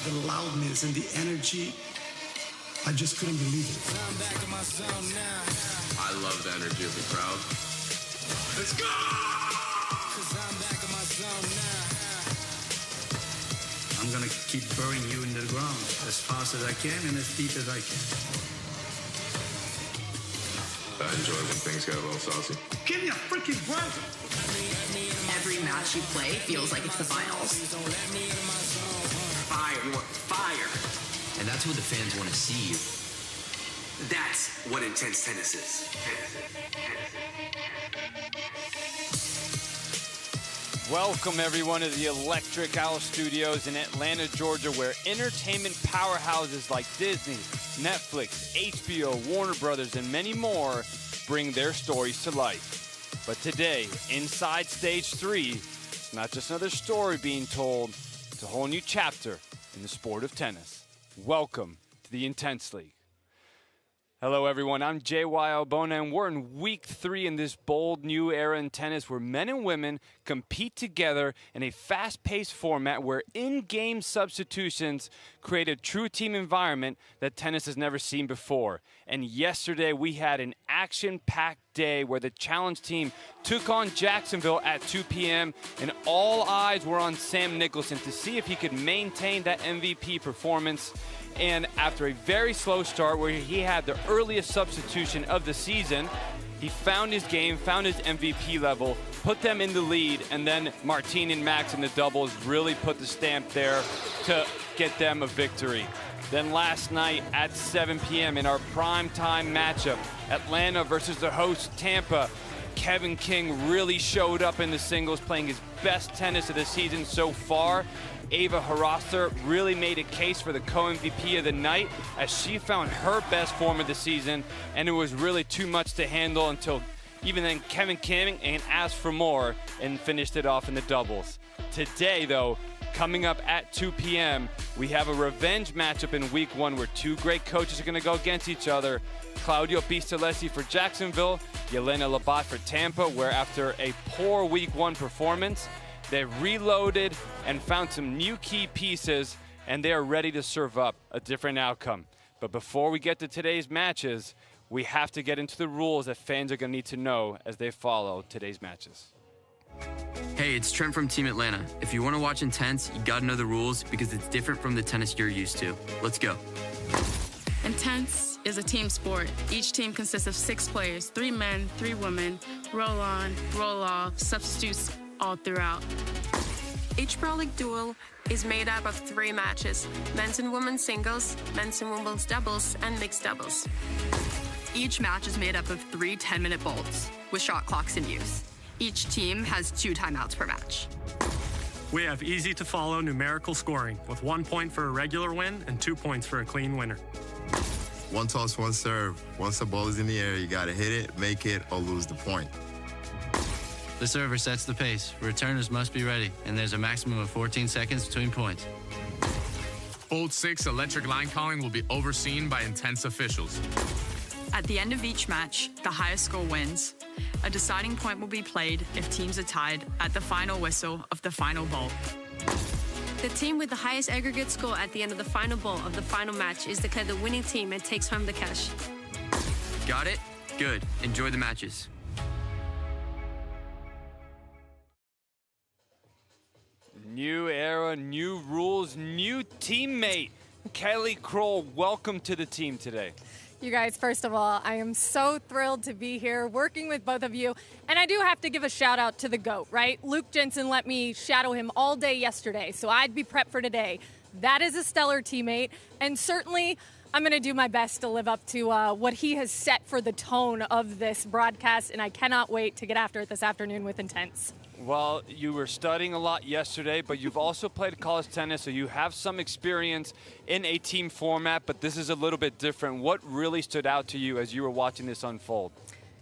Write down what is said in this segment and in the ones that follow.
The loudness and the energy, I just couldn't believe it. I love the energy of the crowd. Let's go! I'm gonna keep burying you into the ground as fast as I can and as deep as I can. I enjoy when things get a little saucy. Give me a freaking break! Every match you play feels like it's the finals. Fire, you want fire. And that's what the fans want to see. That's what intense tennis is. Welcome everyone to the Electric Owl Studios in Atlanta, Georgia, where entertainment powerhouses like Disney, Netflix, HBO, Warner Brothers, and many more bring their stories to life. But today, inside Stage 3, it's not just another story being told, it's a whole new chapter in the sport of tennis. Welcome to the Intense League. Hello everyone, I'm J.Y. Albona, and we're in week 3 in this bold new era in tennis where men and women compete together in a fast-paced format where in-game substitutions create a true team environment that tennis has never seen before. And yesterday we had an action-packed day where the challenge team took on Jacksonville at 2 p.m. and all eyes were on Sam Nicholson to see if he could maintain that MVP performance. And after a very slow start where he had the earliest substitution of the season, he found his game, found his MVP level, put them in the lead, and then Martin and Max in the doubles really put the stamp there to get them a victory. Then last night at 7 p.m. in our primetime matchup, Atlanta versus the host Tampa, Kevin King really showed up in the singles, playing his best tennis of the season so far. Ava Haraster really made a case for the co-MVP of the night as she found her best form of the season, and it was really too much to handle until even then Kevin King asked for more and finished it off in the doubles. Today, though, coming up at 2 p.m., we have a revenge matchup in week 1 where two great coaches are going to go against each other. Claudio Pistolesi for Jacksonville, Yelena Labat for Tampa, where after a poor week 1 performance, they reloaded and found some new key pieces, and they are ready to serve up a different outcome. But before we get to today's matches, we have to get into the rules that fans are going to need to know as they follow today's matches. Hey, it's Trent from Team Atlanta. If you want to watch Intense, you got to know the rules because it's different from the tennis you're used to. Let's go. Intense is a team sport. Each team consists of 6 players, 3 men, 3 women, roll on, roll off, substitutes all throughout. Each Pro League duel is made up of 3 matches, men's and women's singles, men's and women's doubles, and mixed doubles. Each match is made up of 3 10-minute bolts with shot clocks in use. Each team has 2 timeouts per match. We have easy-to-follow numerical scoring with 1 point for a regular win and 2 points for a clean winner. One toss, one serve. Once the ball is in the air, you gotta hit it, make it, or lose the point. The server sets the pace. Returners must be ready, and there's a maximum of 14 seconds between points. Bolt 6 electric line calling will be overseen by intense officials. At the end of each match, the highest score wins. A deciding point will be played if teams are tied at the final whistle of the final bolt. The team with the highest aggregate score at the end of the final ball of the final match is declared the winning team and takes home the cash. Got it? Good. Enjoy the matches. New era, new rules, new teammate. Kelly Kroll, welcome to the team today. You guys, first of all, I am so thrilled to be here working with both of you. And I do have to give a shout out to the GOAT, right? Luke Jensen let me shadow him all day yesterday, so I'd be prepped for today. That is a stellar teammate, and certainly I'm going to do my best to live up to what he has set for the tone of this broadcast, and I cannot wait to get after it this afternoon with Intense. Well, you were studying a lot yesterday, but you've also played college tennis, so you have some experience in a team format, but this is a little bit different. What really stood out to you as you were watching this unfold?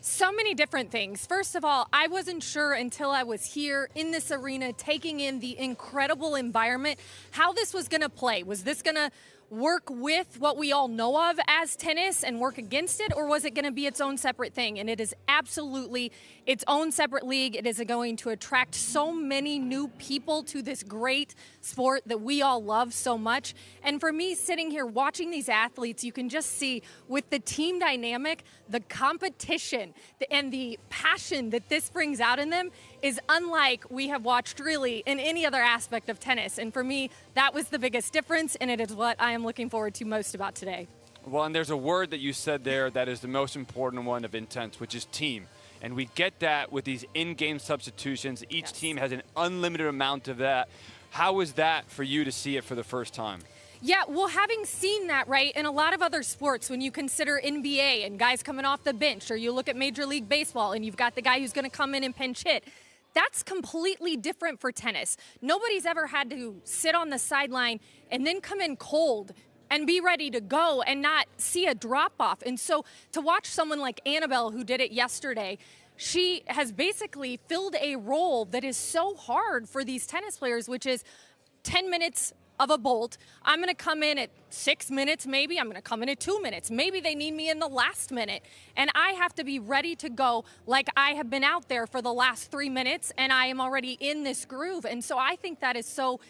So many different things. First of all, I wasn't sure until I was here in this arena taking in the incredible environment how this was going to play. Was this going to work with what we all know of as tennis and work against it, or was it going to be its own separate thing? And it is absolutely its own separate league. It is going to attract so many new people to this great sport that we all love so much. And for me, sitting here watching these athletes, you can just see with the team dynamic, the competition and the passion that this brings out in them is unlike we have watched really in any other aspect of tennis. And for me, that was the biggest difference, and it is what I am looking forward to most about today. Well, and there's a word that you said there that is the most important one of Intense, which is team. And we get that with these in-game substitutions. Each team has an unlimited amount of that. How was that for you to see it for the first time? Yeah, well, having seen that, right, in a lot of other sports, when you consider NBA and guys coming off the bench, or you look at Major League Baseball and you've got the guy who's going to come in and pinch hit, that's completely different for tennis. Nobody's ever had to sit on the sideline and then come in cold and be ready to go and not see a drop-off. And so to watch someone like Annabelle, who did it yesterday, she has basically filled a role that is so hard for these tennis players, which is 10 minutes of a bolt. I'm going to come in at 6 minutes, maybe. I'm going to come in at 2 minutes. Maybe they need me in the last minute. And I have to be ready to go like I have been out there for the last 3 minutes, and I am already in this groove. And so I think that is so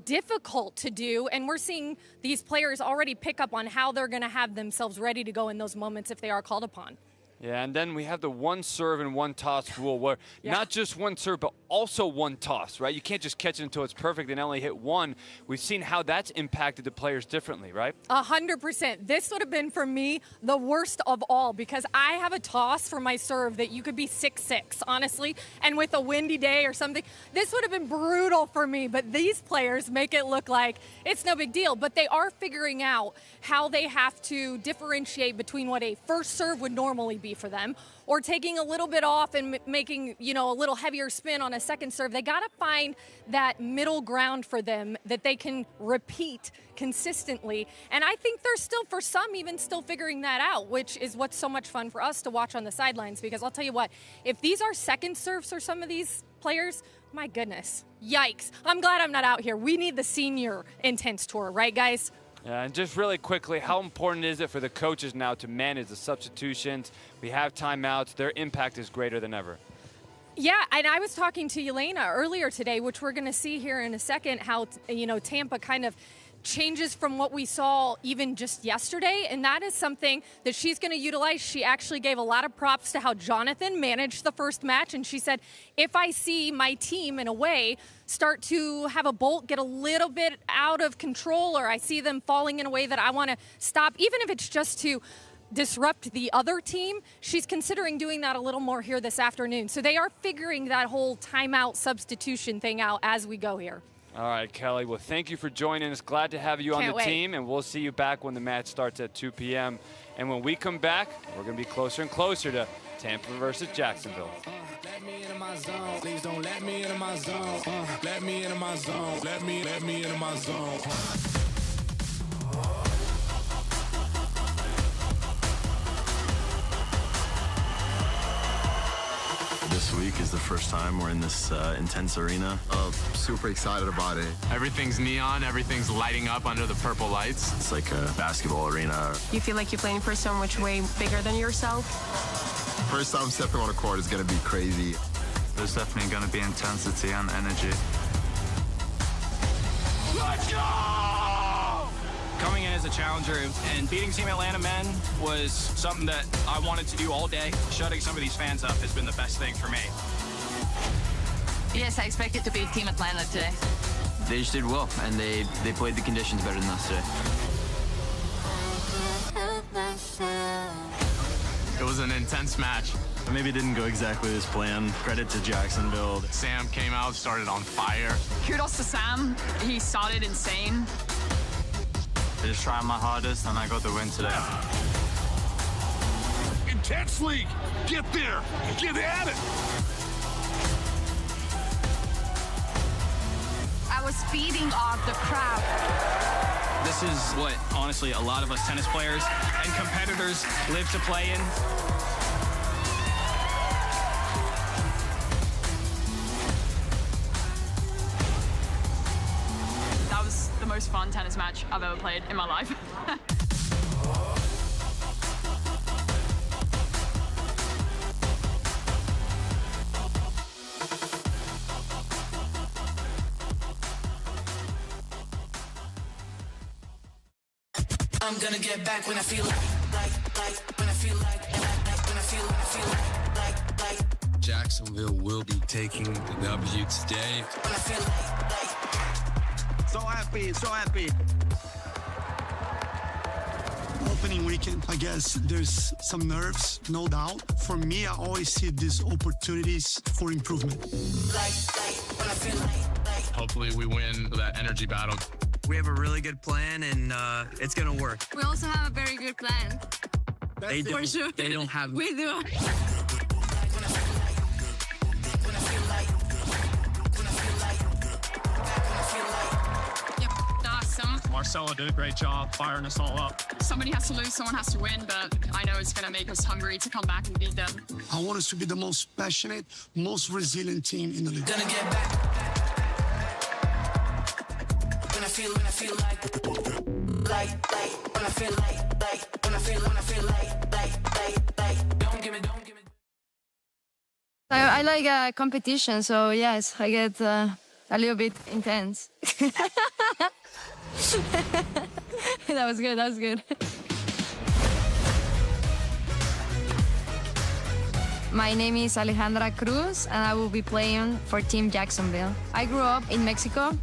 difficult to do, and we're seeing these players already pick up on how they're going to have themselves ready to go in those moments if they are called upon. Yeah, and then we have the one serve and one toss rule where not just one serve, but also one toss, right? You can't just catch it until it's perfect and only hit one. We've seen how that's impacted the players differently, right? 100%. This would have been, for me, the worst of all, because I have a toss for my serve that you could be 6-6, honestly, and with a windy day or something, this would have been brutal for me, but these players make it look like it's no big deal, but they are figuring out how they have to differentiate between what a first serve would normally be for them, or taking a little bit off and making, you know, a little heavier spin on a second serve. They got to find that middle ground for them that they can repeat consistently. And I think they're still, for some, even still figuring that out, which is what's so much fun for us to watch on the sidelines. Because I'll tell you what, if these are second serves for some of these players, my goodness, yikes. I'm glad I'm not out here. We need the senior Intense tour, right, guys? Yeah, and just really quickly, how important is it for the coaches now to manage the substitutions? We have timeouts. Their impact is greater than ever. Yeah, and I was talking to Yelena earlier today, which we're going to see here in a second, how, you know, Tampa kind of changes from what we saw even just yesterday, and that is something that she's going to utilize. She actually gave a lot of props to how Jonathan managed the first match, and she said, if I see my team in a way start to have a bolt get a little bit out of control, or I see them falling in a way that I want to stop, even if it's just to disrupt the other team, she's considering doing that a little more here this afternoon. So they are figuring that whole timeout substitution thing out as we go here. All right, Kelly. Well, thank you for joining us. Glad to have you on Can't the wait. team, and we'll see you back when the match starts at 2 p.m. And when we come back, we're going to be closer and closer to Tampa versus Jacksonville. Let me into my zone. Please don't let me into my zone. Let me into my zone. Let me into my zone. This week is the first time we're in this INTENNSE Arena. Super excited about it. Everything's neon, everything's lighting up under the purple lights. It's like a basketball arena. You feel like you're playing for so much way bigger than yourself? First time stepping on a court is going to be crazy. There's definitely going to be intensity and energy. Let's go! Coming in as a challenger and beating Team Atlanta men was something that I wanted to do all day. Shutting some of these fans up has been the best thing for me. Yes, I expected to beat Team Atlanta today. They just did well, and they played the conditions better than us today. It was an intense match. Maybe it didn't go exactly as planned. Credit to Jacksonville. Sam came out, started on fire. Kudos to Sam. He started insane. I just tried my hardest, and I got the win today. Intense League, get there, get at it. I was feeding off the crowd. This is what, honestly, a lot of us tennis players and competitors live to play in. That was the most most fun tennis match I've ever played in my life. I'm gonna get back when I feel like when I feel like when I feel like Jacksonville will be taking the W today. when I feel like So happy, so happy. Opening weekend, I guess there's some nerves, no doubt. For me, I always see these opportunities for improvement. when I feel like Hopefully we win that energy battle. We have a really good plan, and it's gonna work. We also have a very good plan. They For sure. They don't have. We do. Yep, awesome. Marcelo did a great job firing us all up. Somebody has to lose, someone has to win, but I know it's going to make us hungry to come back and beat them. I want us to be the most passionate, most resilient team in the league. gonna get back when I feel like when I feel like don't give me I like competition, so yes, I get a little bit intense. That was good, that was good. My name is Alejandra Cruz, and I will be playing for Team Jacksonville. I grew up in Mexico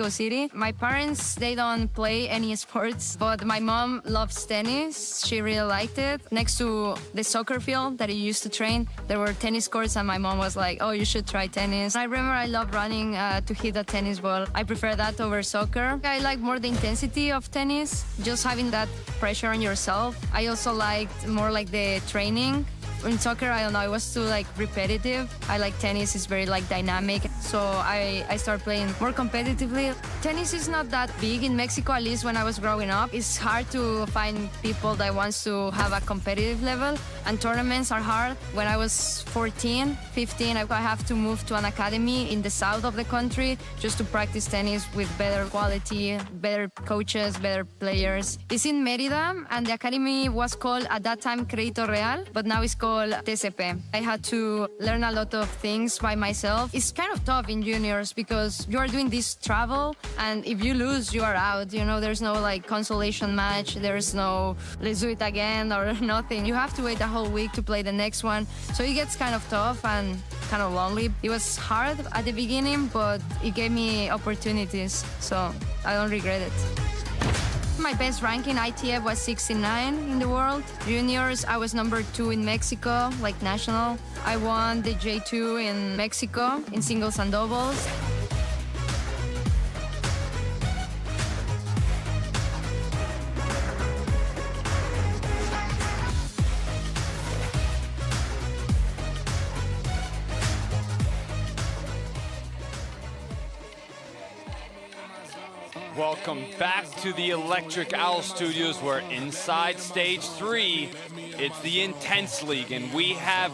City. My parents, they don't play any sports, but my mom loves tennis. She really liked it. Next to the soccer field that I used to train, there were tennis courts, and my mom was like, oh, you should try tennis. I remember I love running to hit a tennis ball. I prefer that over soccer. I like more the intensity of tennis, just having that pressure on yourself. I also liked more like the training. In soccer, I don't know, it was too like repetitive. I like tennis, it's very like dynamic. So I started playing more competitively. Tennis is not that big in Mexico, at least when I was growing up. It's hard to find people that wants to have a competitive level, and tournaments are hard. When I was 14, 15, I have to move to an academy in the south of the country just to practice tennis with better quality, better coaches, better players. It's in Mérida, and the academy was called at that time Crédito Real, but now it's called TCP. I had to learn a lot of things by myself. It's kind of tough in juniors because you are doing this travel, and if you lose, you are out. You know, there's no like consolation match. There's no let's do it again or nothing. You have to wait a whole week to play the next one. So it gets kind of tough and kind of lonely. It was hard at the beginning, but it gave me opportunities. So I don't regret it. My best ranking ITF was 69 in the world. Juniors, I was number 2 in Mexico, like national. I won the J2 in Mexico in singles and doubles. Welcome back to the Electric Owl Studios. We're inside Stage 3. It's the Intense League, and we have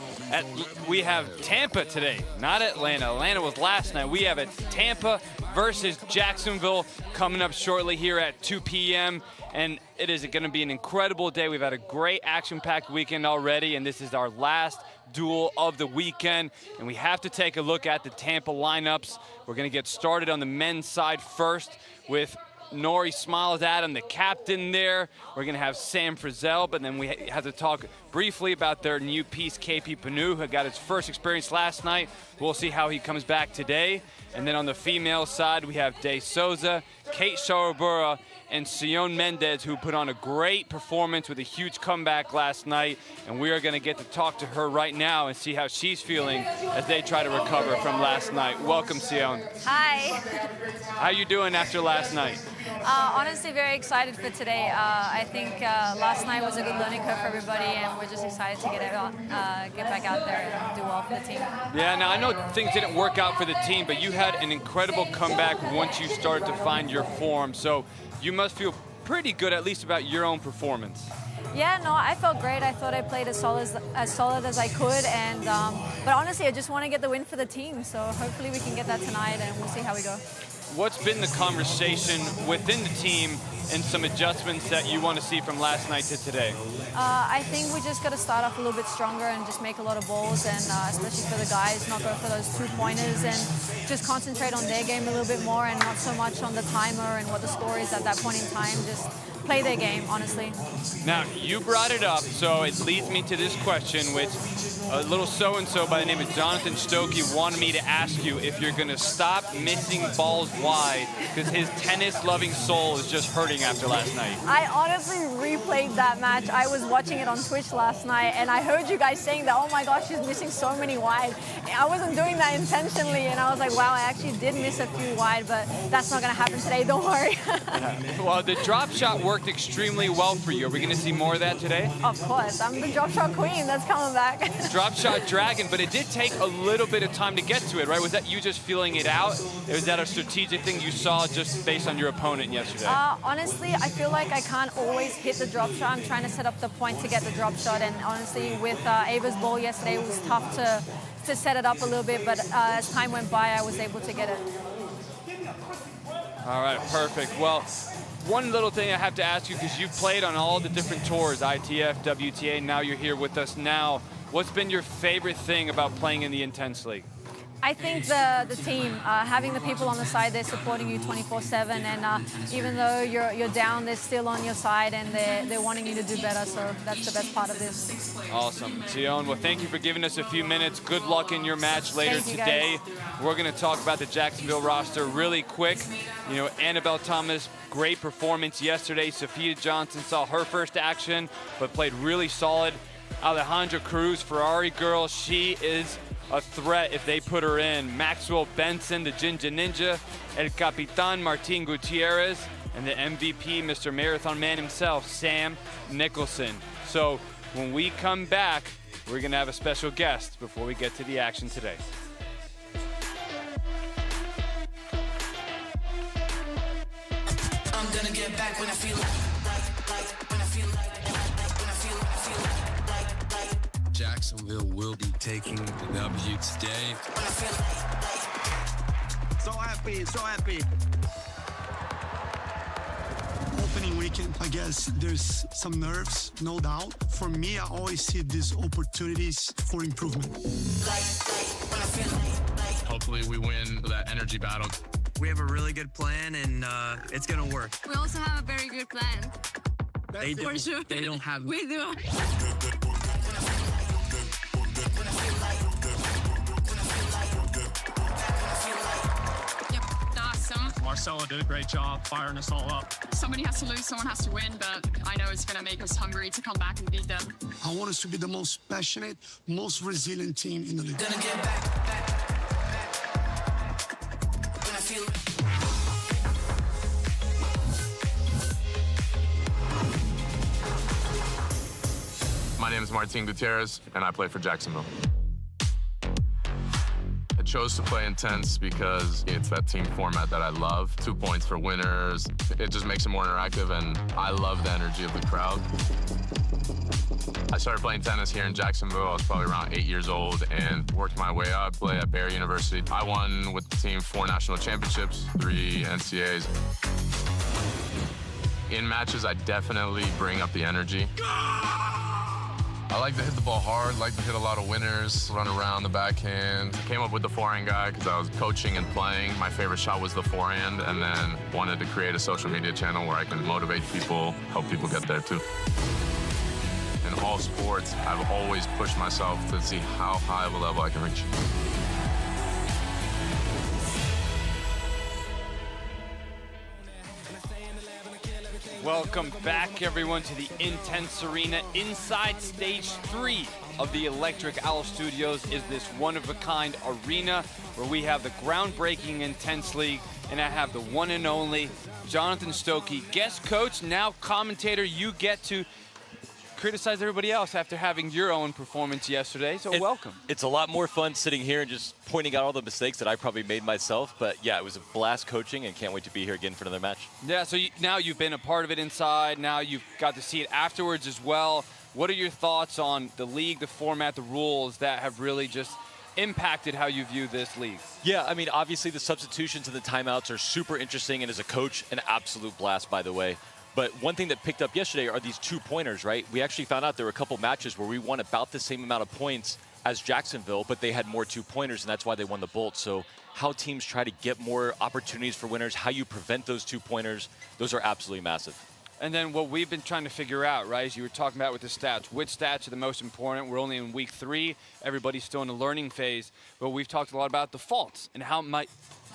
Tampa today, not Atlanta. Atlanta was last night. We have Tampa versus Jacksonville coming up shortly here at 2 p.m. And it is going to be an incredible day. We've had a great action-packed weekend already, and this is our last duel of the weekend. And we have to take a look at the Tampa lineups. We're going to get started on the men's side first with Nori Smiles Adam, the captain there. We're going to have Sam Frizzell, but then we have to talk briefly about their new piece, KP Panu, who got his first experience last night. We'll see how he comes back today. And then on the female side, we have Day Souza, Kate Sharabura, and Sion Mendez, who put on a great performance with a huge comeback last night. And we are going to get to talk to her right now and see how she's feeling as they try to recover from last night. Welcome, Sion. Hi. How you doing after last night? Honestly, very excited for today. I think last night was a good learning curve for everybody, and we're just excited to get back out there and do well for the team. Yeah, now I know things didn't work out for the team, but you had an incredible comeback once you started to find your form. So you must feel pretty good, at least about your own performance. Yeah, no, I felt great. I thought I played as solid as I could, and but honestly, I just want to get the win for the team. So hopefully we can get that tonight, and we'll see how we go. what's been the conversation within the team and some adjustments that you want to see from last night to today? I think we just got to start off a little bit stronger and just make a lot of balls, and especially for the guys, not go for those 2-pointers and just concentrate on their game a little bit more and not so much on the timer and what the score is at that point in time. Just play their game, honestly. Now, you brought it up, so it leads me to this question, which a little so-and-so by the name of Jonathan Stokey wanted me to ask you if you're going to stop missing balls wide, because his tennis-loving soul is just hurting after last night. I honestly replayed that match. I was watching it on Twitch last night, and I heard you guys saying that, oh my gosh, she's missing so many wide. I wasn't doing that intentionally, and I was like, wow, I actually did miss a few wide, but that's not going to happen today, don't worry. Well, the drop shot worked extremely well for you. Are we going to see more of that today? Of course. I'm the drop shot queen. That's coming back. Drop shot dragon, but it did take a little bit of time to get to it, right? Was that you just feeling it out? Or was that a strategic thing you saw just based on your opponent yesterday? Honestly, I feel like I can't always hit the drop shot. I'm trying to set up the point to get the drop shot, and honestly, with Ava's ball yesterday, it was tough to set it up a little bit, but as time went by, I was able to get it. All right, perfect. Well, one little thing I have to ask you, because you've played on all the different tours, ITF, WTA, now you're here with us now. What's been your favorite thing about playing in the Intense League? I think the team, having the people on the side, they're supporting you 24/7, and even though you're down, they're still on your side, and they're wanting you to do better, so that's the best part of this. Awesome. Tion, well, thank you for giving us a few minutes. Good luck in your match later today. We're going to talk about the Jacksonville roster really quick. You know, Annabelle Thomas, great performance yesterday. Sophia Johnson saw her first action, but played really solid. Alejandra Cruz, Ferrari girl, she is a threat if they put her in. Maxwell Benson, the Jinja Ninja, El Capitan Martin Gutierrez, and the MVP, Mr. Marathon Man himself, Sam Nicholson. So when we come back, we're gonna have a special guest before we get to the action today. I'm gonna get back when I feel when I feel Jacksonville will be taking the W today. So happy, so happy. Opening weekend, I guess there's some nerves, no doubt. For me, I always see these opportunities for improvement. Hopefully we win that energy battle. We have a really good plan, and it's going to work. We also have a very good plan. They do. For sure. They don't have. We do. Marcella did a great job firing us all up. Somebody has to lose, someone has to win, but I know it's going to make us hungry to come back and beat them. I want us to be the most passionate, most resilient team in the league. Gonna get back when I feel. My name is Martin Gutierrez, and I play for Jacksonville. I chose to play Intense because it's that team format that I love. 2 points for winners. It just makes it more interactive, and I love the energy of the crowd. I started playing tennis here in Jacksonville. I was probably around 8 years old and worked my way up. Played at Barry University. I won with the team 4 national championships, 3 NCAAs. In matches, I definitely bring up the energy. I like to hit the ball hard, like to hit a lot of winners, run around the backhand. Came up with the forehand guy because I was coaching and playing. My favorite shot was the forehand, and then wanted to create a social media channel where I can motivate people, help people get there too. In all sports, I've always pushed myself to see how high of a level I can reach. Welcome back, everyone, to the Intense Arena. Inside stage 3 of the Electric Owl Studios is this one-of-a-kind arena where we have the groundbreaking Intense League, and I have the one and only Jonathan Stokey, guest coach, now commentator. You get to criticize everybody else after having your own performance yesterday, so welcome. It's a lot more fun sitting here and just pointing out all the mistakes that I probably made myself, but yeah, it was a blast coaching and can't wait to be here again for another match. Yeah, so now you've been a part of it inside, now you've got to see it afterwards as well. What are your thoughts on the league, the format, the rules that have really just impacted how you view this league? Yeah, I mean, obviously the substitutions and the timeouts are super interesting, and as a coach, an absolute blast, by the way. But one thing that picked up yesterday are these 2-pointers, right? We actually found out there were a couple matches where we won about the same amount of points as Jacksonville, but they had more 2-pointers, and that's why they won the Bolt. So how teams try to get more opportunities for winners, how you prevent those 2-pointers, those are absolutely massive. And then what we've been trying to figure out, right, as you were talking about with the stats, which stats are the most important? We're only in week 3. Everybody's still in the learning phase. But we've talked a lot about the faults and how might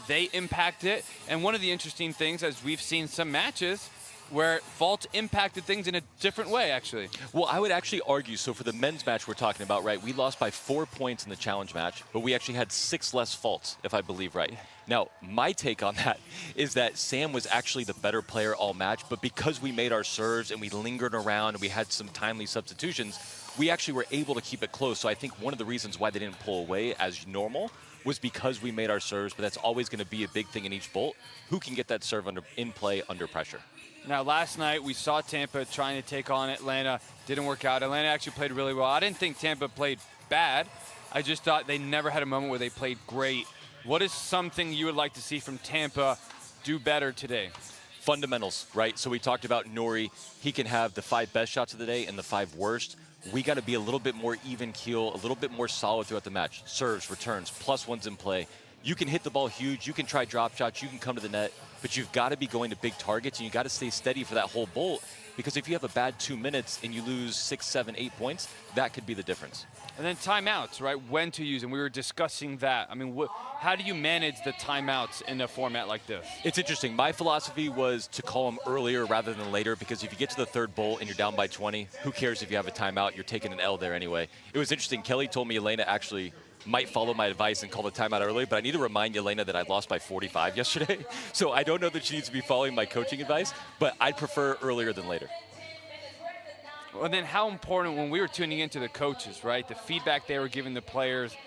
they impact it. And one of the interesting things, as we've seen some matches, where faults impacted things in a different way, actually. Well, I would actually argue, so for the men's match we're talking about, right, we lost by 4 points in the challenge match, but we actually had 6 less faults, if I believe right. Now, my take on that is that Sam was actually the better player all match, but because we made our serves and we lingered around and we had some timely substitutions, we actually were able to keep it close. So I think one of the reasons why they didn't pull away as normal was because we made our serves, but that's always going to be a big thing in each bolt. Who can get that serve in play under pressure? Now, last night we saw Tampa trying to take on Atlanta. Didn't work out. Atlanta actually played really well. I didn't think Tampa played bad. I just thought they never had a moment where they played great. What is something you would like to see from Tampa do better today? Fundamentals, right? So we talked about Nori. He can have the 5 best shots of the day and the 5 worst. We got to be a little bit more even keel, a little bit more solid throughout the match. Serves, returns, +1s in play. You can hit the ball huge. You can try drop shots. You can come to the net. But you've got to be going to big targets, and you got to stay steady for that whole bolt, because if you have a bad 2 minutes and you lose 6, 7, 8 points, that could be the difference. And then timeouts, right? When to use them. We were discussing that. I mean, how do you manage the timeouts in a format like this? It's interesting. My philosophy was to call them earlier rather than later, because if you get to the 3rd bolt and you're down by 20, who cares if you have a timeout? You're taking an L there anyway. It was interesting. Kelly told me Elena actually might follow my advice and call the timeout early, but I need to remind Elena that I lost by 45 yesterday. So I don't know that she needs to be following my coaching advice, but I'd prefer earlier than later. Well, then how important, when we were tuning into the coaches, right, the feedback they were giving the players,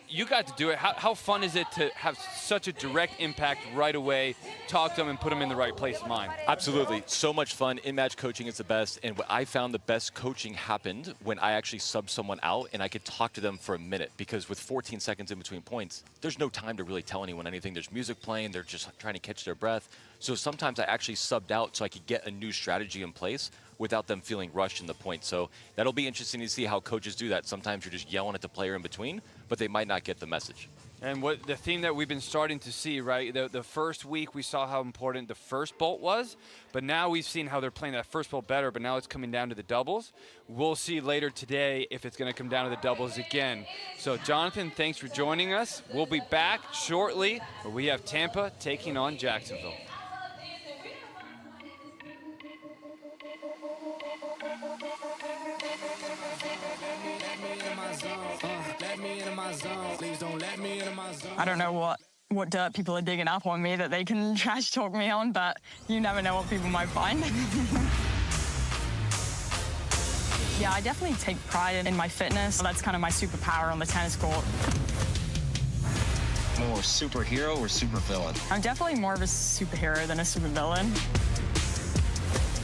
you got to do it. How fun is it to have such a direct impact right away, talk to them and put them in the right place of mind? Absolutely. So much fun. In-match coaching is the best. And what I found the best coaching happened when I actually subbed someone out and I could talk to them for a minute, because with 14 seconds in between points, there's no time to really tell anyone anything. There's music playing. They're just trying to catch their breath. So sometimes I actually subbed out so I could get a new strategy in place without them feeling rushed in the point. So that'll be interesting to see how coaches do that. Sometimes you're just yelling at the player in between, but they might not get the message. And what the theme that we've been starting to see, right, the first week we saw how important the first bolt was, but now we've seen how they're playing that first bolt better, but now it's coming down to the doubles. We'll see later today if it's going to come down to the doubles again. So, Jonathan, thanks for joining us. We'll be back shortly, where we have Tampa taking on Jacksonville. I don't know what dirt people are digging up on me that they can trash talk me on, but you never know what people might find. Yeah, I definitely take pride in my fitness. That's kind of my superpower on the tennis court. More superhero or supervillain? I'm definitely more of a superhero than a supervillain.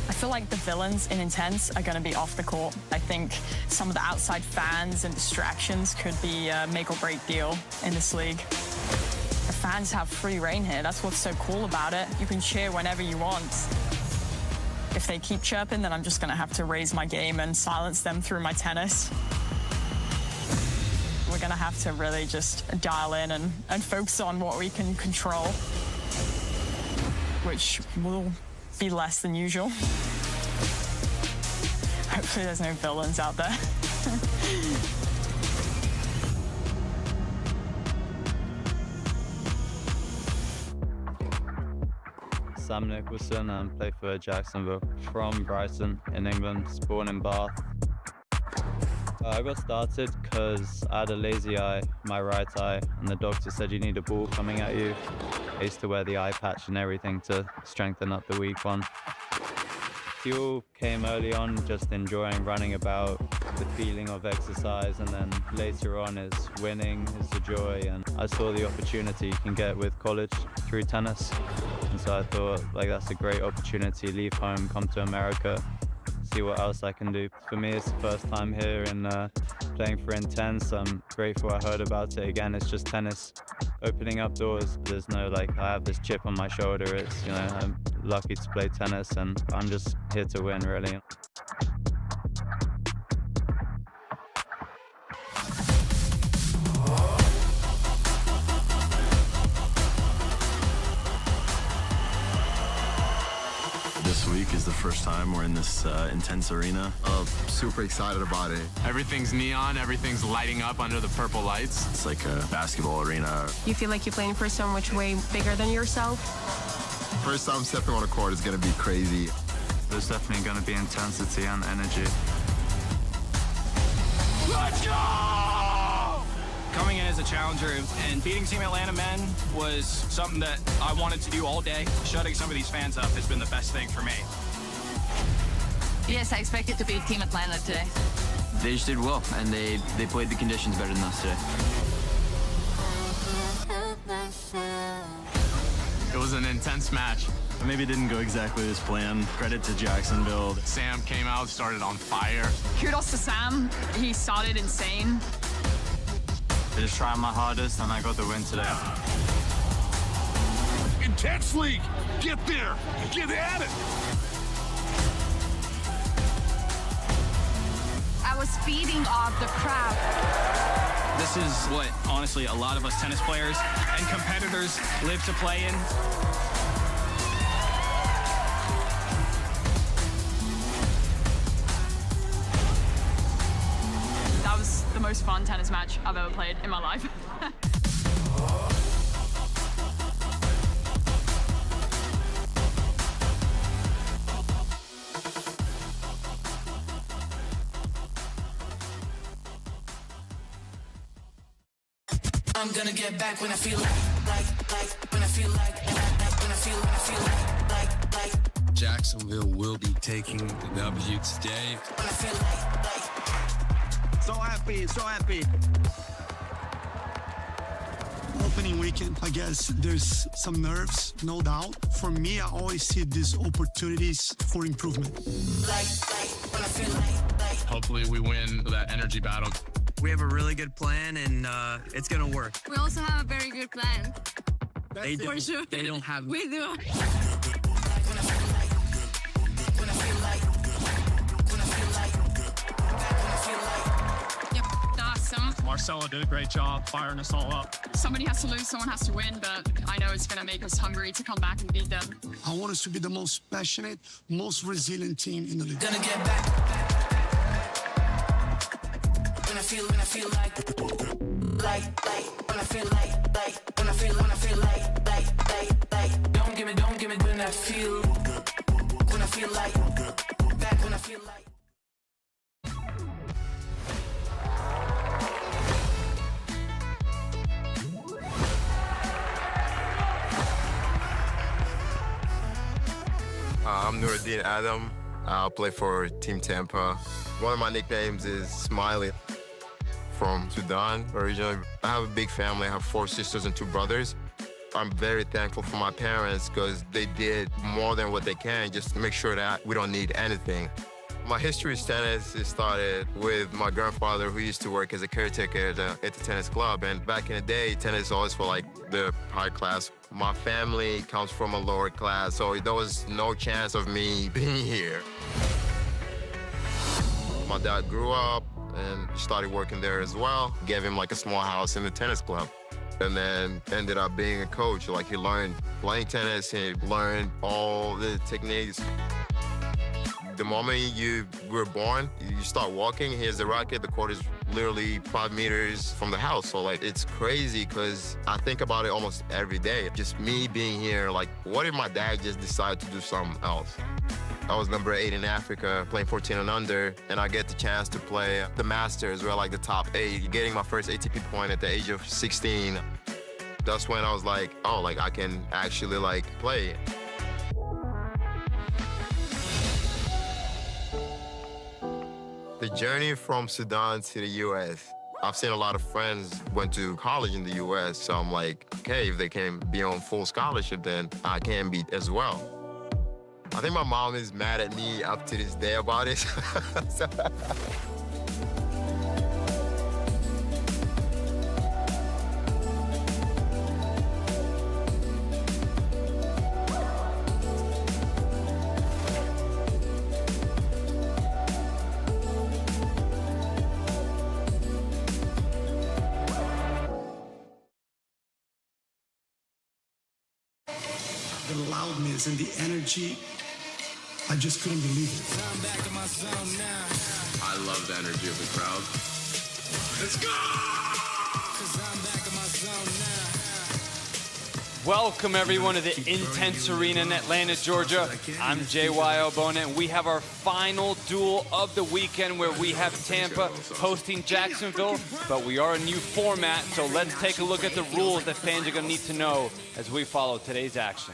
I feel like the villains in Intense are going to be off the court. I think some of the outside fans and distractions could be a make or break deal in this league. The fans have free reign here. That's what's so cool about it. You can cheer whenever you want. If they keep chirping, then I'm just going to have to raise my game and silence them through my tennis. We're going to have to really just dial in and focus on what we can control, which will be less than usual. Hopefully there's no villains out there. Sam Nicholson and play for Jacksonville. From Brighton in England, born in Bath. I got started because I had a lazy eye, my right eye, and the doctor said you need a ball coming at you. I used to wear the eye patch and everything to strengthen up the weak one. Fuel came early on, just enjoying running about, the feeling of exercise, and then later on is winning, is the joy, and I saw the opportunity you can get with college through tennis. And so I thought, like, that's a great opportunity, leave home, come to America, see what else I can do. For me, it's the first time here and playing for Intense. I'm grateful I heard about it. Again, it's just tennis opening up doors. There's no like, I have this chip on my shoulder. It's, you know, I'm lucky to play tennis and I'm just here to win, really. This week is the first time we're in this INTENNSE Arena. Super excited about it. Everything's neon, everything's lighting up under the purple lights. It's like a basketball arena. You feel like you're playing for someone much way bigger than yourself? First time stepping on the court is going to be crazy. There's definitely going to be intensity and energy. Let's go! Coming in as a challenger and beating Team Atlanta men was something that I wanted to do all day. Shutting some of these fans up has been the best thing for me. Yes, I expected to beat Team Atlanta today. They just did well, and they played the conditions better than us today. It was an intense match. Maybe it didn't go exactly as planned. Credit to Jacksonville. Sam came out, started on fire. Kudos to Sam. He started insane. I just tried my hardest and I got the win today. Intense League, get there, get at it. I was feeding off the crowd. This is what, honestly, a lot of us tennis players and competitors live to play in. That was the most fun tennis match I've ever played in my life. I'm gonna get back when I feel like when I feel like when I feel like Jacksonville will be taking the W today. when I feel like So happy, so happy. Opening weekend, I guess there's some nerves, no doubt. For me, I always see these opportunities for improvement. like when I feel like Hopefully we win that energy battle. We have a really good plan, and it's gonna work. We also have a very good plan. They For sure. They don't have. We do. when I feel like when I feel like when I feel like Yep, awesome. Marcelo did a great job firing us all up. Somebody has to lose, someone has to win, but I know it's going to make us hungry to come back and beat them. I want us to be the most passionate, most resilient team in the league. gonna get back when I feel like when I feel like when I feel like don't give me when I feel like back when I feel like I'm Nuruddin Adam. I play for Team Tampa. One of my nicknames is Smiley. From Sudan originally. I have a big family. I have 4 sisters and 2 brothers. I'm very thankful for my parents because they did more than what they can just to make sure that we don't need anything. My history with tennis, it started with my grandfather who used to work as a caretaker at the tennis club. And back in the day, tennis always for like the high class. My family comes from a lower class, so there was no chance of me being here. My dad grew up and started working there as well. Gave him like a small house in the tennis club. And then ended up being a coach. Like he learned playing tennis, he learned all the techniques. The moment you were born, you start walking, here's the racket, the court is literally 5 meters from the house. So like, it's crazy because I think about it almost every day. Just me being here, like, what if my dad just decided to do something else? I was number 8 in Africa, playing 14 and under, and I get the chance to play the Masters, where like the top 8, getting my first ATP point at the age of 16. That's when I was like, oh, like I can actually like play. The journey from Sudan to the U.S. I've seen a lot of friends went to college in the U.S., so I'm like, okay, if they can be on full scholarship, then I can be as well. I think my mom is mad at me up to this day about it. So- The loudness and the energy, I just couldn't believe it. I love the energy of the crowd. Let's go! Welcome everyone to the Intense Arena in Atlanta, Georgia. I'm JY Obona, and we have our final duel of the weekend where we have Tampa hosting Jacksonville, but we are a new format, so let's take a look at the rules that fans are gonna need to know as we follow today's action.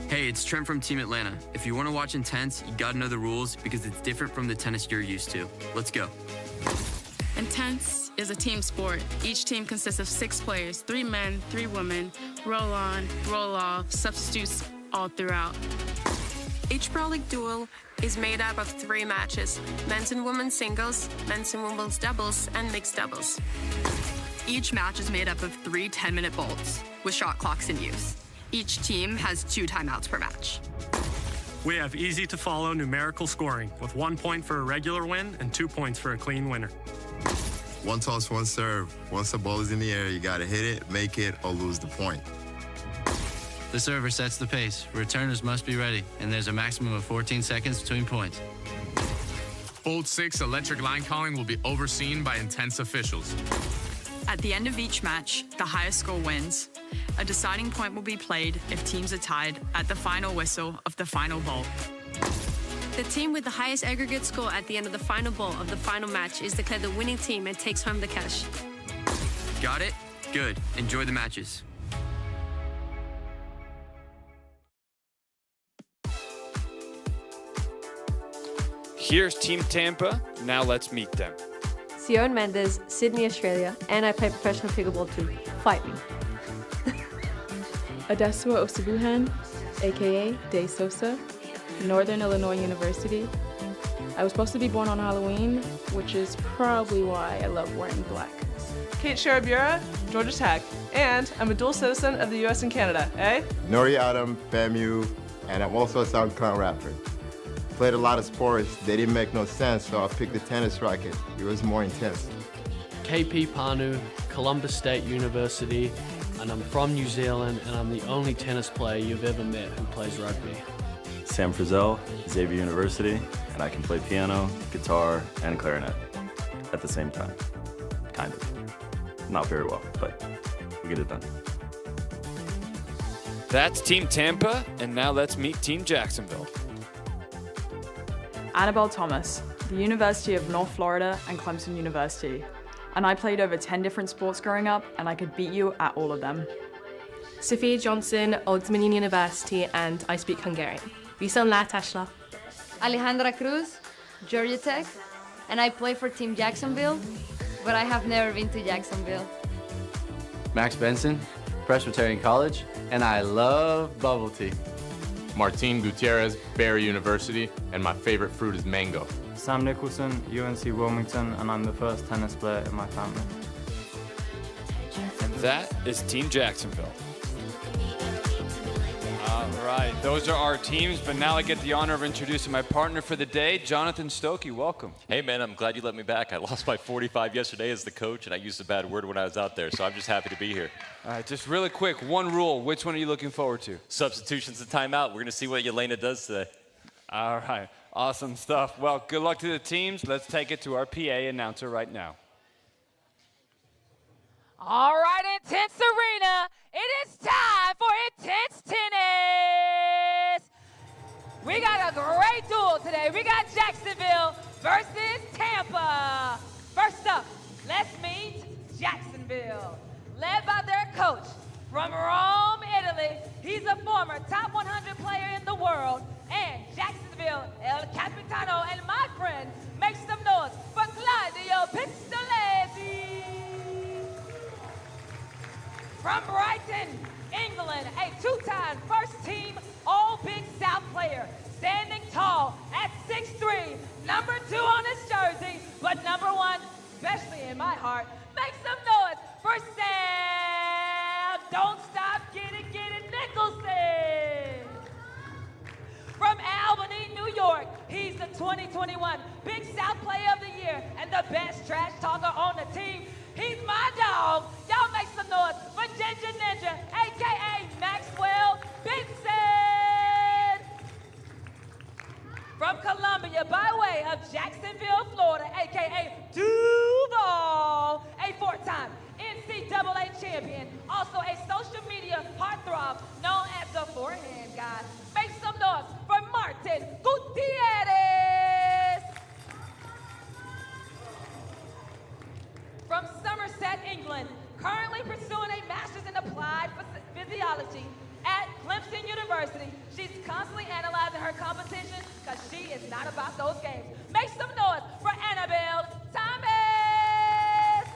Hey, it's Trent from Team Atlanta. If you want to watch Intense, you gotta know the rules because it's different from the tennis you're used to. Let's go. Intense is a team sport. Each team consists of 6 players, 3 men, 3 women, roll on, roll off, substitutes all throughout. Each Pro League duel is made up of 3 matches: men's and women's singles, men's and women's doubles, and mixed doubles. Each match is made up of 3 10-minute bolts with shot clocks in use. Each team has 2 timeouts per match. We have easy to follow numerical scoring with 1 point for a regular win and 2 points for a clean winner. One toss, one serve. Once the ball is in the air, you gotta hit it, make it, or lose the point. The server sets the pace. Returners must be ready, and there's a maximum of 14 seconds between points. Bolt 6 electric line calling will be overseen by Intense officials. At the end of each match, the highest score wins. A deciding point will be played if teams are tied at the final whistle of the final bolt. The team with the highest aggregate score at the end of the final ball of the final match is declared the winning team and takes home the cash. Got it? Good. Enjoy the matches. Here's Team Tampa. Now let's meet them. Sion Mendes, Sydney, Australia, and I play professional pickleball too. Fight me. Adesua Osabuhan, aka De Sosa, Northern Illinois University. I was supposed to be born on Halloween, which is probably why I love wearing black. Kate Sharabura, Georgia Tech, and I'm a dual citizen of the US and Canada, eh? Nori Adam, FAMU, and I'm also a SoundCloud rapper. Played a lot of sports, they didn't make no sense, so I picked the tennis racket. It was more intense. KP Panu, Columbus State University, and I'm from New Zealand, and I'm the only tennis player you've ever met who plays rugby. Sam Frizzell, Xavier University, and I can play piano, guitar, and clarinet at the same time. Kind of. Not very well, but we get it done. That's Team Tampa, and now let's meet Team Jacksonville. Annabelle Thomas, the University of North Florida and Clemson University. And I played over 10 different sports growing up, and I could beat you at all of them. Sophia Johnson, Old Dominion University, and I speak Hungarian. Viszont látásra. Alejandra Cruz, Georgia Tech, and I play for Team Jacksonville, but I have never been to Jacksonville. Max Benson, Presbyterian College, and I love bubble tea. Martin Gutierrez, Barry University, and my favorite fruit is mango. Sam Nicholson, UNC Wilmington, and I'm the first tennis player in my family. And that is Team Jacksonville. All right, those are our teams, but now I get the honor of introducing my partner for the day, Jonathan Stokey. Welcome. Hey, man, I'm glad you let me back. I lost by 45 yesterday as the coach, and I used a bad word when I was out there, so I'm just happy to be here. All right, just really quick, one rule. Which one are you looking forward to? Substitutions and timeout. We're going to see what Yelena does today. All right, awesome stuff. Well, good luck to the teams. Let's take it to our PA announcer right now. All right, Intense Arena, it is time for Intense Tennis. We got a great duel today. We got Jacksonville versus Tampa. First up, let's meet Jacksonville, led by their coach from Rome, Italy. He's a former top 100 player in the world, and Jacksonville, El Capitano, and my friend, make some noise for Claudio Pistoletti. From Brighton, England, a two-time first-team All-Big South player, standing tall at 6'3", number 2 on his jersey, but number 1, especially in my heart. Make some noise for Sam. Don't stop, get it, Nicholson. From Albany, New York, he's the 2021 Big South Player of the Year and the best trash talker on the team. He's my dog. Y'all make some noise for Ginger Ninja, a.k.a. Maxwell Benson. From Columbia, by way of Jacksonville, Florida, a.k.a. Duval, a 4-time NCAA champion, also a social media heartthrob known as the Forehand Guy. Make some noise for Martin Gutierrez. From Somerset, England, currently pursuing a master's in applied physiology at Clemson University. She's constantly analyzing her competition because she is not about those games. Make some noise for Annabelle Thomas.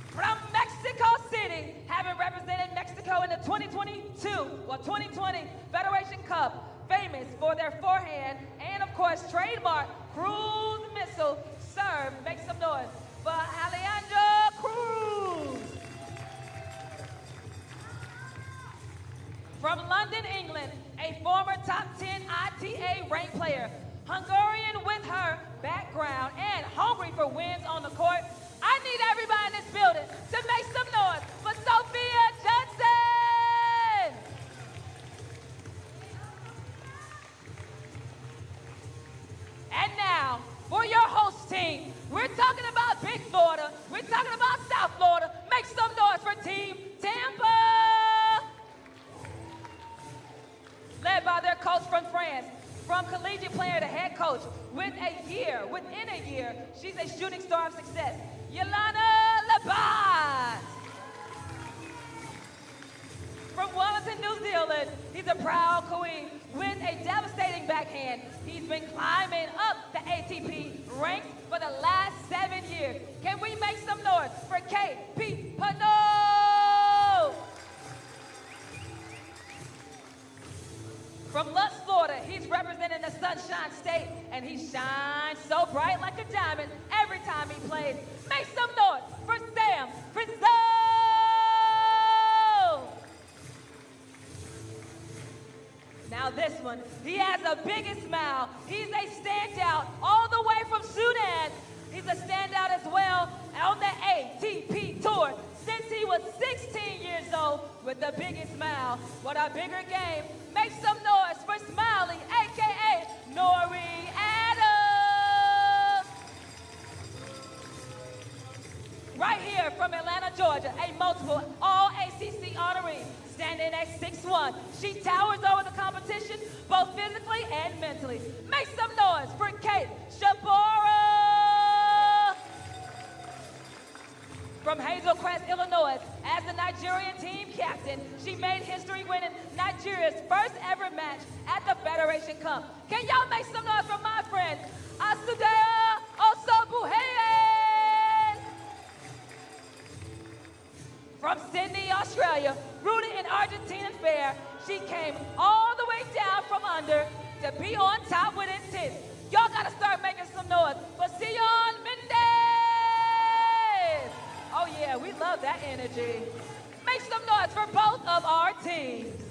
From Mexico City, having represented Mexico in the 2020 Federation Cup, famous for their forehand and, of course, trademark cruise missile serve. Make some noise for Alejandro Cruz. From London, England, a former top 10 ITA ranked player, Hungarian with her background and hungry for wins on the court. I need everybody in this building to make some noise for Sophia Johnson. And now, for your host team, we're talking about Big Florida, we're talking about South Florida. Make some noise for Team Tampa. Led by their coach from France, from collegiate player to head coach, within a year, she's a shooting star of success. Yolanda Labat. From Wellington, New Zealand, he's a proud queen with a devastating backhand. He's been climbing up the ATP ranks for the last 7 years. Can we make some noise for K.P. Pano? From Lutz, Florida, he's representing the Sunshine State, and he shines so bright like a diamond every time he plays. Make some noise for Sam Frizzell! Now this one, he has the biggest smile. He's a standout all the way from Sudan. He's a standout as well on the ATP Tour since he was 16 years old with the biggest smile. What a bigger game. Make some noise for Smiley, a.k.a. Nori Adams. Right here from Atlanta, Georgia, a multiple All-ACC honoree, standing at 6'1". She towers over the competition, both physically and mentally. Make some noise for Kate Shabora. From Hazel Crest, Illinois, as the Nigerian team captain, she made history winning Nigeria's first ever match at the Federation Cup. Can y'all make some noise for my friend, Asudea Osobuhayen? From Sydney, Australia, rooted in Argentine fair, she came all the way down from under to be on top with intent. Y'all gotta start making some noise for Sion Mendez. Oh yeah, we love that energy. Make some noise for both of our teams.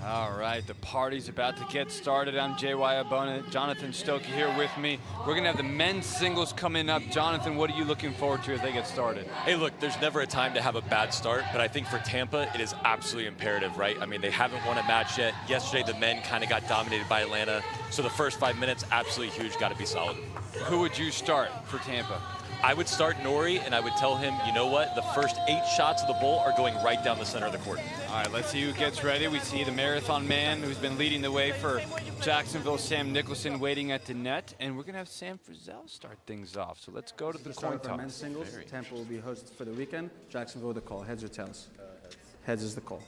All right, the party's about to get started. I'm J.Y. Abona, Jonathan Stokey here with me. We're gonna have the men's singles coming up. Jonathan, what are you looking forward to as they get started? Hey, look, there's never a time to have a bad start, but I think for Tampa, it is absolutely imperative, right? I mean, they haven't won a match yet. Yesterday, the men kind of got dominated by Atlanta, so the first 5 minutes, absolutely huge, got to be solid. Who would you start for Tampa? I would start Nori, and I would tell him, you know what? The first 8 shots of the ball are going right down the center of the court. All right, let's see who gets ready. We see the marathon man who's been leading the way for Jacksonville, Sam Nicholson, waiting at the net. And we're going to have Sam Frizzell start things off. So let's go to the coin toss. Men's singles, Tampa will be hosted for the weekend. Jacksonville, the call. Heads or tails? Heads is the call.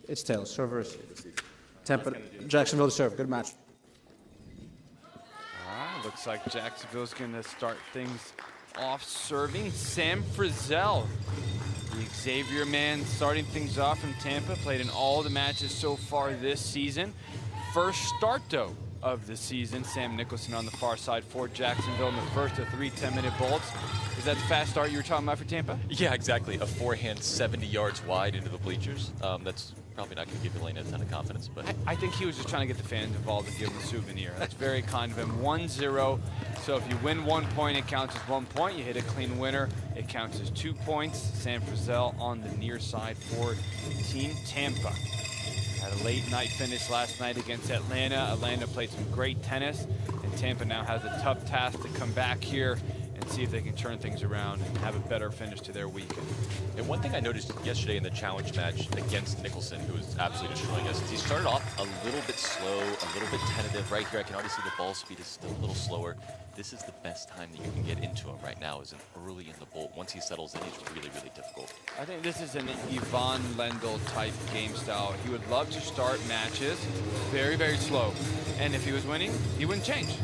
It's tails. Servers. Tampa, Jacksonville, the serve. Good match. All right, Looks like Jacksonville's going to start things off serving. Sam Frizzell, the Xavier man, starting things off from Tampa. Played in all the matches so far this season. First start, though, of the season. Sam Nicholson on the far side for Jacksonville in the first of 3 10-minute bolts. Is that the fast start you were talking about for Tampa? Yeah, exactly. A forehand 70 yards wide into the bleachers. That's probably not going to give Elena a ton of confidence, but I think he was just trying to get the fans involved and give them a souvenir. That's very kind of him. 1-0. So if you win 1 point, it counts as 1 point. You hit a clean winner, it counts as 2 points. Sam Frizzell on the near side for Team Tampa. Had a late night finish last night against Atlanta. Atlanta played some great tennis, and Tampa now has a tough task to come back here and see if they can turn things around and have a better finish to their weekend. And one thing I noticed yesterday in the challenge match against Nicholson, who was absolutely destroying us, is he started off a little bit slow, a little bit tentative. Right here, I can already see the ball speed is still a little slower. This is the best time that you can get into him right now, is early in the bolt. Once he settles in, he's really, really difficult. I think this is an Yvonne Lendl type game style. He would love to start matches very, very slow. And if he was winning, he wouldn't change.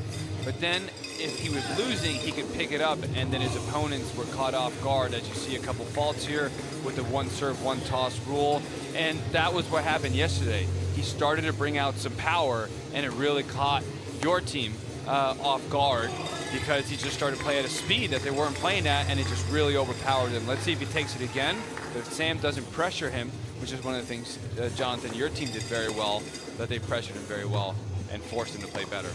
But then if he was losing, he could pick it up, and then his opponents were caught off guard, as you see a couple faults here with the 1 serve, 1 toss rule. And that was what happened yesterday. He started to bring out some power, and it really caught your team off guard, because he just started playing at a speed that they weren't playing at, and it just really overpowered them. Let's see if he takes it again. But if Sam doesn't pressure him, which is one of the things, Jonathan, your team did very well, that they pressured him very well and forced him to play better.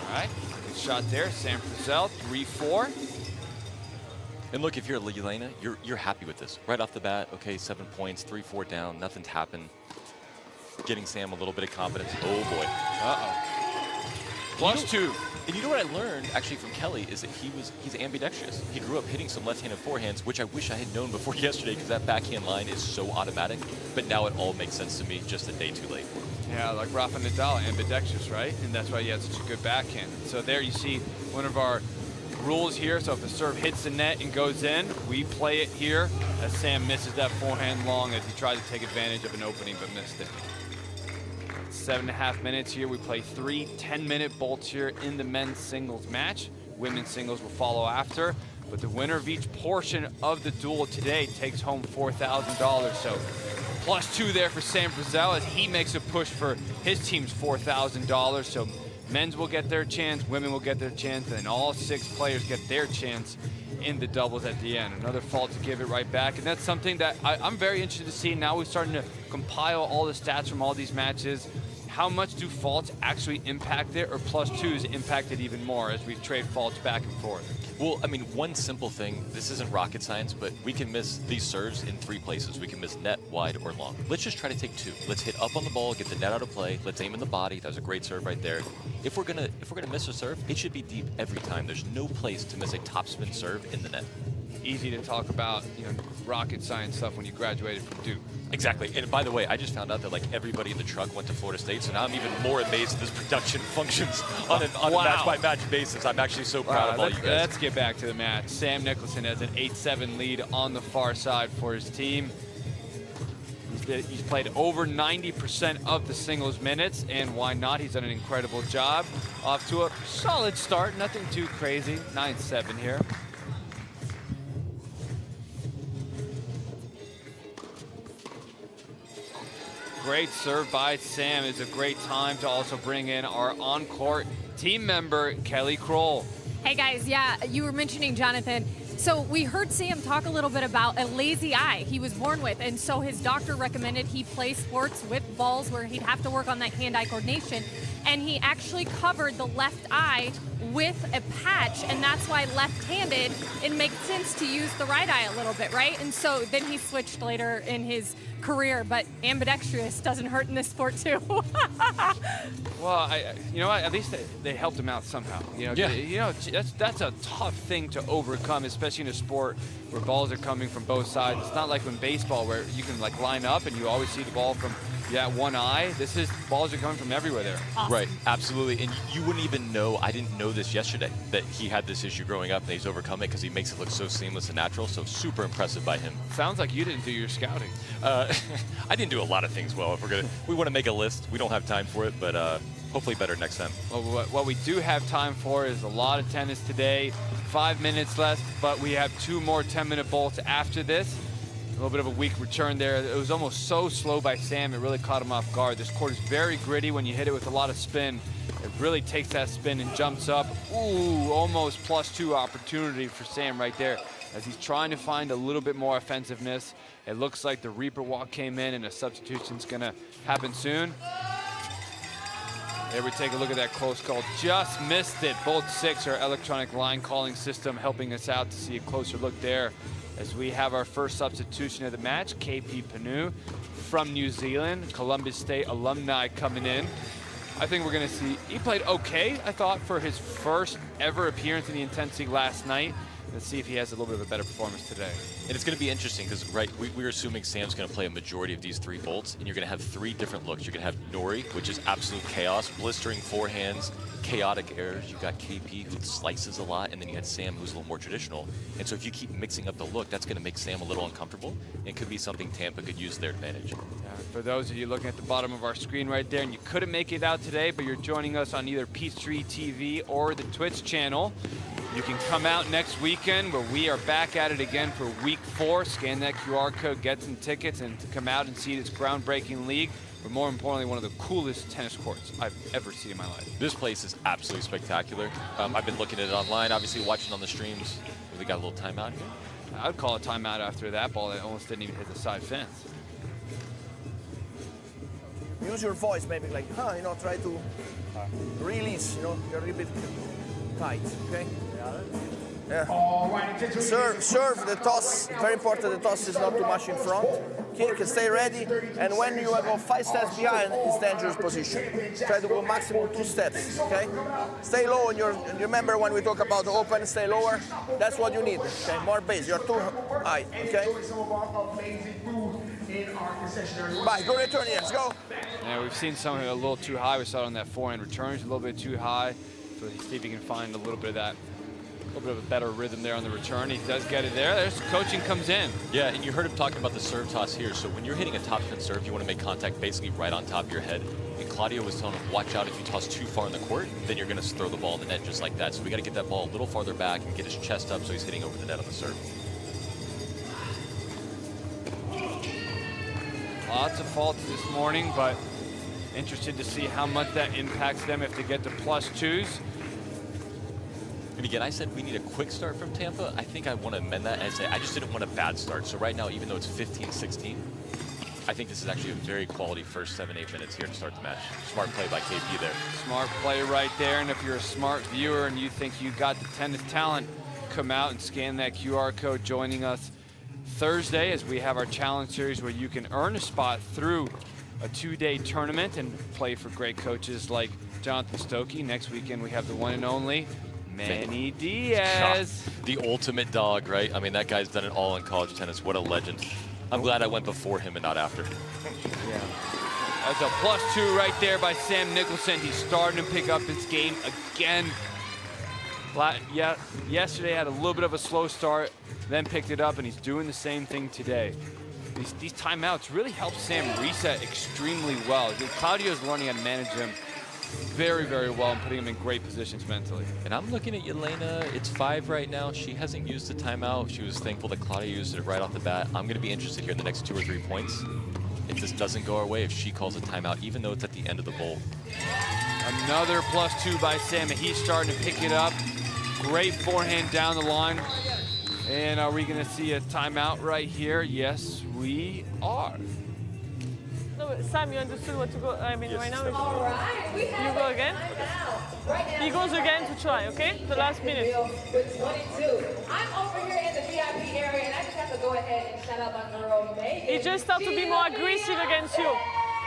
All right, good shot there. Sam Frizzell, 3-4. And look, if you're Elena, you're happy with this. Right off the bat, okay, 7 points, 3-4 down, nothing's happened. Getting Sam a little bit of confidence. Oh boy. Uh-oh. +2. And you know what I learned actually from Kelly is that he's ambidextrous. He grew up hitting some left-handed forehands, which I wish I had known before yesterday, because that backhand line is so automatic. But now it all makes sense to me, just a day too late. Yeah, like Rafa Nadal, ambidextrous, right? And that's why he has such a good backhand. So there you see one of our rules here. So if the serve hits the net and goes in, we play it here, as Sam misses that forehand long as he tried to take advantage of an opening but missed it. 7.5 minutes here. We play 3 10-minute bolts here in the men's singles match. Women's singles will follow after, but the winner of each portion of the duel today takes home $4,000. So +2 there for Sam Frizzell as he makes a push for his team's $4,000. So men's will get their chance, women will get their chance, and all 6 players get their chance in the doubles at the end. Another fault to give it right back, and that's something that I'm very interested to see. Now we're starting to compile all the stats from all these matches. How much do faults actually impact it, or +2s impact it even more as we trade faults back and forth? Well, I mean, one simple thing, this isn't rocket science, but we can miss these serves in 3 places. We can miss net, wide, or long. Let's just try to take 2. Let's hit up on the ball, get the net out of play. Let's aim in the body. That was a great serve right there. If we're gonna miss a serve, it should be deep every time. There's no place to miss a topspin serve in the net. Easy to talk about, rocket science stuff when you graduated from Duke. Exactly. And by the way, I just found out that like everybody in the truck went to Florida State, so now I'm even more amazed that this production functions on a match-by-match basis. I'm actually so proud of all you guys. Let's get back to the match. Sam Nicholson has an 8-7 lead on the far side for his team. He's played over 90% of the singles minutes, and why not? He's done an incredible job. Off to a solid start, nothing too crazy. 9-7 here. Great serve by Sam. It's a great time to also bring in our on-court team member, Kelly Kroll. Hey guys, yeah, you were mentioning Jonathan. So we heard Sam talk a little bit about a lazy eye he was born with, and so his doctor recommended he play sports with balls where he'd have to work on that hand-eye coordination, and he actually covered the left eye with a patch, and that's why left-handed, it makes sense to use the right eye a little bit, right? And so then he switched later in his career, but ambidextrous doesn't hurt in this sport too. Well, you know what? At least they helped him out somehow. That's a tough thing to overcome, especially in a sport where balls are coming from both sides. It's not like in baseball where you can like line up and you always see the ball from Yeah, one eye. Balls are coming from everywhere there. Awesome. Right, absolutely. And you wouldn't even know, I didn't know this yesterday, that he had this issue growing up and he's overcome it because he makes it look so seamless and natural. So super impressive by him. Sounds like you didn't do your scouting. I didn't do a lot of things well. If we want to make a list. We don't have time for it, but hopefully better next time. Well, what we do have time for is a lot of tennis today. 5 minutes left, but we have 2 more 10-minute bolts after this. A little bit of a weak return there. It was almost so slow by Sam, it really caught him off guard. This court is very gritty when you hit it with a lot of spin. It really takes that spin and jumps up. Ooh, almost +2 opportunity for Sam right there as he's trying to find a little bit more offensiveness. It looks like the Reaper walk came in and a substitution's gonna happen soon. There we take a look at that close call. Just missed it. Bolt 6, our electronic line calling system, helping us out to see a closer look there. As we have our first substitution of the match, KP Panu from New Zealand, Columbus State alumni coming in. I think we're gonna see, he played okay, I thought, for his first ever appearance in the Intense League last night. Let's see if he has a little bit of a better performance today. And it's going to be interesting because, right, we're assuming Sam's going to play a majority of these 3 bolts, and you're going to have 3 different looks. You're going to have Nori, which is absolute chaos, blistering forehands, chaotic errors. You've got KP, who slices a lot, and then you had Sam, who's a little more traditional. And so if you keep mixing up the look, that's going to make Sam a little uncomfortable, and could be something Tampa could use to their advantage. For those of you looking at the bottom of our screen right there, and you couldn't make it out today, but you're joining us on either Peachtree TV or the Twitch channel, you can come out next weekend where we are back at it again for week 4. Scan that QR code, get some tickets, and to come out and see this groundbreaking league, but more importantly, one of the coolest tennis courts I've ever seen in my life. This place is absolutely spectacular. I've been looking at it online, obviously watching on the streams. We got a little timeout here. I would call a timeout after that ball that almost didn't even hit the side fence. Use your voice, maybe like, try to release, you're a little bit tight, okay? Yeah. Serve the toss, very important, the toss is not too much in front. Kick, stay ready, and when you go 5 steps behind, it's dangerous position. Try to go maximum 2 steps, okay? Stay low, and you remember when we talk about open, stay lower, that's what you need, okay? More base, you're too high, okay? Bye, go return, yes, go. Yeah, we've seen some a little too high. We saw it on that forehand return, a little bit too high. So see if he can find a little bit of that, a little bit of a better rhythm there on the return. He does get it there. There's coaching comes in. Yeah, and you heard him talking about the serve toss here. So when you're hitting a top spin serve, you want to make contact basically right on top of your head. And Claudio was telling him, watch out if you toss too far in the court, then you're going to throw the ball in the net just like that. So we got to get that ball a little farther back and get his chest up so he's hitting over the net on the serve. Lots of faults this morning, but interested to see how much that impacts them if they get to +2s. And again, I said we need a quick start from Tampa. I think I want to amend that and say I just didn't want a bad start. So right now, even though it's 15-16, I think this is actually a very quality first 7-8 minutes here to start the match. Smart play by KP there. Smart play right there, and if you're a smart viewer and you think you got the tennis talent, come out and scan that QR code joining us Thursday as we have our challenge series where you can earn a spot through a 2-day tournament and play for great coaches like Jonathan Stokey. Next weekend we have the one and only Manny Diaz. The ultimate dog, right? I mean, that guy's done it all in college tennis. What a legend. I'm glad I went before him and not after. Yeah. That's a +2 right there by Sam Nicholson. He's starting to pick up his game again. Yesterday had a little bit of a slow start, then picked it up, and he's doing the same thing today. These timeouts really help Sam reset extremely well. Claudio's learning how to manage him very, very well and putting him in great positions mentally. And I'm looking at Yelena. It's 5 right now. She hasn't used the timeout. She was thankful that Claudio used it right off the bat. I'm going to be interested here in the next 2 or 3 points. If this doesn't go our way, if she calls a timeout, even though it's at the end of the bowl. Another +2 by Sam, and he's starting to pick it up. Great forehand down the line. And are we going to see a timeout right here? Yes, we are. No, but Sam, you understood what to go. I mean, yes, right now, All right, we have you go again. He goes again to try, okay? The last minute. With 22. I'm over here in the VIP area, and I just have to go ahead and shout out my girl, Megan. He just starts to be more aggressive against you.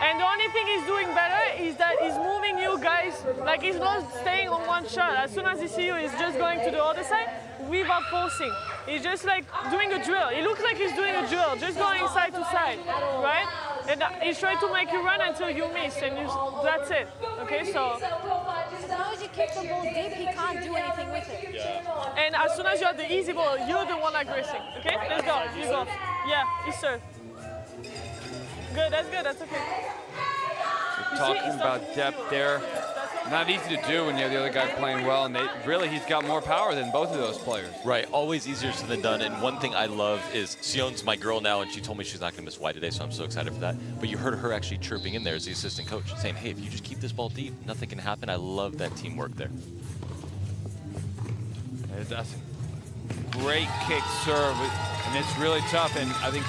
And the only thing he's doing better is that he's moving you guys, like he's not staying on one shot. As soon as he sees you, he's just going to the other side without forcing. He's just like doing a drill. He looks like he's doing a drill, just going side to side, right? And he's trying to make you run until you miss, and that's it. Okay, so. As long as you kick the ball deep, he can't do anything with it. Yeah. And as soon as you have the easy ball, you're the one aggressing. Okay, let's go. You go. Yeah, he served. Good, that's good, that's okay. We're talking about depth there. Not easy to do when you have the other guy playing well, and he's got more power than both of those players. Right, always easier said than done. And one thing I love is Sion's my girl now, and she told me she's not going to miss Y today, so I'm so excited for that. But you heard her actually chirping in there as the assistant coach, saying, hey, if you just keep this ball deep, nothing can happen. I love that teamwork there. That's a great kick serve, and it's really tough. And I think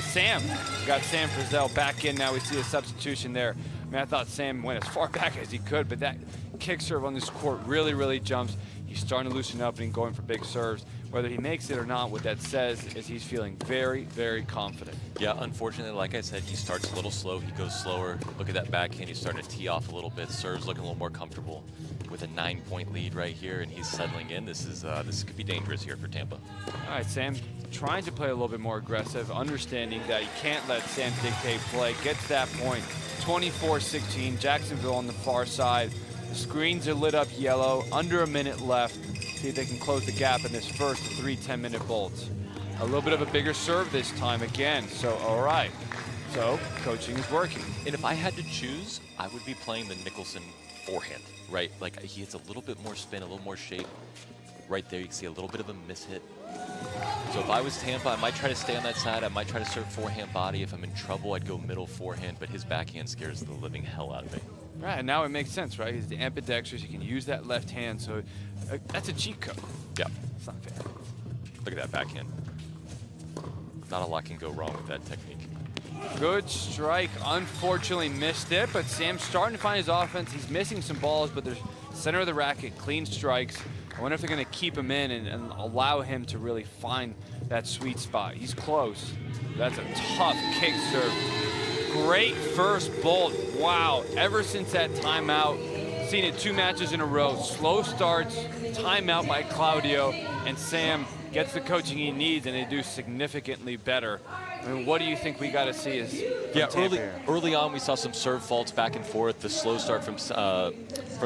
Sam got Sam Frizzell back in now. We see a substitution there. I mean, I thought Sam went as far back as he could, but that kick serve on this court really, really jumps. He's starting to loosen up and going for big serves. Whether he makes it or not, what that says is he's feeling very, very confident. Yeah, unfortunately, like I said, he starts a little slow. He goes slower. Look at that backhand. He's starting to tee off a little bit. Serves looking a little more comfortable with a 9-point lead right here, and he's settling in. This could be dangerous here for Tampa. All right, Sam trying to play a little bit more aggressive, understanding that you can't let Sam dictate play. Get to that point. 24-16, Jacksonville on the far side. The screens are lit up yellow, under a minute left. See if they can close the gap in this first 3 10-minute bolts. A little bit of a bigger serve this time again, so all right. So coaching is working. And if I had to choose, I would be playing the Nicholson forehand, right? Like he hits a little bit more spin, a little more shape. Right there, you can see a little bit of a mishit. So if I was Tampa, I might try to stay on that side. I might try to serve forehand body. If I'm in trouble, I'd go middle forehand, but his backhand scares the living hell out of me. Right, and now it makes sense, right? He's the ambidextrous. You can use that left hand, so that's a cheat code. Yeah. It's not fair. Look at that backhand. Not a lot can go wrong with that technique. Good strike. Unfortunately missed it, but Sam's starting to find his offense. He's missing some balls, but there's center of the racket, clean strikes. I wonder if they're going to keep him in and allow him to really find that sweet spot. He's close. That's a tough kick serve. Great first bolt. Wow. Ever since that timeout, seen it 2 matches in a row. Slow starts, timeout by Claudio, and Sam gets the coaching he needs, and they do significantly better. I mean, what do you think we got to see as early on we saw some serve faults back and forth, the slow start from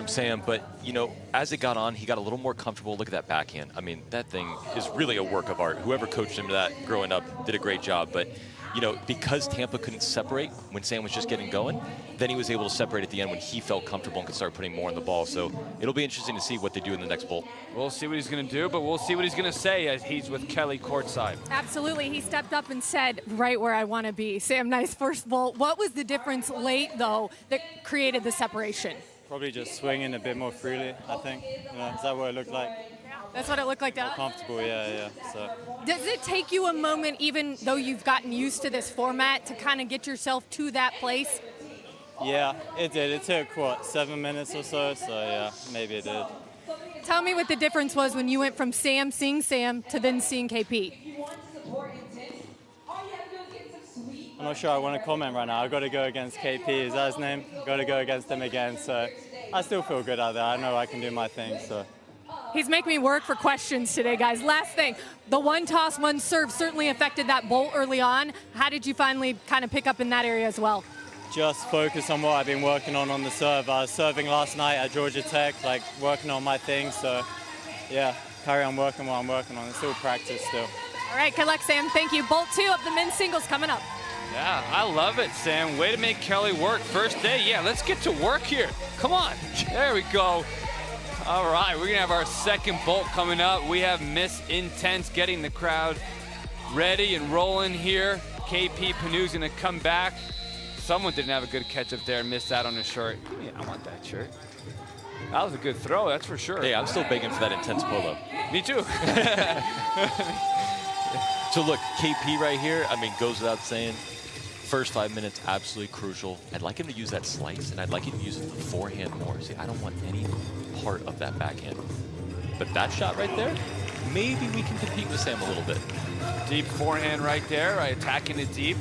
Sam, but you know, as it got on, he got a little more comfortable. Look at that backhand. I mean, that thing is really a work of art. Whoever coached him to that growing up did a great job, but you know, because Tampa couldn't separate when Sam was just getting going, then he was able to separate at the end when he felt comfortable and could start putting more on the ball. So it'll be interesting to see what they do in the next bowl. We'll see what he's going to do, but we'll see what he's going to say as he's with Kelly courtside. Absolutely. He stepped up and said, right where I want to be. Sam, nice first bolt. What was the difference late, though, that created the separation? Probably just swinging a bit more freely, I think. You know, is that what it looked like? That's what it looked like. More comfortable, yeah. So. Does it take you a moment, even though you've gotten used to this format, to kind of get yourself to that place? Yeah, it did. It took, 7 minutes or so? So, yeah, maybe it did. Tell me what the difference was when you went from seeing Sam, to then seeing KP. I'm not sure I want to comment right now. I've got to go against KP. Is that his name? Got to go against him again. So I still feel good out there. I know I can do my thing. So. He's making me work for questions today, guys. Last thing, the one toss, one serve certainly affected that bolt early on. How did you finally kind of pick up in that area as well? Just focus on what I've been working on the serve. I was serving last night at Georgia Tech, working on my thing. So, yeah, carry on working what I'm working on. It's still practice still. All right, good luck, Sam. Thank you. Bolt 2 of the men's singles coming up. Yeah, I love it, Sam. Way to make Kelly work. First day, yeah, let's get to work here. Come on. There we go. All right, we're going to have our second bolt coming up. We have Miss Intense getting the crowd ready and rolling here. KP Panu's going to come back. Someone didn't have a good catch up there and missed out on his shirt. Yeah, I want that shirt. That was a good throw, that's for sure. Hey, I'm still begging for that Intense polo. Me too. So look, KP right here, I mean, goes without saying. First 5 minutes, absolutely crucial. I'd like him to use that slice, and I'd like him to use the forehand more. See, I don't want any part of that backhand. But that shot right there, maybe we can compete with Sam a little bit. Deep forehand right there, right, attacking it deep.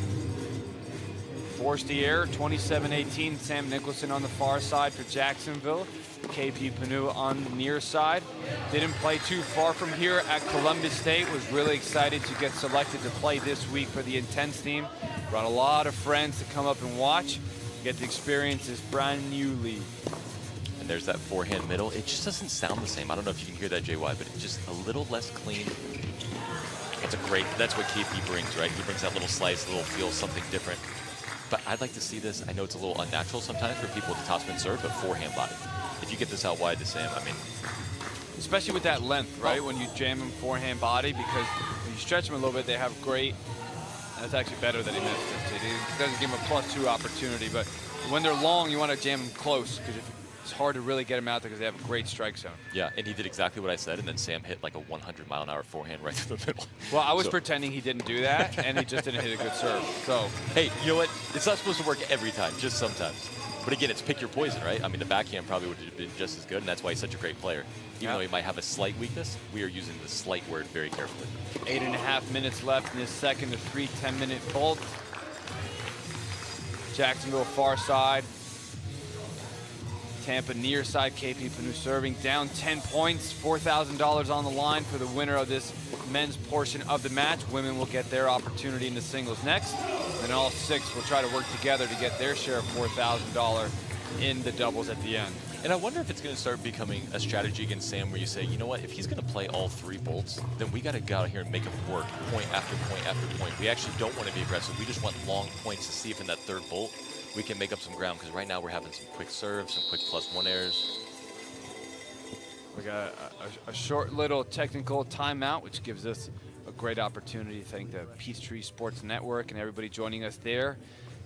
forced the error, 27-18. Sam Nicholson on the far side for Jacksonville. KP Panu on the near side. Didn't play too far from here at Columbus State. Was really excited to get selected to play this week for the Intense team. Brought a lot of friends to come up and watch, get to experience this brand new league. And there's that forehand middle. It just doesn't sound the same. I don't know if you can hear that, JY, but it's just a little less clean. That's what KP brings, right? He brings that little slice, a little feel, something different. But I'd like to see this. I know it's a little unnatural sometimes for people with the topspin serve, but forehand body. If you get this out wide to Sam, I mean. Especially with that length, right? When you jam him forehand body, because when you stretch them a little bit, they have great. That's actually better that he missed it. It doesn't give him a +2 opportunity, but when they're long, you want to jam them close, because it's hard to really get them out there because they have a great strike zone. Yeah, and he did exactly what I said, and then Sam hit like a 100-mile-an-hour forehand right through the middle. Well, I was pretending he didn't do that, and he just didn't hit a good serve. So, hey, you know what? It's not supposed to work every time, just sometimes. But again, it's pick your poison, right? I mean, the backhand probably would have been just as good, and that's why he's such a great player. Even though he might have a slight weakness, we are using the slight word very carefully. 8.5 minutes left in this second, a 3 10-minute bolt. Jacksonville far side. Tampa near side, KP Panu serving, down 10 points, $4,000 on the line for the winner of this men's portion of the match. Women will get their opportunity in the singles next. And all 6 will try to work together to get their share of $4,000 in the doubles at the end. And I wonder if it's going to start becoming a strategy against Sam where you say, you know what, if he's going to play all 3 bolts, then we got to go out here and make him work point after point after point. We actually don't want to be aggressive. We just want long points to see if in that 3rd bolt we can make up some ground, because right now we're having some quick serves, some quick +1 errors. We got a short little technical timeout, which gives us a great opportunity to thank the Peachtree Sports Network and everybody joining us there.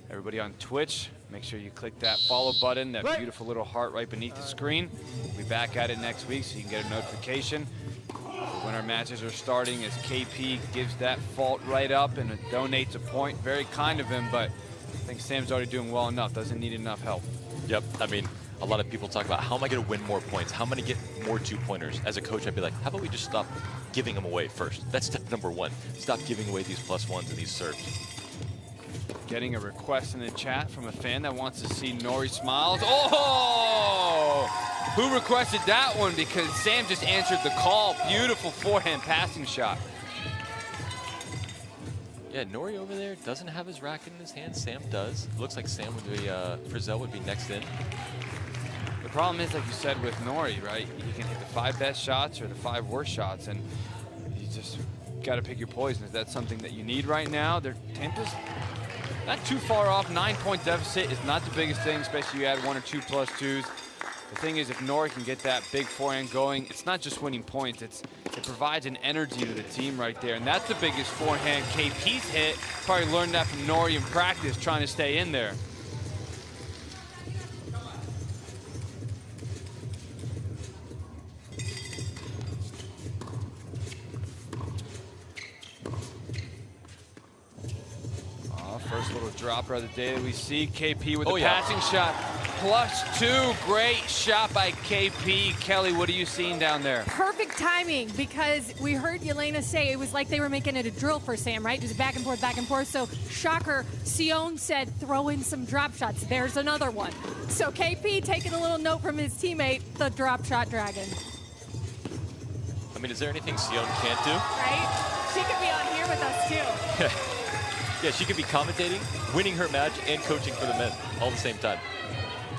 Everybody on Twitch, make sure you click that follow button, that beautiful little heart right beneath the screen. We'll be back at it next week, so you can get a notification when our matches are starting, as KP gives that fault right up and donates a point. Very kind of him, but I think Sam's already doing well enough, doesn't need enough help. Yep, I mean, a lot of people talk about how am I going to win more points? How am I going to get more 2-pointers? As a coach, I'd be like, how about we just stop giving them away first? That's step number 1. Stop giving away these +1s and these serves. Getting a request in the chat from a fan that wants to see Nori Smiles. Oh! Who requested that one? Because Sam just answered the call. Beautiful forehand passing shot. Yeah, Nori over there doesn't have his racket in his hand. Sam does. Looks like Sam would be, Frizzell would be next in. The problem is, like you said, with Nori, right? You can hit the 5 best shots or the 5 worst shots, and you just got to pick your poison. Is that something that you need right now? Tampa's not too far off. 9-point deficit is not the biggest thing, especially you add 1 or 2 +2s. The thing is, if Nori can get that big forehand going, it's not just winning points, it provides an energy to the team right there. And that's the biggest forehand KP's hit. Probably learned that from Nori in practice, trying to stay in there. First little dropper of the day that we see. KP with a passing shot. +2, great shot by KP. Kelly, what are you seeing down there? Perfect timing, because we heard Yelena say it was like they were making it a drill for Sam, right? Just back and forth, back and forth. So, shocker, Sion said throw in some drop shots. There's another one. So KP taking a little note from his teammate, the drop shot dragon. I mean, is there anything Sion can't do? Right? She could be on here with us too. Yeah, she could be commentating, winning her match, and coaching for the men all at the same time.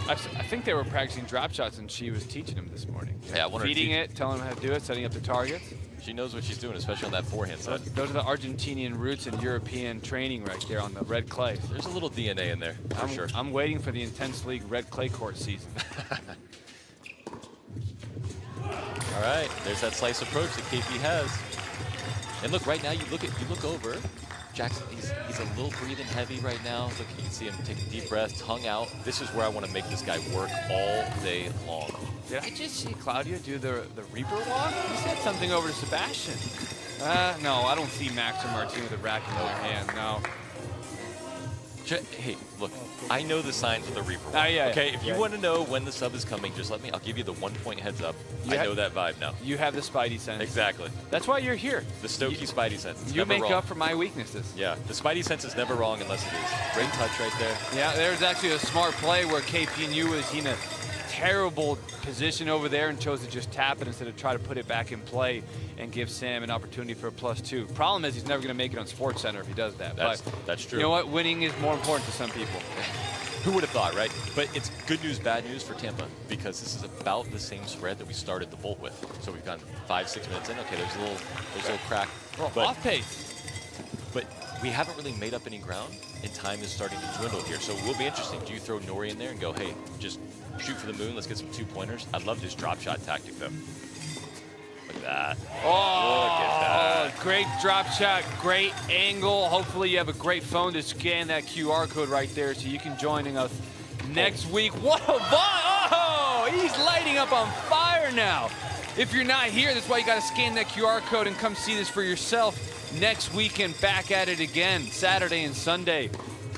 I think they were practicing drop shots, and she was teaching him this morning. Yeah, feeding it, telling him how to do it, setting up the targets. She knows what she's doing, especially on that forehand side. Those are the Argentinian roots and European training right there on the red clay. There's a little DNA in there, for sure. I'm waiting for the Intense League red clay court season. All right, there's that slice approach that KP has. And look, right now, you look over. Jackson, he's a little breathing heavy right now. Look, you can see him take a deep breath, tongue out. This is where I want to make this guy work all day long. Did I just see Claudia do the Reaper walk? He said something over to Sebastian. No, I don't see Max or Martin with a racket in their hand, no. Hey, look, I know the signs of the reaper. Yeah. Okay, if you Yeah. want to know when the sub is coming, just let me. I'll give you the 1-point heads up. I know that vibe now. You have the spidey sense. Exactly. That's why you're here. The Stokey spidey sense. It's You never make wrong. up for my weaknesses. Yeah, the spidey sense is never wrong unless it is. Great touch right there. Yeah, there's actually a smart play where KP was in a terrible position over there and chose to just tap it instead of try to put it back in play and give Sam an opportunity for a +2. Problem is he's never going to make it on SportsCenter if he does that. That's true. You know what? Winning is more important to some people. Who would have thought, right? But it's good news, bad news for Tampa because this is about the same spread that we started the Volt with. So we've gone 5-6 minutes in. Okay, there's a little crack. Well, off pace. But we haven't really made up any ground, and time is starting to dwindle here. So it will be interesting. Do you throw Nori in there and go, hey, just shoot for the moon, let's get some 2-pointers? I love this drop shot tactic, though. Look at that. Oh, look at that. Great drop shot, great angle. Hopefully you have a great phone to scan that QR code right there so you can join us next week. What a Oh, he's lighting up on fire now. If you're not here, that's why you got to scan that QR code and come see this for yourself. Next weekend, back at it again, Saturday and Sunday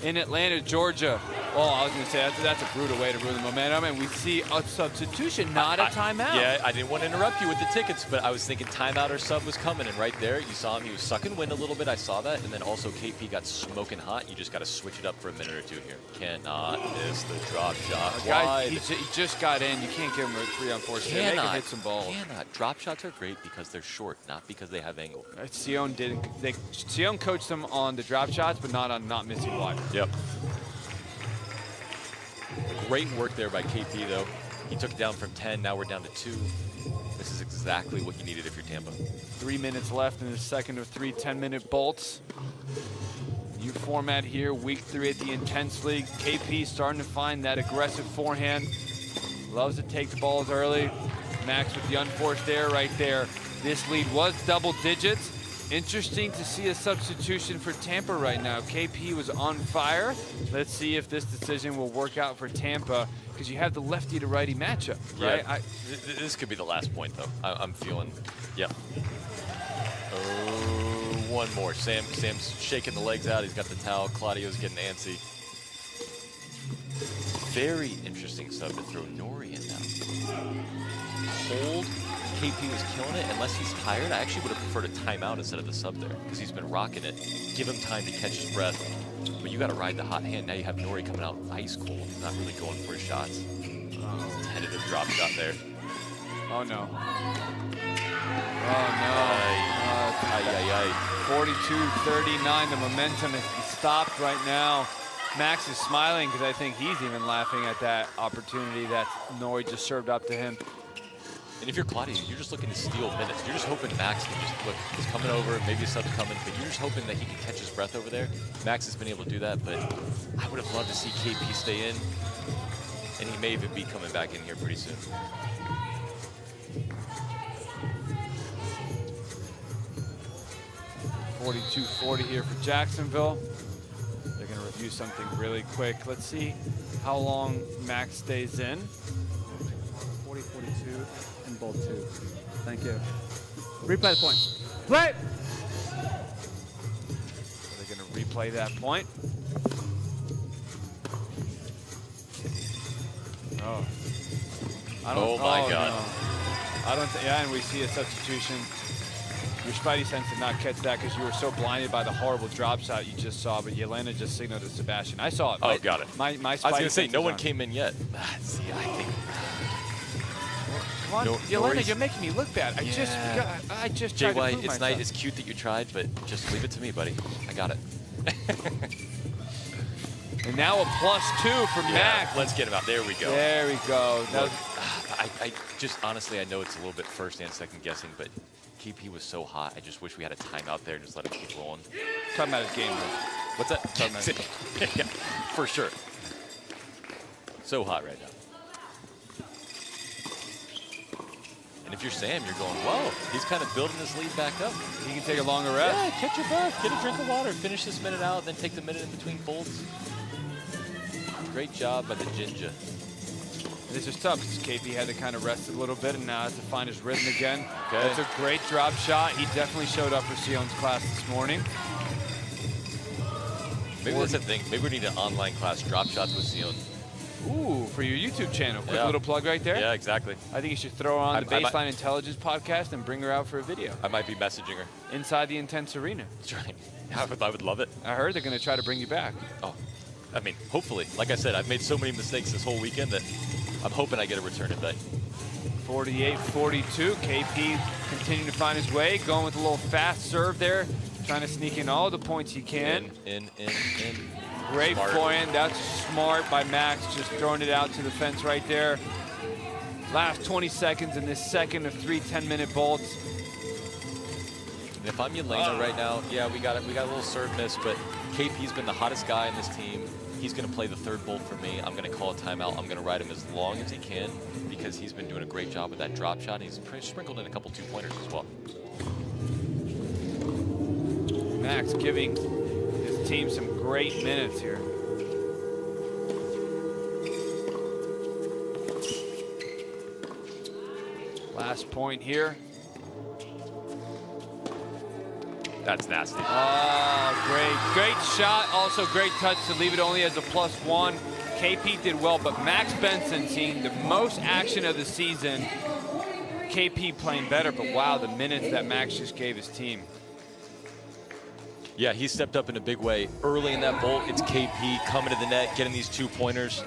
in Atlanta, Georgia. Oh, I was going to say, that's a brutal way to ruin the momentum, and we see a substitution, not a timeout. Yeah, I didn't want to interrupt you with the tickets, but I was thinking timeout or sub was coming, and right there, you saw him, he was sucking wind a little bit, I saw that, and then also KP got smoking hot. You just got to switch it up for a minute or two here. Cannot miss the drop shot. Guys, he just got in. You can't give him a 3-on-4 spin. They can hit some balls. Cannot. Drop shots are great because they're short, not because they have angle. Sion coached them on the drop shots, but not on not missing wide. Yep. Great work there by KP, though. He took it down from 10. Now we're down to 2. This is exactly what you needed if you're Tampa. 3 minutes left in the second of 3 10-minute bolts. New format here, week 3 at the Intense League. KP starting to find that aggressive forehand. Loves to take the balls early. Max with the unforced error right there. This lead was double digits. Interesting to see a substitution for Tampa right now. KP was on fire. Let's see if this decision will work out for Tampa because you have the lefty to righty matchup, right? Yeah, this could be the last point, though. I'm feeling, yeah. Oh, one more. Sam's shaking the legs out. He's got the towel. Claudio's getting antsy. Very interesting sub to throw Nori in now. Hold. KP was killing it. Unless he's tired, I actually would have preferred a timeout instead of the sub there because he's been rocking it. Give him time to catch his breath. But you got to ride the hot hand. Now you have Nori coming out ice cold. He's not really going for his shots. Tentative drop shot there. Oh, no. Oh, no. 42-39. The momentum is stopped right now. Max is smiling because I think he's even laughing at that opportunity that Nori just served up to him. And if you're Claudio, you're just looking to steal minutes. You're just hoping Max can just, look, he's coming over, maybe a sub's coming, but you're just hoping that he can catch his breath over there. Max has been able to do that, but I would have loved to see KP stay in, and he may even be coming back in here pretty soon. .42-40 here for Jacksonville. They're going to review something really quick. Let's see how long Max stays in. 40-42 and bolt 2. Thank you. Replay the point. Play! They're going to replay that point. Oh. Oh my God. No. I don't think, yeah, and we see a substitution. Your spidey sense did not catch that because you were so blinded by the horrible drop shot you just saw, but Yelena just signaled to Sebastian. I saw it. Oh, got it. My spidey I was going to say, no one on. came in yet. See, I think... Come on, Yelena, you're making me look bad. I just tried to prove it's myself. nice, it's cute that you tried, but just leave it to me, buddy. I got it. And now a +2 for Max. Let's get him out. There we go. There we go. Look, I just, honestly, I know it's a little bit first and second guessing, but KP was so hot. I just wish we had a timeout there and just let him keep rolling. Talking about his game mode. What's that? Yeah, for sure. So hot right now. And if you're Sam, you're going, whoa, he's kind of building his lead back up. He can take a longer rest. Yeah, catch your breath, get a drink of water, finish this minute out, then take the minute in between folds. Great job by the Jinja. This is tough because KP had to kind of rest a little bit and now has to find his rhythm again. Okay. That's a great drop shot. He definitely showed up for Sion's class this morning. Maybe that's the thing. Maybe we need an online class, drop shots with Sion. Ooh, for your YouTube channel. Quick little plug right there. Yeah, exactly. I think you should throw her on the Baseline Intelligence podcast and bring her out for a video. I might be messaging her. Inside the Intense Arena. That's right. I would love it. I heard they're going to try to bring you back. Oh, I mean, hopefully. Like I said, I've made so many mistakes this whole weekend that I'm hoping I get a return invite. 48-42. KP continuing to find his way, going with a little fast serve there, trying to sneak in all the points he can. In. Great Smart. forehand. That's smart by Max, just throwing it out to the fence right there. Last 20 seconds in this second of 3 10-minute bolts. And if I'm Yelena right now, yeah, we got a little serve miss, but KP's been the hottest guy in this team. He's going to play the third bolt for me. I'm going to call a timeout. I'm going to ride him as long as he can because he's been doing a great job with that drop shot. He's sprinkled in a couple 2-pointers as well. Max giving his team some great minutes here. Last point here. That's nasty. Oh, great shot. Also great touch to leave it only as a +1. KP did well, but Max Benson seeing the most action of the season. KP playing better, but wow, the minutes that Max just gave his team. Yeah, he stepped up in a big way. Early in that bolt, it's KP coming to the net, getting these 2-pointers.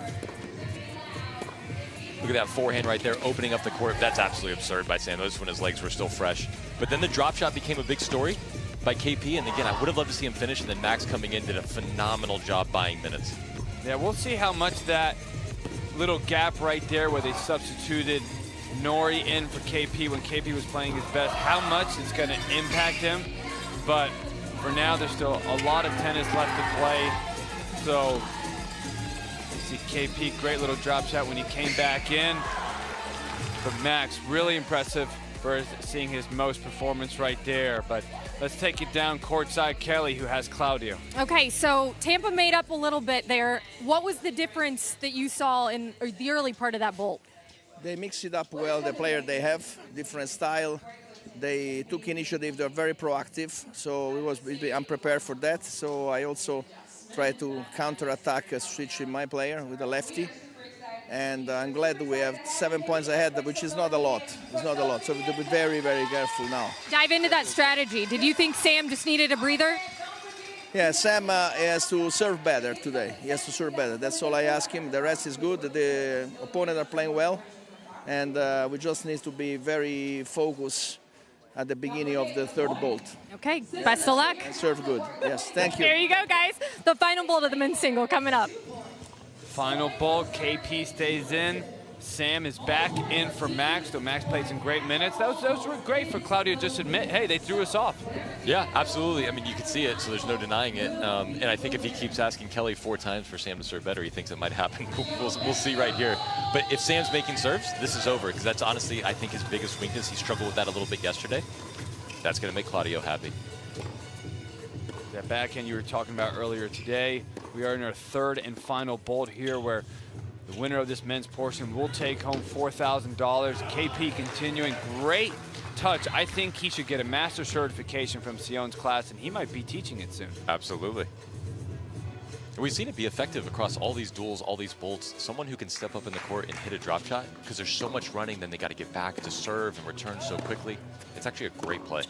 Look at that forehand right there, opening up the court. That's absolutely absurd by Sam. Those when his legs were still fresh. But then the drop shot became a big story by KP, and again, I would have loved to see him finish, and then Max coming in did a phenomenal job buying minutes. Yeah, we'll see how much that little gap right there where they substituted Nori in for KP when KP was playing his best, how much it's going to impact him. But for now, there's still a lot of tennis left to play. So you see KP, great little drop shot when he came back in. But Max, really impressive for seeing his most performance right there. But let's take it down courtside. Kelly, who has Claudio. Okay, so Tampa made up a little bit there. What was the difference that you saw in the early part of that bolt? They mix it up well, the player they have, different style. They took initiative, they're very proactive, so I'm prepared for that. So I also try to counter-attack, switching my player with a lefty. And I'm glad we have 7 points ahead, which is not a lot. It's not a lot, so we have to be very, very careful now. Dive into that strategy. Did you think Sam just needed a breather? Yeah, Sam has to serve better today. He has to serve better. That's all I ask him. The rest is good. The opponents are playing well. And we just need to be very focused at the beginning of the third bolt. Okay, best of luck. And serve good. Yes, thank you. There you go, guys. The final bolt of the men's single coming up. Final bolt, KP stays in. Sam is back in for Max, though Max played some great minutes. Those were great for Claudio just admit, hey, they threw us off. Yeah, absolutely. I mean, you can see it, so there's no denying it. And I think if he keeps asking Kelly 4 times for Sam to serve better, he thinks it might happen. We'll see right here. But if Sam's making serves, this is over, because that's honestly, I think, his biggest weakness. He struggled with that a little bit yesterday. That's going to make Claudio happy. That backhand you were talking about earlier today. We are in our third and final bolt here where the winner of this men's portion will take home $4,000. KP continuing, great touch. I think he should get a master certification from Sion's class, and he might be teaching it soon. Absolutely. We've seen it be effective across all these duels, all these bolts. Someone who can step up in the court and hit a drop shot, because there's so much running, then they got to get back to serve and return so quickly. It's actually a great play.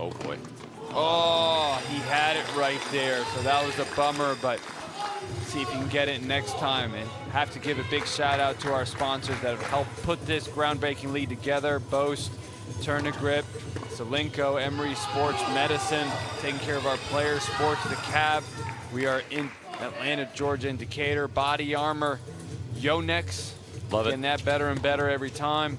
Oh boy. Oh, he had it right there. So that was a bummer, but see if you can get it next time. And have to give a big shout out to our sponsors that have helped put this groundbreaking league together. Boast, Turn to Grip, Solinco, Emory Sports Medicine, taking care of our players, Sports the Cab. We are in Atlanta, Georgia, in Decatur. Body Armor, Yonex. Love it. Getting that better and better every time.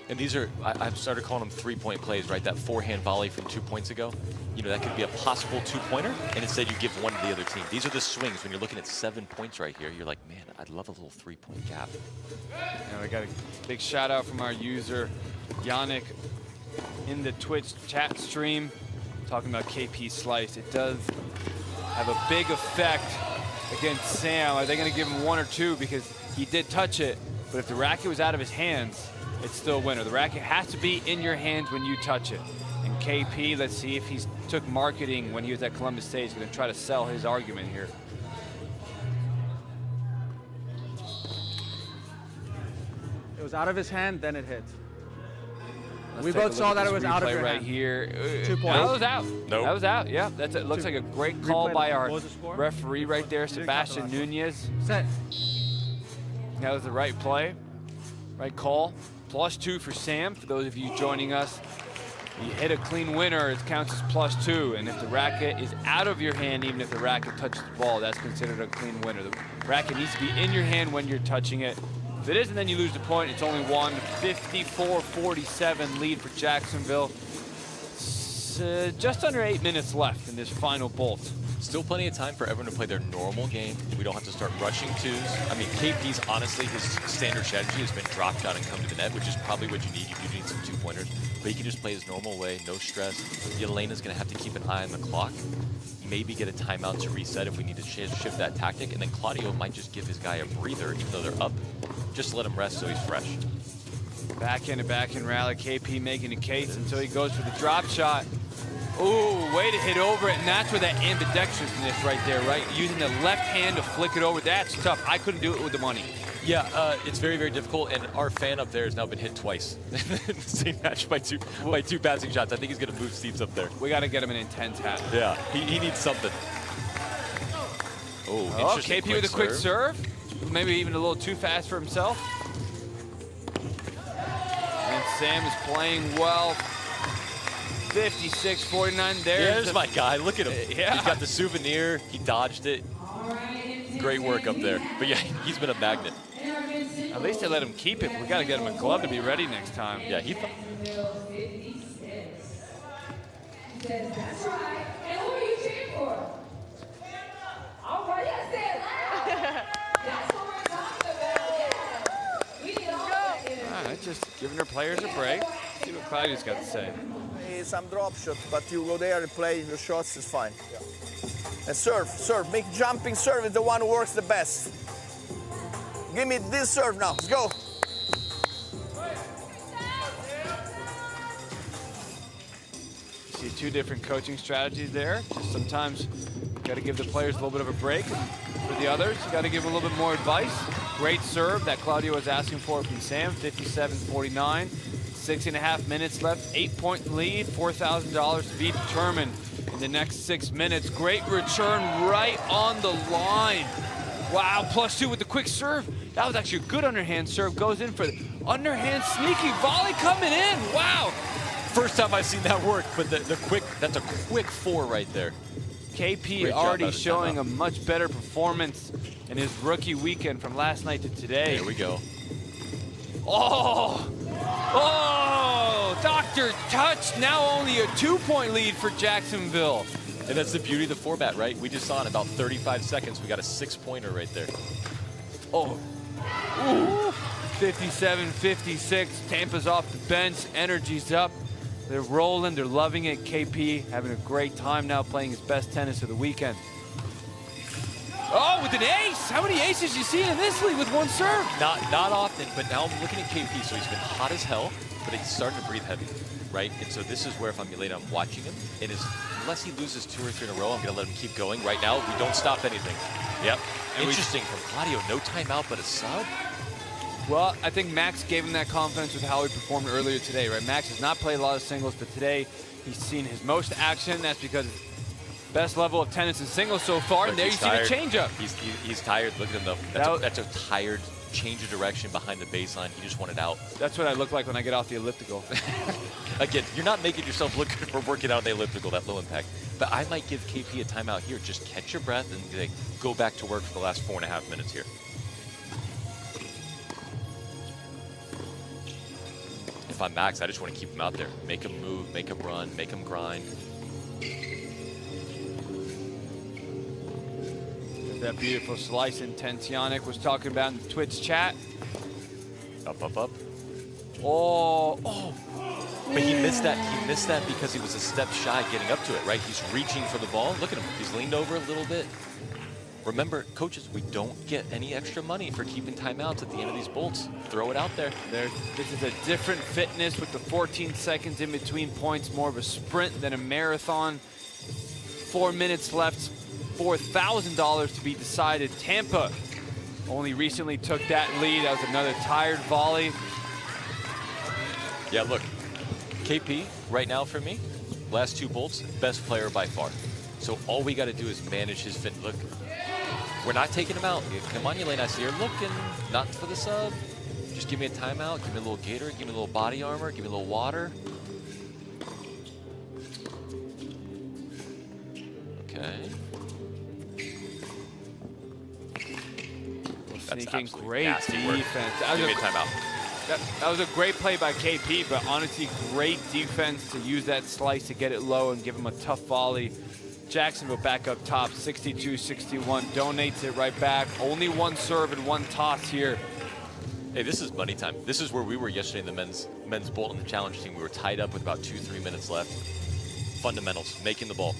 And these are, I've started calling them 3-point plays, right? That forehand volley from 2 points ago. You know, that could be a possible 2-pointer, and instead you give one to the other team. These are the swings. When you're looking at 7 points right here, you're like, man, I'd love a little 3-point gap. And we got a big shout out from our user, Yannick, in the Twitch chat stream, talking about KP slice. It does have a big effect against Sam. Are they going to give him 1 or 2? Because he did touch it, but if the racket was out of his hands, it's still a winner. The racket has to be in your hands when you touch it. KP. Let's see if he's took marketing when he was at Columbus State. He's going to try to sell his argument here. It was out of his hand, then it hit. Let's We take a both look saw at that this it was out of replay your right hand. here. 2 points. That was out. Nope. That was out. Yeah, that's it. Looks like a great call Replay, by our what was the score? referee right there, didn't count the Sebastian last one. Nunez. Set. That was the right play, right call. +2 for Sam. For those of you joining us, you hit a clean winner, it counts as +2. And if the racket is out of your hand, even if the racket touches the ball, that's considered a clean winner. The racket needs to be in your hand when you're touching it. If it isn't, then you lose the point. It's only one. 54-47 lead for Jacksonville. Just under 8 minutes left in this final bolt. Still plenty of time for everyone to play their normal game. We don't have to start rushing twos. I mean, KP's honestly, his standard strategy has been drop shot and come to the net, which is probably what you need. You do need some 2-pointers, but he can just play his normal way, no stress. Yelena's gonna have to keep an eye on the clock. Maybe get a timeout to reset if we need to shift that tactic, and then Claudio might just give his guy a breather, even though they're up, just to let him rest so he's fresh. Backhand to backhand rally, KP making a case until he goes for the drop shot. Ooh, way to hit over it, and that's where that ambidextrousness right there, right? Using the left hand to flick it over, that's tough. I couldn't do it with the money. Yeah, it's very, very difficult, and our fan up there has now been hit twice in the same match by two passing shots. I think he's gonna move Steve's up there. We gotta get him an intense hat. Yeah, he needs something. Oh, interesting. KP with a quick serve. Maybe even a little too fast for himself. And Sam is playing well. 56-49. There's my guy. Look at him. Yeah. He's got the souvenir. He dodged it. Great work up there. But yeah, he's been a magnet. At least they let him keep it. We got to get him a glove to be ready next time. Yeah, he. That's right. And who are you cheering for? All right, yes, say it loud. That's what we're talking about. Yeah. We need all that energy. All right, just giving her players a break. See what Claudio's got to say. Some drop shot, but you go there and play the shots is fine. Yeah. And serve, make jumping serve is the one who works the best. Give me this serve now, let's go. See 2 different coaching strategies there. Just sometimes got to give the players a little bit of a break. For the others, you got to give a little bit more advice. Great serve that Claudio was asking for from Sam, 57-49. 6.5 minutes left, 8-point lead, $4,000 to be determined in the next 6 minutes. Great return right on the line. Wow, +2 with the quick serve. That was actually a good underhand serve. Goes in for the underhand sneaky volley coming in. Wow. First time I've seen that work, but the quick, that's a quick 4 right there. KP Great job already out of showing timeout. a much better performance in his rookie weekend from last night to today. There we go. Oh, Dr. Touch, now only a 2-point lead for Jacksonville. And that's the beauty of the format, right? We just saw in about 35 seconds, we got a 6-pointer right there. Oh, ooh, 57-56, Tampa's off the bench, energy's up. They're rolling, they're loving it. KP having a great time now, playing his best tennis of the weekend. Oh, with an ace! How many aces you seen in this league with one serve? Not often, but now I'm looking at KP, so he's been hot as hell, but he's starting to breathe heavy, right? And so this is where if I'm late, I'm watching him, and unless he loses 2 or 3 in a row, I'm gonna let him keep going. Right now, we don't stop anything. Yep. And interesting from Claudio, no timeout, but a sub. Well, I think Max gave him that confidence with how he performed earlier today, right? Max has not played a lot of singles, but today he's seen his most action. That's because best level of tennis in singles so far, and there you see the changeup. He's tired. Look at him, though. That's a tired change of direction behind the baseline. He just wanted out. That's what I look like when I get off the elliptical. Again, you're not making yourself look good for working out on the elliptical, that low impact. But I might give KP a timeout here. Just catch your breath and go back to work for the last 4.5 minutes here. If I'm Max, I just want to keep him out there. Make him move, make him run, make him grind. That beautiful slice Intense Yannick was talking about in the Twitch chat. Up, up, up. Oh. But he missed that. He missed that because he was a step shy getting up to it, right? He's reaching for the ball. Look at him. He's leaned over a little bit. Remember, coaches, we don't get any extra money for keeping timeouts at the end of these bolts. Throw it out there. This is a different fitness with the 14 seconds in between points, more of a sprint than a marathon. 4 minutes left, $4,000 to be decided. Tampa only recently took that lead. That was another tired volley. Yeah, look, KP right now for me, last 2 bolts, best player by far. So all we got to do is manage his fit. Look, we're not taking him out. Come on, Yelena, I see you're looking. Not for the sub. Just give me a timeout. Give me a little gator. Give me a little body armor. Give me a little water. Okay. Sneaking great nasty work. defense. Give me a timeout. That was a great play by KP, but honestly, great defense to use that slice to get it low and give him a tough volley. Jacksonville back up top, 62-61, donates it right back. Only 1 serve and 1 toss here. Hey, this is money time. This is where we were yesterday in the men's bolt on the challenge team. We were tied up with about 2-3 minutes left. Fundamentals, making the ball.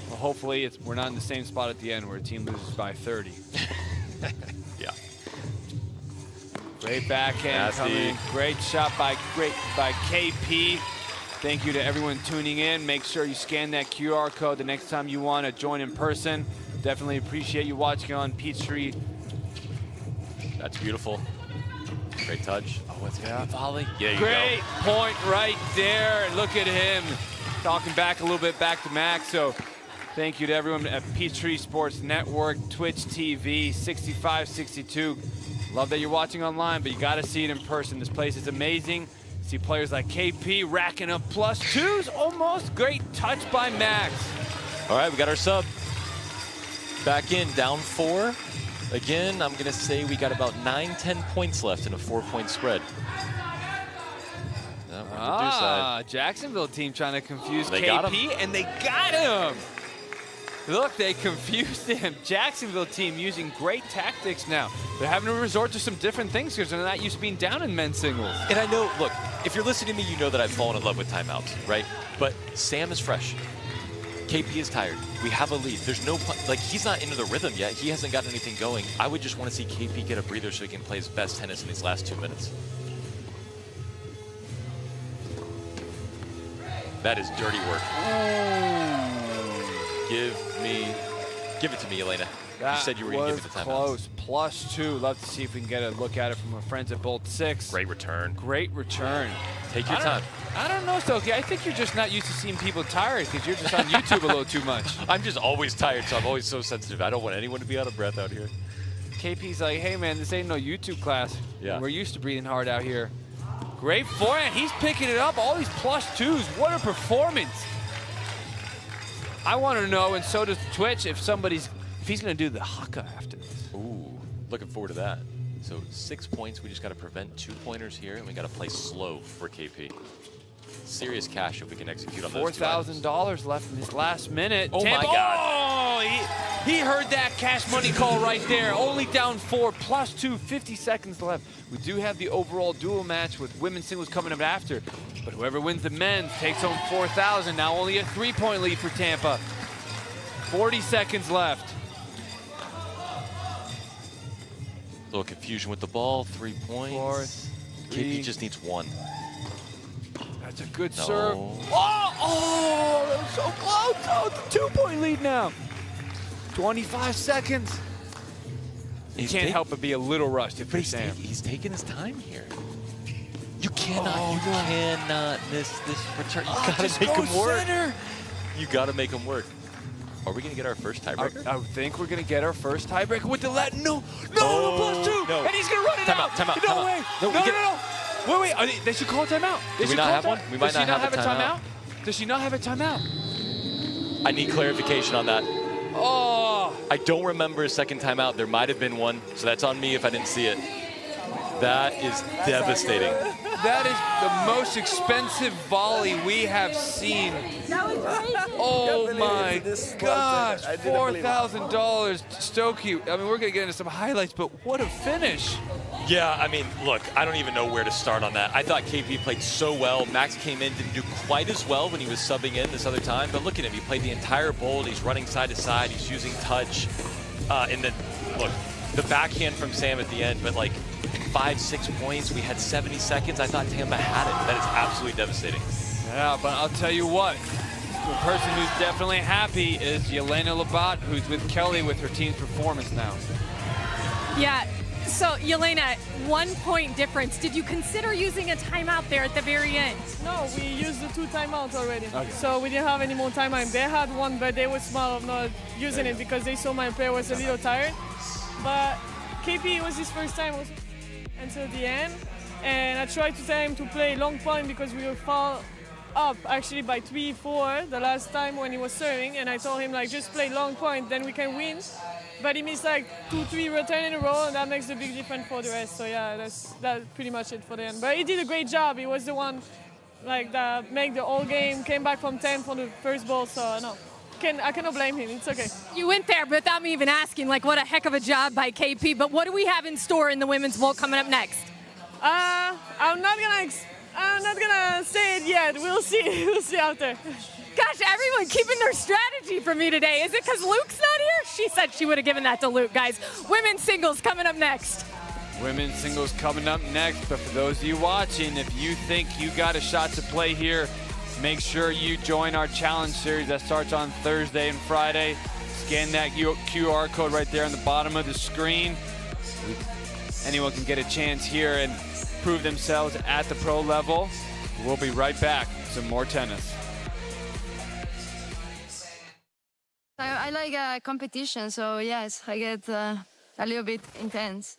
Well, hopefully we're not in the same spot at the end where a team loses by 30. Yeah. Great backhand coming. Great shot by KP. Thank you to everyone tuning in. Make sure you scan that QR code the next time you want to join in person. Definitely appreciate you watching on Peachtree. That's beautiful. Great touch. Oh, it's gonna be a volley. Yeah, you Great point right there. Look at him talking back a little bit back to Max. So thank you to everyone at Peachtree Sports Network, Twitch TV, 6562. Love that you're watching online, but you got to see it in person. This place is amazing. See players like KP racking up +2s almost. Great touch by Max. All right, we got our sub. Back in, down 4. Again, I'm going to say we got about 9-10 points left in a 4-point spread. Jacksonville team trying to confuse They KP, got him. and they got him. Look, they confused him. Jacksonville team using great tactics now. They're having to resort to some different things because they're not used to being down in men's singles. And I know, look, if you're listening to me, you know that I've fallen in love with timeouts, right? But Sam is fresh. KP is tired. We have a lead. There's no, like, he's not into the rhythm yet. He hasn't got anything going. I would just want to see KP get a breather so he can play his best tennis in these last 2 minutes. That is dirty work. Give it to me, Elena. You said you were going to give it the timeout. Close. +2. Love to see if we can get a look at it from our friends at Bolt 6. Great return. Great return. Take your time. I don't know, Stokie. I think you're just not used to seeing people tired because you're just on YouTube a little too much. I'm just always tired, so I'm always so sensitive. I don't want anyone to be out of breath out here. KP's like, hey, man, this ain't no YouTube class. Yeah. We're used to breathing hard out here. Great forehand. He's picking it up. All these +2s. What a performance. I want to know, and so does Twitch, if he's going to do the haka after this. Ooh, looking forward to that. So 6 points. We just got to prevent 2-pointers here, and we got to play slow for KP. Serious cash if we can execute on those $4,000 left in this last minute. Oh, my God. Oh, he heard that cash money call right there. Only down 4, +2, 50 seconds left. We do have the overall dual match with women's singles coming up after. But whoever wins the men's takes home $4,000. Now only a 3-point lead for Tampa. 40 seconds left. A little confusion with the ball. 3 points. KP just needs 1. That's a good serve. Oh, that was so close. Oh, it's a 2-point lead now. 25 seconds. He can't help but be a little rushed if he's Sam. He's taking his time here. You cannot miss this return. You gotta make him work. Center. You gotta make him work. Are we gonna get our first tiebreaker? I think we're gonna get our first tiebreaker with the No, +2. No. And he's gonna run it out. Timeout. No way. No. Wait. They should call a timeout. Do we not have one? We might not have a timeout. Does she not have a timeout? I need clarification on that. Oh. I don't remember a second timeout. There might have been one, so that's on me if I didn't see it. That is devastating. That is the most expensive volley we have seen. Oh my gosh, $4,000, Stokie. I mean, we're gonna get into some highlights, but what a finish. Yeah, I mean, look, I don't even know where to start on that. I thought KP played so well. Max came in, didn't do quite as well when he was subbing in this other time, but look at him. He played the entire bowl. He's running side to side. He's using touch. Look, the backhand from Sam at the end, but like 5-6 points. We had 70 seconds. I thought Tampa had it. That is absolutely devastating. Yeah, but I'll tell you what, the person who's definitely happy is Yelena Labat, who's with Kelly with her team's performance now. Yeah, so Yelena, 1 point difference. Did you consider using a timeout there at the very end? No, we used the 2 timeouts already. Okay. So we didn't have any more timeout. They had one, but they were smart of not using it because they saw my player was a little tired. But KP, was his first time also until the end. And I tried to tell him to play long point because we were far up actually by 3-4 the last time when he was serving. And I told him like, just play long point, then we can win. But he missed like 2-3 return in a row, and that makes a big difference for the rest. So yeah, that's pretty much it for the end. But he did a great job. He was the one like that made the whole game, came back from 10 for the first ball. So no, I cannot blame him. It's okay. You went there without me even asking, like what a heck of a job by KP. But what do we have in store in the Women's Bowl coming up next? I'm not gonna say it yet. We'll see. We'll see after. Gosh, everyone keeping their strategy for me today. Is it because Luke's not here? She said she would have given that to Luke, guys. Women's singles coming up next. Women's singles coming up next, but for those of you watching, if you think you got a shot to play here, make sure you join our challenge series that starts on Thursday and Friday. Scan that QR code right there on the bottom of the screen. Anyone can get a chance here and prove themselves at the pro level. We'll be right back with some more tennis. I like competition, so yes, I get a little bit intense.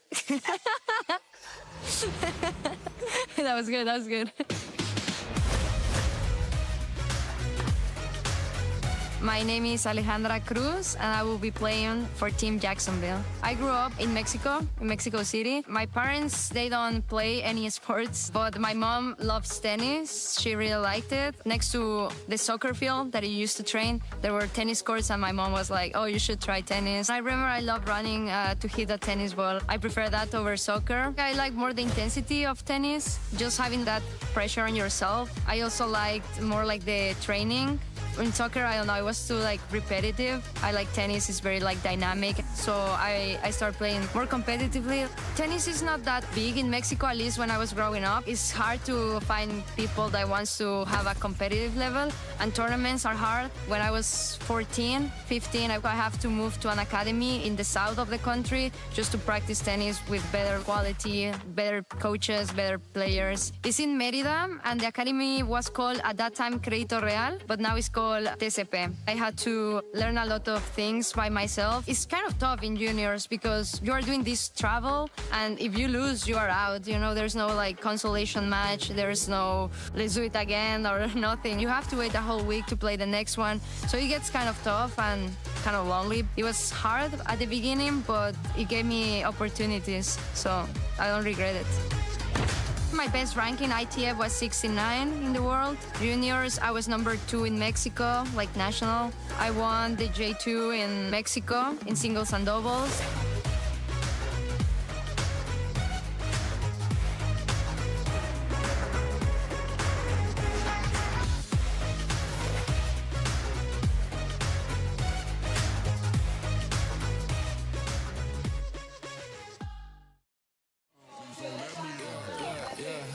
That was good, that was good. My name is Alejandra Cruz, and I will be playing for Team Jacksonville. I grew up in Mexico City. My parents, they don't play any sports, but my mom loves tennis. She really liked it. Next to the soccer field that I used to train, there were tennis courts, and my mom was like, oh, you should try tennis. I remember I love running to hit a tennis ball. I prefer that over soccer. I like more the intensity of tennis, just having that pressure on yourself. I also liked more like the training. In soccer, I don't know, it was too like repetitive. I like tennis, it's very like dynamic. So I started playing more competitively. Tennis is not that big in Mexico, at least when I was growing up. It's hard to find people that wants to have a competitive level, and tournaments are hard. When I was 14, 15, I have to move to an academy in the south of the country just to practice tennis with better quality, better coaches, better players. It's in Mérida, and the academy was called at that time Crédito Real, but now it's called TCP. I had to learn a lot of things by myself. It's kind of tough in juniors because you are doing this travel, and if you lose, you are out. You know, there's no like consolation match. There's no let's do it again or nothing. You have to wait a whole week to play the next one. So it gets kind of tough and kind of lonely. It was hard at the beginning, but it gave me opportunities. So I don't regret it. My best rank in ITF was 69 in the world. Juniors, I was number 2 in Mexico, like national. I won the J2 in Mexico in singles and doubles.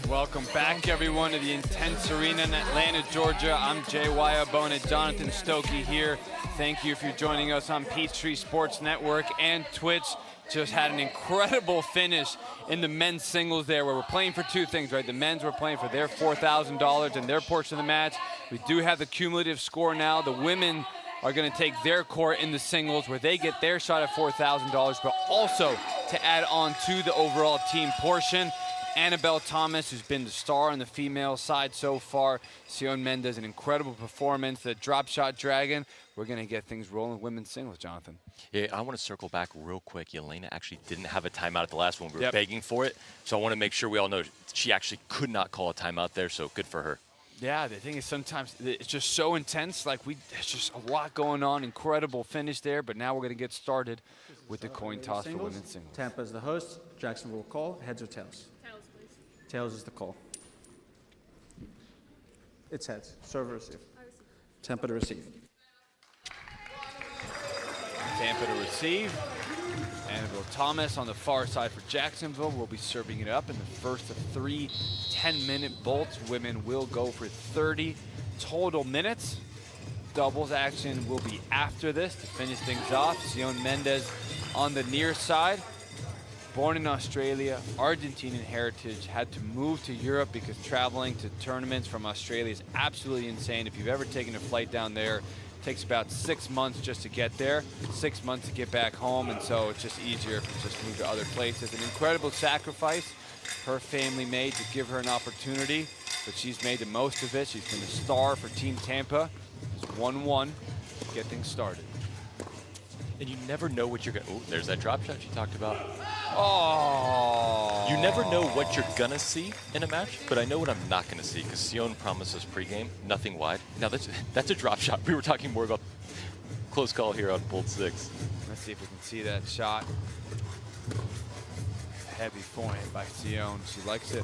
Welcome back, everyone, to the Intense Arena in Atlanta, Georgia. I'm Jay Wayabona, Jonathan Stokey here. Thank you for joining us on Peachtree Sports Network and Twitch. Just had an incredible finish in the men's singles there, where we're playing for two things, right? The men's were playing for their $4,000 and their portion of the match. We do have the cumulative score now. The women are going to take their court in the singles, where they get their shot at $4,000, but also to add on to the overall team portion. Annabelle Thomas, who's been the star on the female side so far. Sion Mendez, an incredible performance. The drop shot dragon. We're going to get things rolling with women's singles, Jonathan. Yeah, I want to circle back real quick. Yelena actually didn't have a timeout at the last one. We were begging for it. So I want to make sure we all know she actually could not call a timeout there, so good for her. Yeah, the thing is sometimes it's just so intense. Like there's just a lot going on. Incredible finish there, but now we're going to get started with the coin toss for women's singles. Tampa is the host. Jacksonville will call. Heads or tails? Tails, please. Tails is the call. It's heads. Serve or receive? I receive. Tampa to receive. Tampa to receive. Annabelle Thomas on the far side for Jacksonville will be serving it up in the first of 3 10-minute bolts. Women will go for 30 total minutes. Doubles action will be after this to finish things off. Sion Mendez on the near side. Born in Australia, Argentinian heritage, had to move to Europe because traveling to tournaments from Australia is absolutely insane. If you've ever taken a flight down there, it takes about 6 months just to get there, 6 months to get back home, and so it's just easier if you just move to other places. An incredible sacrifice her family made to give her an opportunity, but she's made the most of it. She's been a star for Team Tampa. It's 1-1 to get things started. And you never know what you're going to... Oh, there's that drop shot she talked about. Oh! You never know what you're going to see in a match, but I know what I'm not going to see, because Sion promises pregame, nothing wide. Now, that's a drop shot. We were talking more about close call here on bolt 6. Let's see if we can see that shot. Heavy forehand by Sion. She likes to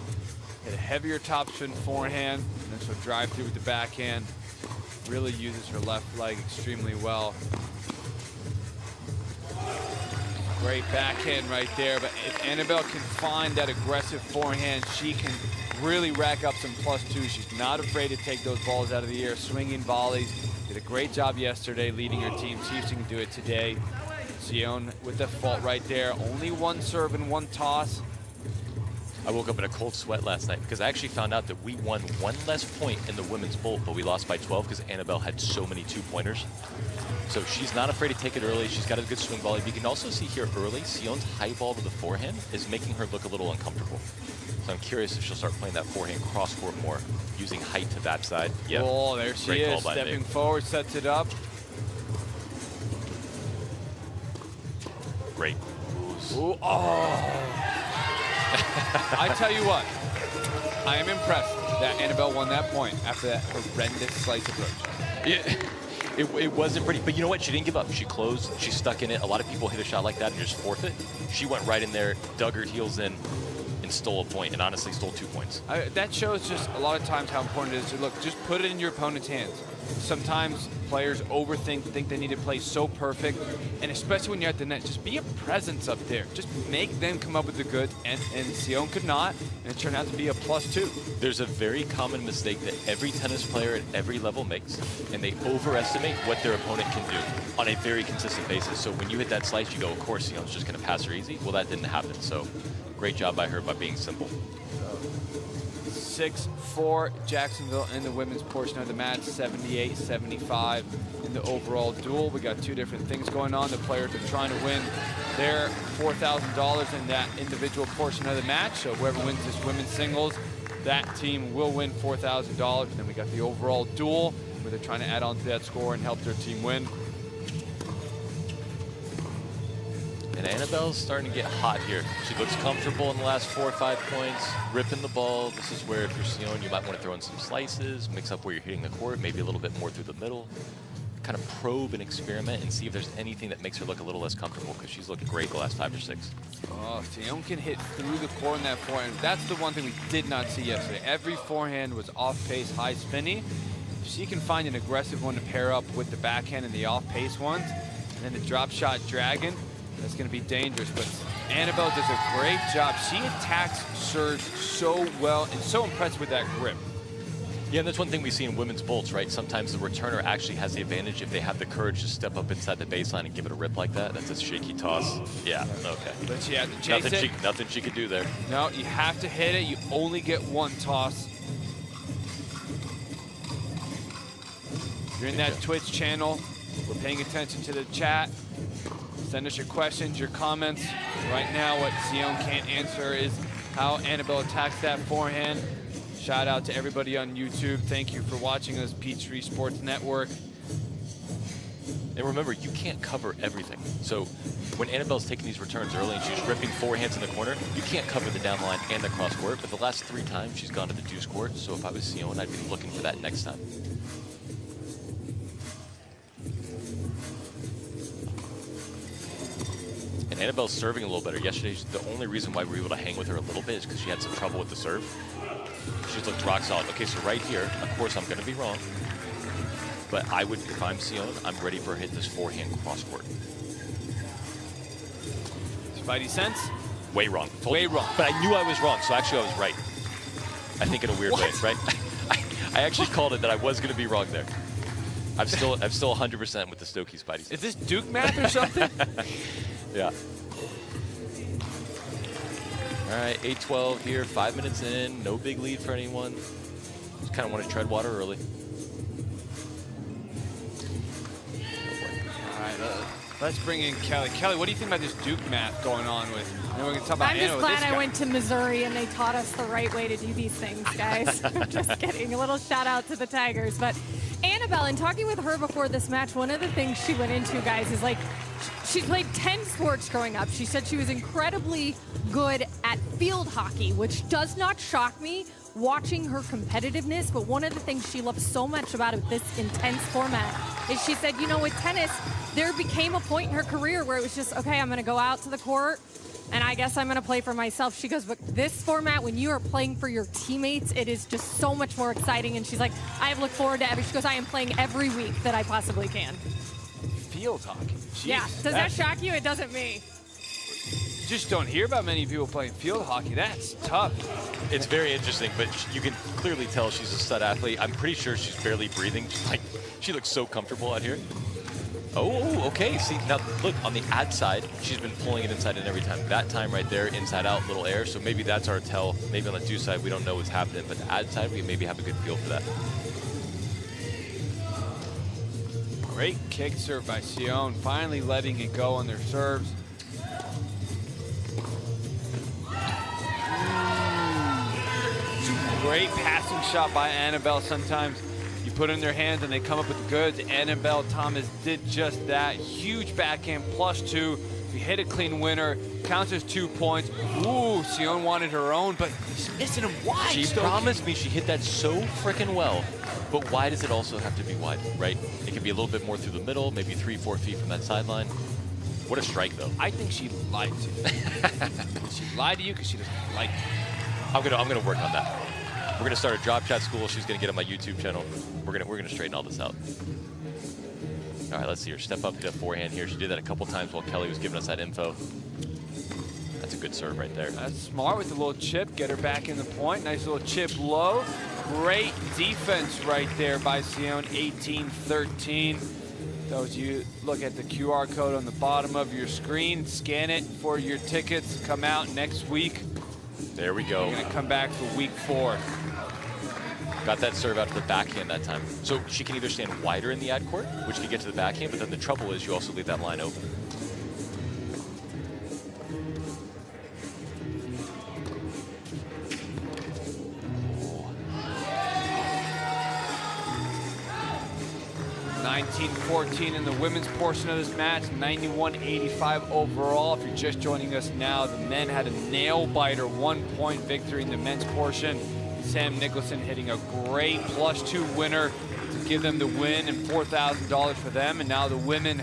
hit a heavier topspin forehand, and then she'll drive through with the backhand. Really uses her left leg extremely well. Great backhand right there, but if Annabelle can find that aggressive forehand, she can really rack up some +2. She's not afraid to take those balls out of the air, swinging volleys. Did a great job yesterday leading her team. See if she can do it today. Sion with the fault right there. Only 1 serve and 1 toss. I woke up in a cold sweat last night because I actually found out that we won 1 less point in the women's bolt, but we lost by 12 because Annabelle had so many 2-pointers. So she's not afraid to take it early. She's got a good swing volley. But you can also see here early, Sion's high ball to the forehand is making her look a little uncomfortable. So I'm curious if she'll start playing that forehand cross-court more, using height to that side. Yeah. Oh, there she is, stepping forward, sets it up. Great. Ooh, oh. I tell you what, I am impressed that Annabelle won that point after that horrendous slice approach. Yeah. It wasn't pretty, but you know what? She didn't give up. She closed, she stuck in it. A lot of people hit a shot like that and just forfeit. She went right in there, dug her heels in, and stole a point, and honestly stole 2 points. That shows just a lot of times how important it is to look, just put it in your opponent's hands. Sometimes players overthink, think they need to play so perfect, and especially when you're at the net, just be a presence up there. Just make them come up with the goods, and Sion could not, and it turned out to be a +2. There's a very common mistake that every tennis player at every level makes, and they overestimate what their opponent can do on a very consistent basis. So when you hit that slice, you go, of course, Sion's just going to pass her easy. Well, that didn't happen, so great job by her by being simple. 6-4 Jacksonville in the women's portion of the match, 78-75 in the overall duel. We got 2 different things going on. The players are trying to win their $4,000 in that individual portion of the match. So whoever wins this women's singles, that team will win $4,000. And then we got the overall duel where they're trying to add on to that score and help their team win. And Annabelle's starting to get hot here. She looks comfortable in the last 4 or 5 points, ripping the ball. This is where, if you're Sion, you might want to throw in some slices, mix up where you're hitting the court, maybe a little bit more through the middle. Kind of probe and experiment and see if there's anything that makes her look a little less comfortable, because she's looked great the last 5 or 6. Oh, Sion can hit through the court in that forehand. That's the one thing we did not see yesterday. Every forehand was off-pace, high spinny. If she can find an aggressive one to pair up with the backhand and the off-pace ones, and then the drop shot dragon, that's going to be dangerous. But Annabelle does a great job. She attacks serves so well and so impressive with that grip. Yeah, and that's one thing we see in women's bolts, right? Sometimes the returner actually has the advantage if they have the courage to step up inside the baseline and give it a rip like that. That's a shaky toss. Yeah, okay. But she has to chase it. Nothing she could do there. No, you have to hit it. You only get 1 toss. If you're in that Twitch channel, we're paying attention to the chat. Send us your questions, your comments. Right now, what Sion can't answer is how Annabelle attacks that forehand. Shout out to everybody on YouTube. Thank you for watching us, Peachtree Sports Network. And remember, you can't cover everything. So when Annabelle's taking these returns early and she's ripping forehands in the corner, you can't cover the down line and the cross court. But the last 3 times she's gone to the deuce court. So if I was Sion, I'd be looking for that next time. And Annabelle's serving a little better. Yesterday, the only reason why we were able to hang with her a little bit is because she had some trouble with the serve. She's looked rock solid. Okay, so right here, of course, I'm going to be wrong. But I would, if I'm Sion, I'm ready for her to hit this forehand cross court. Spidey sense? Way wrong. Way wrong. But I knew I was wrong, so actually I was right. I think in a weird way, right? I actually called it that I was going to be wrong there. I'm still 100% with the Stokey Spidey sense. Is this Duke math or something? Yeah. All right, 8-12 here, 5 minutes in, no big lead for anyone. Just kind of want to tread water early. All right, let's bring in Kelly. Kelly, what do you think about this Duke math going on with? And then we're gonna talk about I'm just Anna glad with this I guy. went to Missouri and they taught us the right way to do these things, guys. Just kidding. A little shout out to the Tigers. But Annabelle, in talking with her before this match, one of the things she went into, guys, is like she played 10 sports growing up. She said she was incredibly good at field hockey, which does not shock me watching her competitiveness. But one of the things she loves so much about this intense format is she said, you know, with tennis, there became a point in her career where it was just, okay, I'm going to go out to the court and I guess I'm going to play for myself. She goes, but this format, when you are playing for your teammates, it is just so much more exciting. And she's like, I look forward to she goes, I am playing every week that I possibly can. Field hockey. Jeez, yeah. Does that shock you? It doesn't me. You just don't hear about many people playing field hockey. That's tough. It's very interesting, but you can clearly tell she's a stud athlete. I'm pretty sure she's barely breathing. She looks so comfortable out here. Oh, okay. See, now look, on the ad side, she's been pulling it inside and every time. That time right there, inside out, little air. So maybe that's our tell. Maybe on the do side, we don't know what's happening, but the ad side, we maybe have a good feel for that. Great kick serve by Sion, finally letting it go on their serves. Great passing shot by Annabelle. Sometimes you put it in their hands and they come up with the goods. Annabelle Thomas did just that. Huge backhand, +2. If you hit a clean winner, counts as 2 points. Ooh, Sion wanted her own, but she's missing him wide. She promised me she hit that so freaking well. But why does it also have to be wide, right? It can be a little bit more through the middle, maybe 3-4 feet from that sideline. What a strike, though. I think she lied to you. She lied to you because she doesn't like you. I'm gonna work on that. We're gonna start a drop chat school. She's gonna get on my YouTube channel. We're gonna straighten all this out. All right, let's see her step up, hit a forehand here. She did that a couple times while Kelly was giving us that info. That's a good serve right there. That's smart with the little chip. Get her back in the point. Nice little chip low. Great defense right there by Sion, 18-13. Those you look at the QR code on the bottom of your screen, scan it for your tickets. Come out next week. There we go. We're gonna come back for week 4. Got that serve out to the backhand that time. So she can either stand wider in the ad court, which can get to the backhand, but then the trouble is you also leave that line open. Oh. 19-14 in the women's portion of this match, 91-85 overall. If you're just joining us now, the men had a nail-biter 1-point victory in the men's portion. Sam Nicholson hitting a great +2 winner to give them the win and $4,000 for them. And now the women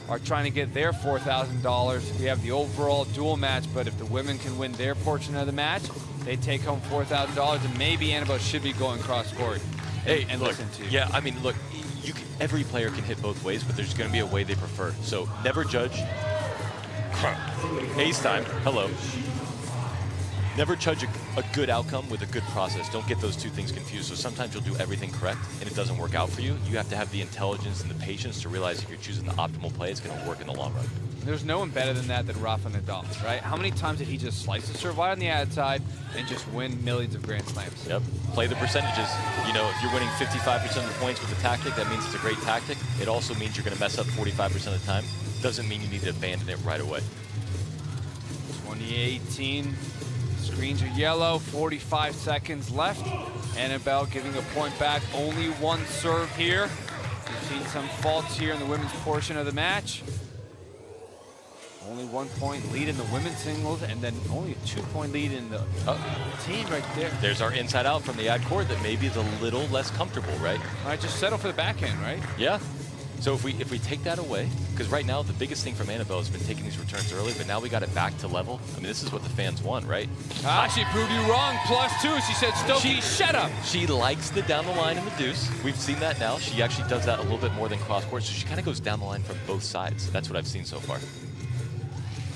are trying to get their $4,000. We have the overall dual match, but if the women can win their portion of the match, they take home $4,000, and maybe Annabelle should be going cross-court. Hey, and look, listen to you. Yeah, I mean, look, every player can hit both ways, but there's going to be a way they prefer. So never judge. Ace time. Hello. Never judge a good outcome with a good process. Don't get those two things confused. So sometimes you'll do everything correct and it doesn't work out for you. You have to have the intelligence and the patience to realize if you're choosing the optimal play, it's going to work in the long run. There's no one better than that than Rafa Nadal, right? How many times did he just slice the serve wide on the ad side and just win millions of Grand Slams? Yep. Play the percentages. You know, if you're winning 55% of the points with the tactic, that means it's a great tactic. It also means you're going to mess up 45% of the time. Doesn't mean you need to abandon it right away. 2018. Screens are yellow, 45 seconds left. Annabelle giving a point back, only one serve here. We've seen some faults here in the women's portion of the match. Only 1 point lead in the women's singles, and then only a 2-point lead in the team right there. There's our inside out from the ad court that maybe is a little less comfortable, right? All right, just settle for the backhand, right? Yeah. So if we take that away, because right now the biggest thing from Annabelle has been taking these returns early, but now we got it back to level. I mean, this is what the fans want, right? Ah, she proved you wrong. +2. She said, Stokey, shut up. She likes the down the line in the deuce. We've seen that now. She actually does that a little bit more than cross court, so she kind of goes down the line from both sides. That's what I've seen so far.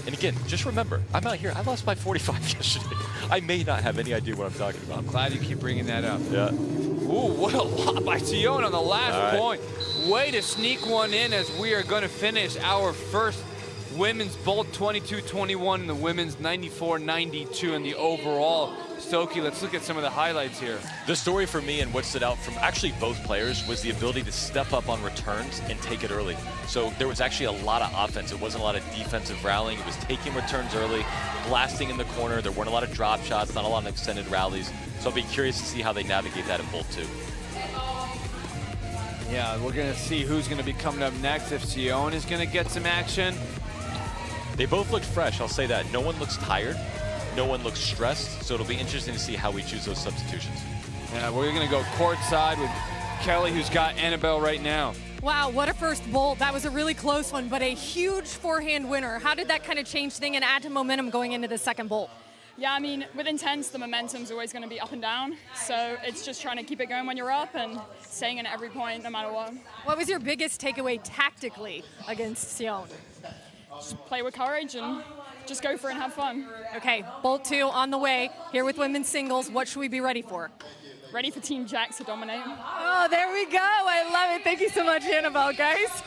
And again, just remember, I'm out here. I lost by 45 yesterday. I may not have any idea what I'm talking about. I'm glad you keep bringing that up. Yeah. Ooh, what a lot by Sion on the last point. Way to sneak one in as we are going to finish our first women's Bolt 22-21 and the women's 94-92 in the overall. Stokey, let's look at some of the highlights here. The story for me and what stood out from actually both players was the ability to step up on returns and take it early. So there was actually a lot of offense. It wasn't a lot of defensive rallying. It was taking returns early, blasting in the corner. There weren't a lot of drop shots, not a lot of extended rallies. So I'll be curious to see how they navigate that in Bolt 2. Yeah, we're going to see who's going to be coming up next, if Sion is going to get some action. They both looked fresh, I'll say that. No one looks tired. No one looks stressed, so it'll be interesting to see how we choose those substitutions. Yeah, we're going to go courtside with Kelly, who's got Annabelle right now. Wow, what a first bolt. That was a really close one, but a huge forehand winner. How did that kind of change things and add to momentum going into the second bolt? Yeah, I mean, with Intense, the momentum's always going to be up and down. So it's just trying to keep it going when you're up and staying in at every point, no matter what. What was your biggest takeaway tactically against Sion? Just play with courage and just go for it and have fun. Okay, Bolt 2 on the way. Here with women's singles, what should we be ready for? Ready for Team JAX to dominate. Oh, there we go. I love it. Thank you so much, Annabelle, guys.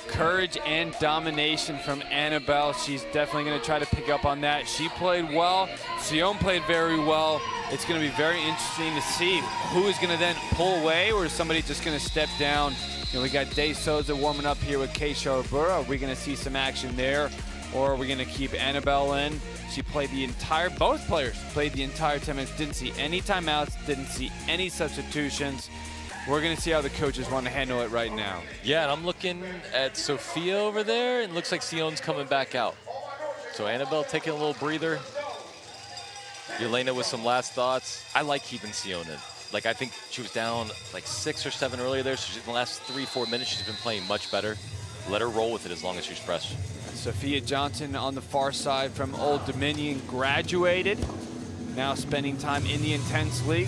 Courage and domination from Annabelle. She's definitely going to try to pick up on that. She played well. Sion played very well. It's going to be very interesting to see who is going to then pull away, or is somebody just going to step down. You know, we got De Souza warming up here with Keisha Obura. Are we going to see some action there, or are we going to keep Annabelle in? She played both players played the entire 10 minutes. Didn't see any timeouts, didn't see any substitutions. We're going to see how the coaches want to handle it right now. Yeah, and I'm looking at Sophia over there, and it looks like Sion's coming back out. So Annabelle taking a little breather. Elena with some last thoughts. I like keeping Sion in. Like, I think she was down like 6 or 7 earlier there, so in the last 3-4 minutes, she's been playing much better. Let her roll with it as long as she's fresh. Sophia Johnson on the far side from Old Dominion, graduated, now spending time in the Intense League.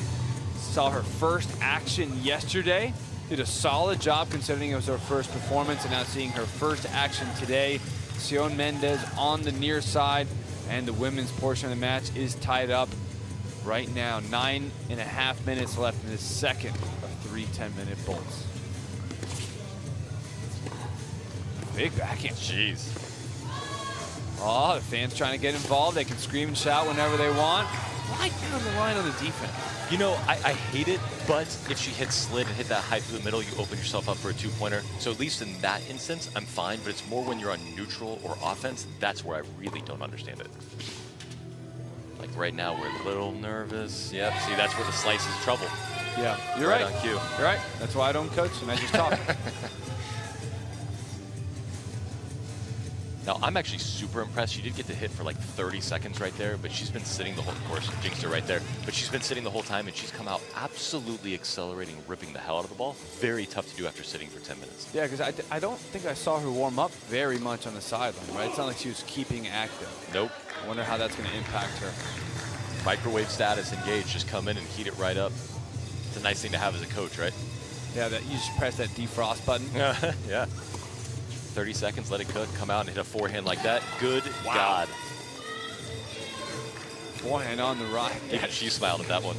Saw her first action yesterday. Did a solid job considering it was her first performance, and now seeing her first action today. Sion Mendez on the near side, and the women's portion of the match is tied up right now. 9.5 minutes left in the second of 3 10-minute bolts. Big backhand. Jeez. Oh, the fans trying to get involved. They can scream and shout whenever they want. Right down the line on the defense. You know, I hate it, but if she hits slid and hit that high through the middle, you open yourself up for a 2-pointer. So at least in that instance, I'm fine, but it's more when you're on neutral or offense, that's where I really don't understand it. Like right now, we're a little nervous. Yep, see, that's where the slice is trouble. Yeah, you're right. On cue. You're right. That's why I don't coach and I just talk. Now, I'm actually super impressed. She did get to hit for like 30 seconds right there, but she's been sitting the whole course. Jinxed her right there. But she's been sitting the whole time, and she's come out absolutely accelerating, ripping the hell out of the ball. Very tough to do after sitting for 10 minutes. Yeah, because I don't think I saw her warm up very much on the sideline, right? It's not like she was keeping active. Nope. I wonder how that's going to impact her. Microwave status engaged. Just come in and heat it right up. It's a nice thing to have as a coach, right? Yeah, that you just press that defrost button. Yeah. 30 seconds, let it cook, come out and hit a forehand like that. Good God. Forehand on the right. Yeah, she smiled at that one.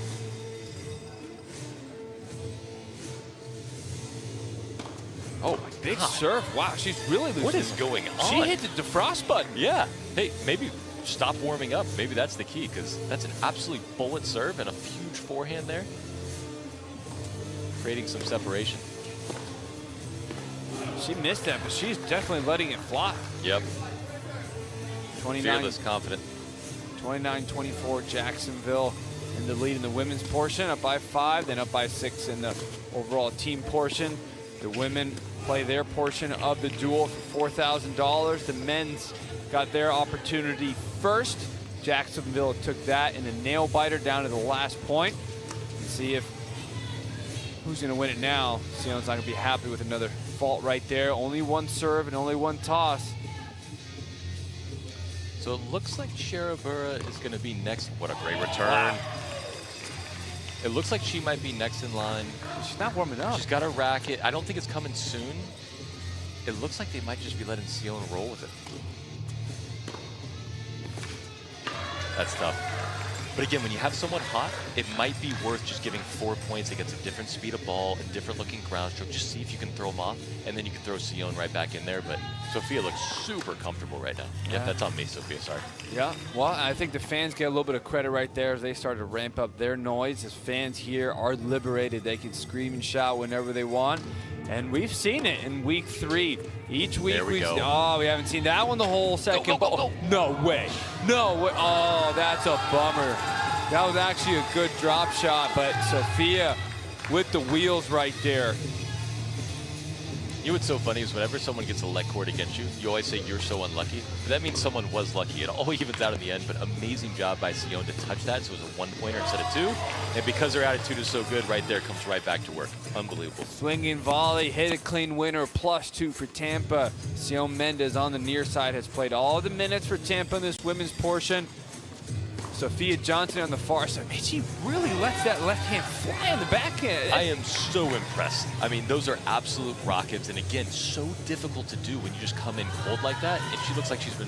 Oh, big serve. Wow, she's really losing. What is going on? She hit the defrost button. Yeah. Hey, maybe stop warming up. Maybe that's the key, because that's an absolute bullet serve and a huge forehand there. Creating some separation. She missed that, but she's definitely letting it fly. Yep. 29, fearless, confident. 29-24, Jacksonville in the lead in the women's portion, up by 5, then up by 6 in the overall team portion. The women play their portion of the duel for $4,000. The men's got their opportunity first. Jacksonville took that in a nail biter down to the last point. Let's see if who's going to win it now. Sion's not going to be happy with another fault right there. Only one serve and only one toss. So it looks like Sherabura is going to be next. What a great return. Wow. It looks like she might be next in line. She's not warming up. She's got a racket. I don't think it's coming soon. It looks like they might just be letting Sion roll with it. That's tough. But again, when you have someone hot, it might be worth just giving 4 points against a different speed of ball, a different looking ground stroke. Just see if you can throw them off, and then you can throw Sion right back in there. But Sophia looks super comfortable right now. Yeah, that's on me, Sophia, sorry. Yeah, well, I think the fans get a little bit of credit right there as they start to ramp up their noise. As fans here are liberated, they can scream and shout whenever they want. And we've seen it in week 3. Each week we haven't seen that one the whole second. Go. No way. No way. Oh, that's a bummer. That was actually a good drop shot, but Sophia with the wheels right there. You know what's so funny is whenever someone gets a leg cord against you, you always say you're so unlucky. But that means someone was lucky. It all evens out in the end, but amazing job by Sion to touch that. So it was a 1-pointer instead of 2. And because their attitude is so good right there, comes right back to work. Unbelievable. Swinging volley, hit a clean winner, +2 for Tampa. Sion Mendez on the near side has played all the minutes for Tampa in this women's portion. Sophia Johnson on the far side. Man, she really lets that left hand fly on the backhand. I am so impressed. I mean, those are absolute rockets. And again, so difficult to do when you just come in cold like that. And she looks like she's been,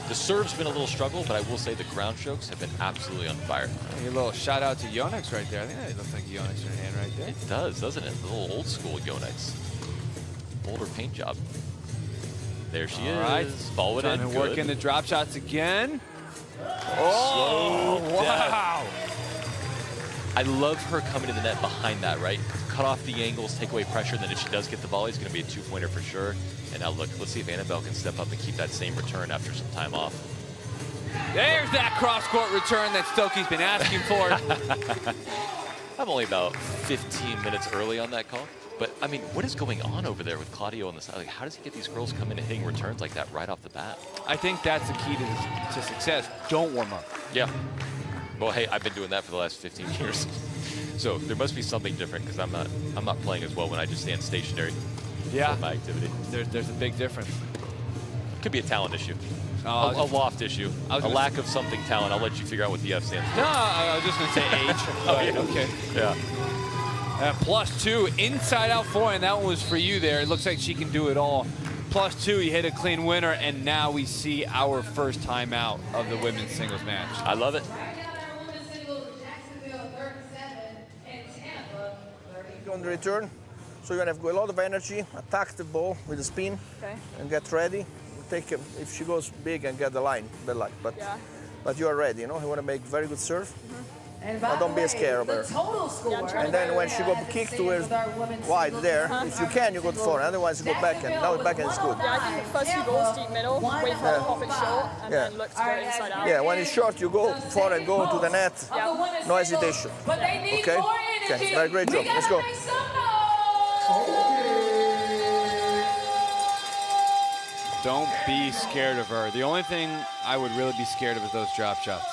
the serve's been a little struggle, but I will say the ground strokes have been absolutely on fire. A little shout out to Yonex right there. I think that looks like Yonex in her hand right there. It does, doesn't it? A little old school Yonex. Older paint job. There she is. All right. Ball it in. Trying to work in the drop shots again. Oh, wow. I love her coming to the net behind that, right? Cut off the angles, take away pressure, and then if she does get the volley, it's going to be a 2-pointer for sure. And now look, let's see if Annabelle can step up and keep that same return after some time off. There's that cross-court return that Stokey's been asking for. I'm only about 15 minutes early on that call. But, I mean, what is going on over there with Claudio on the side? Like, how does he get these girls coming and hitting returns like that right off the bat? I think that's the key to success. Don't warm up. Yeah. Well, hey, I've been doing that for the last 15 years. So there must be something different because I'm not playing as well when I just stand stationary. Yeah. For my activity. There's a big difference. Could be a talent issue. A loft issue. A lack of something talent. I'll let you figure out what the F stands for. No, I was just going to say age. Oh, yeah. Okay. Yeah. +2, inside out forehand. That one was for you there. It looks like she can do it all. +2, you hit a clean winner, and now we see our first timeout of the women's singles match. I love it. On the return, so you're gonna have a lot of energy, attack the ball with the spin, and get ready. Take if she goes big and get the line, but you are ready. You know, you want to make very good serve. But don't be scared of her. And then when she go kick to her wide there, if you can, you go to forehand. Otherwise, you go backhand. Now the backhand is good. Yeah, I think the first few balls deep middle, wait for it to pop it short, and then look to go inside out. Yeah, when it's short, you go forehand, go to the net. No hesitation. Okay? Okay, very great job. Let's go. Don't be scared of her. The only thing I would really be scared of is those drop shots.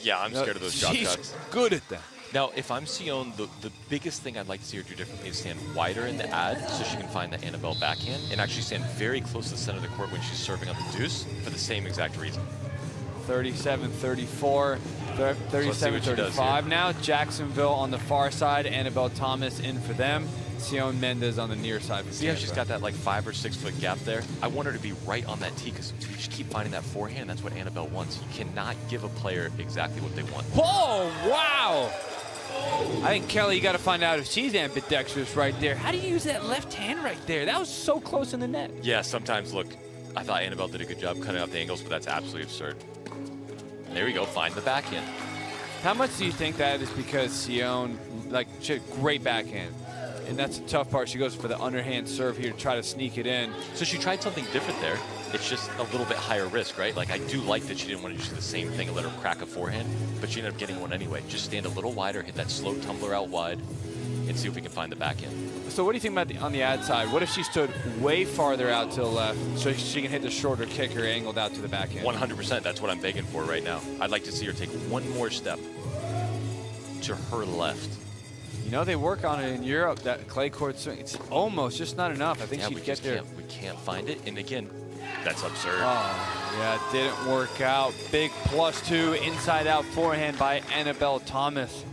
Yeah, I'm scared of those drop shots. She's good at them. Now, if I'm Sion, the biggest thing I'd like to see her do differently is stand wider in the ad so she can find the Annabelle backhand and actually stand very close to the center of the court when she's serving on the deuce for the same exact reason. 37-34, 37-35 now. Jacksonville on the far side, Annabelle Thomas in for them. Sion Mendez on the near side. See how she's got that like 5 or 6 foot gap there? I want her to be right on that tee because you just keep finding that forehand. That's what Annabelle wants. You cannot give a player exactly what they want. Oh, wow. I think, Kelly, you got to find out if she's ambidextrous right there. How do you use that left hand right there? That was so close in the net. Yeah, sometimes, look, I thought Annabelle did a good job cutting out the angles, but that's absolutely absurd. And there we go, find the backhand. How much do you think that is because Sion, like, she had a great backhand? And that's the tough part. She goes for the underhand serve here to try to sneak it in. So she tried something different there. It's just a little bit higher risk, right? Like, I do like that she didn't want to just do the same thing and let her crack a forehand, but she ended up getting one anyway. Just stand a little wider, hit that slow tumbler out wide, and see if we can find the backhand. So what do you think about on the ad side? What if she stood way farther out to the left so she can hit the shorter kicker angled out to the backhand? 100%. That's what I'm begging for right now. I'd like to see her take one more step to her left. You know, they work on it in Europe, that clay court swing. It's almost just not enough. I think she'd get there. We can't find it. And again, that's absurd. Oh, yeah, it didn't work out. Big +2 inside out forehand by Annabelle Thomas.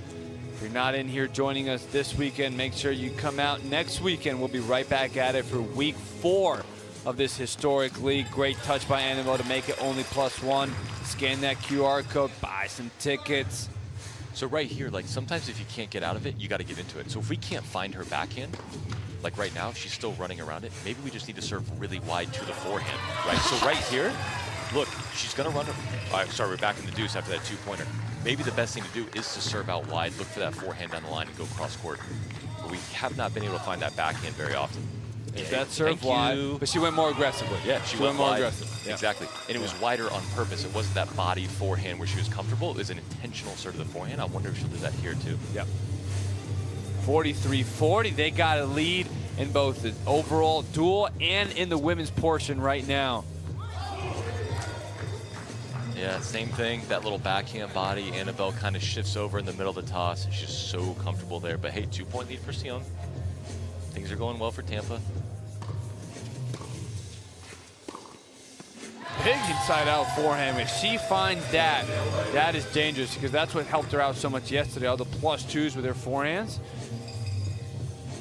If you're not in here joining us this weekend, make sure you come out next weekend. We'll be right back at it for week 4 of this historic league. Great touch by Annabelle to make it only +1. Scan that QR code, buy some tickets. So right here, like sometimes if you can't get out of it, you got to get into it. So if we can't find her backhand, like right now, she's still running around it. Maybe we just need to serve really wide to the forehand, right? So right here, look, she's going to run. Sorry, we're back in the deuce after that 2-pointer. Maybe the best thing to do is to serve out wide, look for that forehand down the line and go cross court. But we have not been able to find that backhand very often. That serve wide, but she went more aggressively. Yeah, she went more aggressive. Yeah. Exactly. And it was wider on purpose. It wasn't that body forehand where she was comfortable. It was an intentional serve to the forehand. I wonder if she'll do that here too. Yep. 43-40. They got a lead in both the overall duel and in the women's portion right now. Yeah, same thing. That little backhand body. Annabelle kind of shifts over in the middle of the toss. She's just so comfortable there. But hey, 2-point lead for Sion. Things are going well for Tampa. Big inside out forehand. If she finds that, that is dangerous because that's what helped her out so much yesterday. All the +2s with her forehands.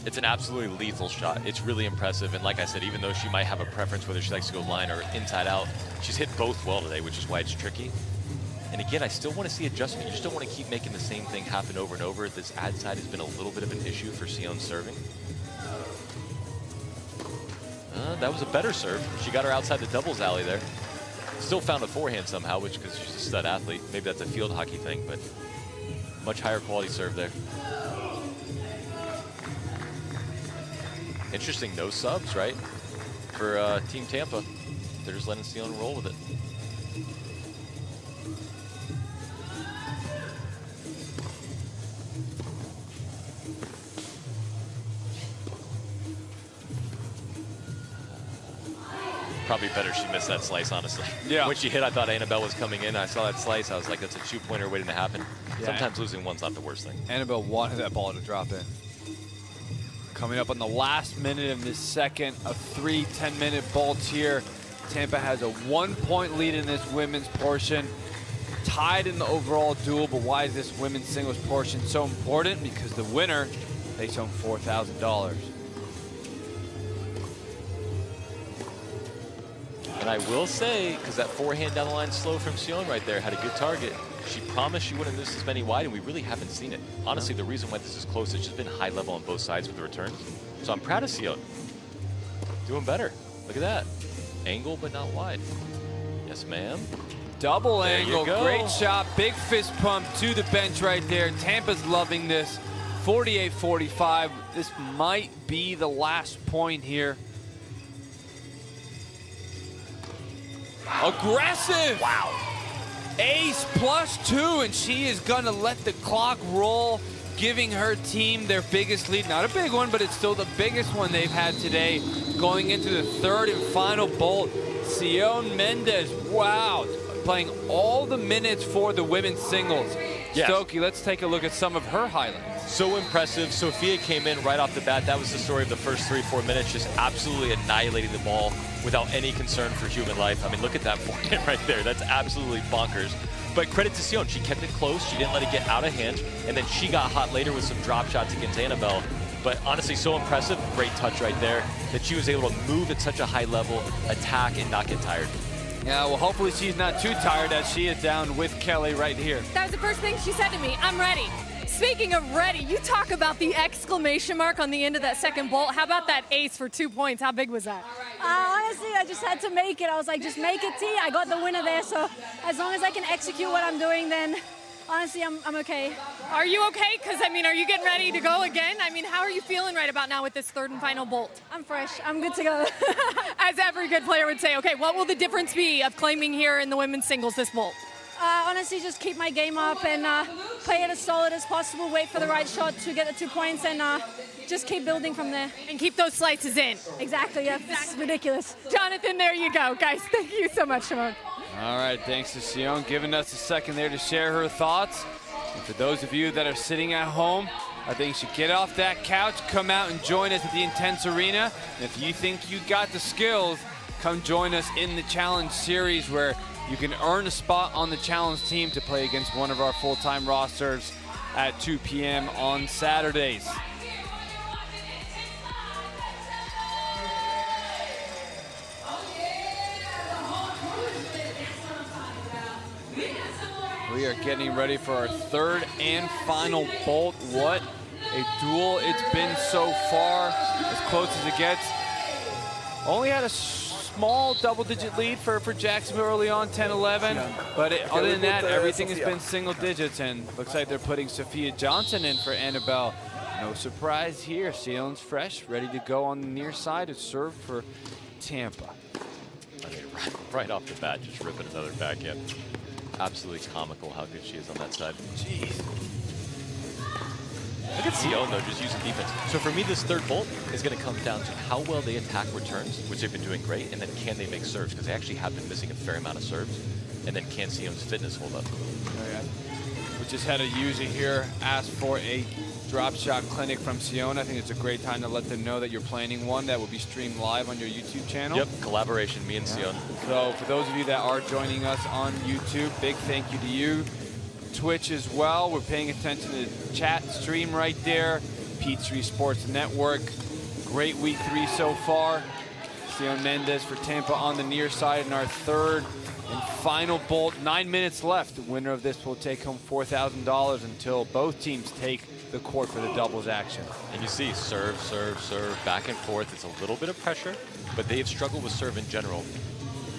It's an absolutely lethal shot. It's really impressive. And like I said, even though she might have a preference whether she likes to go line or inside out, she's hit both well today, which is why it's tricky. And again, I still want to see adjustment. You just don't want to keep making the same thing happen over and over. This ad side has been a little bit of an issue for Sion serving. That was a better serve. She got her outside the doubles alley there. Still found a forehand somehow, which because she's a stud athlete. Maybe that's a field hockey thing, but much higher quality serve there. Interesting, no subs, right? For Team Tampa. They're just letting Sion roll with it. Probably better she missed that slice, honestly. Yeah. When she hit, I thought Annabelle was coming in. I saw that slice. I was like, that's a 2-pointer waiting to happen. Yeah. Sometimes losing one's not the worst thing. Annabelle wanted that ball to drop in. Coming up on the last minute of this second of 3 10-minute bolts here. Tampa has a 1-point lead in this women's portion. Tied in the overall duel, but why is this women's singles portion so important? Because the winner takes home $4,000. And I will say, because that forehand down the line slow from Sion right there had a good target. She promised she wouldn't miss as many wide, and we really haven't seen it. Honestly, the reason why this is close, it's just been high level on both sides with the returns. So I'm proud of Sion. Doing better. Look at that. Angle, but not wide. Yes, ma'am. Double There angle, you go. great shot, big fist pump to the bench right there. Tampa's loving this. 48-45. This might be the last point here. Aggressive! Wow. Ace +2, and she is gonna let the clock roll, giving her team their biggest lead. Not a big one, but it's still the biggest one they've had today. Going into the third and final bolt, Sion Mendez, wow, playing all the minutes for the women's singles. Yes. Stokey, let's take a look at some of her highlights. So impressive. Sophia came in right off the bat. That was the story of the first 3-4 minutes, just absolutely annihilating the ball without any concern for human life. I mean, look at that forehand right there. That's absolutely bonkers. But credit to Sion. She kept it close. She didn't let it get out of hand. And then she got hot later with some drop shots against Annabelle. But honestly, so impressive. Great touch right there that she was able to move at such a high level, attack, and not get tired. Yeah, well, hopefully she's not too tired as she is down with Kelly right here. That was the first thing she said to me. I'm ready. Speaking of ready, you talk about the exclamation mark on the end of that second bolt. How about that ace for 2 points? How big was that? Honestly, I just had to make it. I was like, just make it, T. I got the winner there, so as long as I can execute what I'm doing, then honestly, I'm okay. Are you okay? Because, I mean, are you getting ready to go again? I mean, how are you feeling right about now with this third and final bolt? I'm fresh. I'm good to go. As every good player would say, okay, what will the difference be of claiming here in the women's singles this bolt? Honestly, just keep my game up and play it as solid as possible, wait for the right shot to get the 2 points, and just keep building from there. And keep those slices in. Exactly, yeah. This is ridiculous. Jonathan, there you go. Guys, thank you so much, Shimon. All right, thanks to Sion, giving us a second there to share her thoughts. And for those of you that are sitting at home, I think you should get off that couch, come out and join us at the INTENNSE Arena. And if you think you got the skills, come join us in the Challenge Series where you can earn a spot on the Challenge team to play against one of our full-time rosters at 2 p.m. on Saturdays. We are getting ready for our third and final bolt. What a duel it's been so far, as close as it gets. Only had a small double-digit lead for Jacksonville early on, 10-11. But other than that, everything has been single digits, and looks like they're putting Sophia Johnson in for Annabelle. No surprise here. Sion's fresh, ready to go on the near side to serve for Tampa. I mean, right off the bat, just ripping another backhand. Absolutely comical how good she is on that side. Jeez. Look at Sion, though, just using defense. So for me, this third bolt is going to come down to how well they attack returns, which they've been doing great, and then can they make serves, because they actually have been missing a fair amount of serves, and then can Sion's fitness hold up. Oh, yeah. We just had a user here ask for a drop shot clinic from Sion. I think it's a great time to let them know that you're planning one that will be streamed live on your YouTube channel. Yep, collaboration, me and Sion. So for those of you that are joining us on YouTube, big thank you to you. Twitch as well. We're paying attention to the chat stream right there. P3 Sports Network. Great week 3 so far. Sion Mendez for Tampa on the near side in our third and final bolt. 9 minutes left. The winner of this will take home $4,000 until both teams take the court for the doubles action. And you see serve, serve, serve, back and forth. It's a little bit of pressure, but they've struggled with serve in general.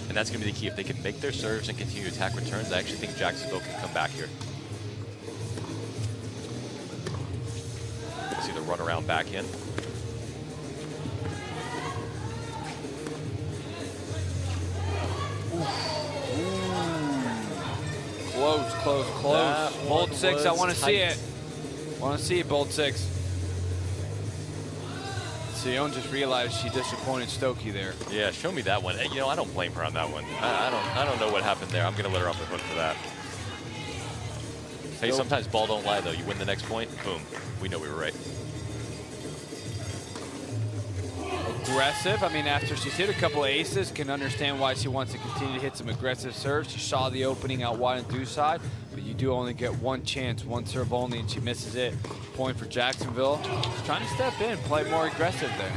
And that's going to be the key. If they can make their serves and continue to attack returns, I actually think Jacksonville can come back here. See the run around backhand. Close, close, close. Bolt 6, I want to see it. Want to see it, Bolt 6. Sion just realized she disappointed Stokey there. Yeah, show me that one. You know, I don't blame her on that one. I don't know what happened there. I'm gonna let her off the hook for that. Hey, sometimes ball don't lie though. You win the next point, boom. We know we were right. Aggressive. I mean, after she's hit a couple of aces, can understand why she wants to continue to hit some aggressive serves. She saw the opening out wide and due side, but you do only get one chance, one serve only, and she misses it. Point for Jacksonville. She's trying to step in, play more aggressive there.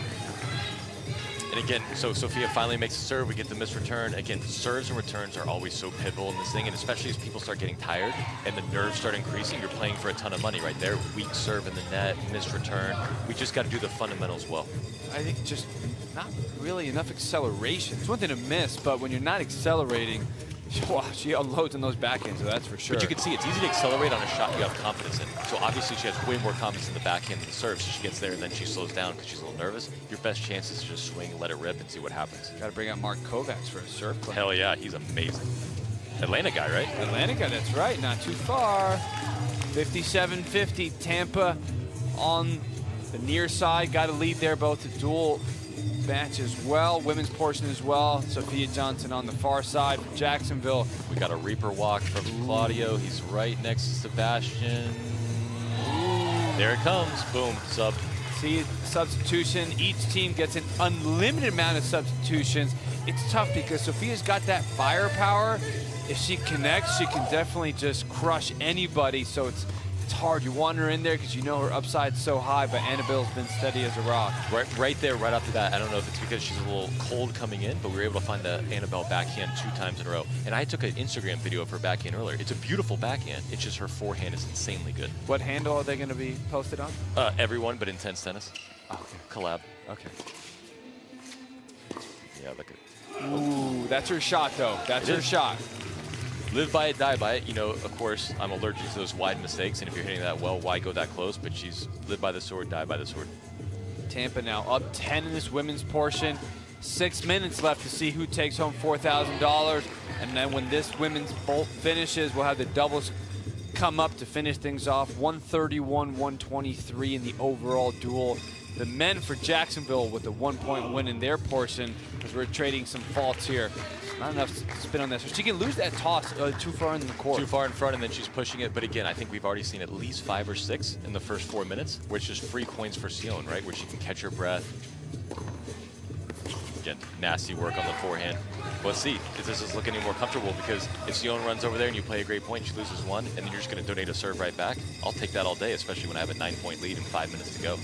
And again, so Sophia finally makes a serve. We get the missed return. Again, serves and returns are always so pivotal in this thing, and especially as people start getting tired and the nerves start increasing, you're playing for a ton of money right there. Weak serve in the net, missed return. We just got to do the fundamentals well. I think just not really enough acceleration. It's one thing to miss, but when you're not accelerating, she unloads on those backhands, so that's for sure. But you can see it's easy to accelerate on a shot you have confidence in. So obviously she has way more confidence in the backhand than the serve, so she gets there and then she slows down because she's a little nervous. Your best chance is to just swing and let it rip and see what happens. Got to bring out Mark Kovacs for a serve play. Hell yeah, he's amazing. Atlanta guy, right? Atlanta guy, that's right, not too far. 57-50, Tampa on the near side. Got a lead there, both the dual match as well, women's portion as well. Sophia Johnson on the far side for Jacksonville. We got a Reaper walk from Claudio. He's right next to Sebastian. There it comes. Boom, sub. See, substitution. Each team gets an unlimited amount of substitutions. It's tough because Sophia's got that firepower. If she connects, she can definitely just crush anybody. So it's hard. You want her in there because you know her upside's so high, but Annabelle's been steady as a rock. Right there, right off the bat. I don't know if it's because she's a little cold coming in, but we were able to find the Annabelle backhand 2 times in a row. And I took an Instagram video of her backhand earlier. It's a beautiful backhand. It's just her forehand is insanely good. What handle are they going to be posted on? Everyone but Intense Tennis. Okay. Collab. Okay. Yeah, look at it. Ooh, that's her shot, though. That's her shot. Live by it, die by it. You know, of course, I'm allergic to those wide mistakes, and if you're hitting that well, why go that close? But she's live by the sword, die by the sword. Tampa now up 10 in this women's portion. 6 minutes left to see who takes home $4,000. And then when this women's bolt finishes, we'll have the doubles come up to finish things off. 131-123 in the overall duel. The men for Jacksonville with the 1-point win in their portion, because we're trading some faults here. Not enough spin on this. So she can lose that toss too far in the court. Too far in front, and then she's pushing it. But again, I think we've already seen at least 5 or 6 in the first 4 minutes, which is free points for Sion, right? Where she can catch her breath. Again, nasty work on the forehand. Let's see if this is looking any more comfortable, because if Sion runs over there and you play a great point, she loses 1, and then you're just going to donate a serve right back. I'll take that all day, especially when I have a 9-point lead and 5 minutes to go.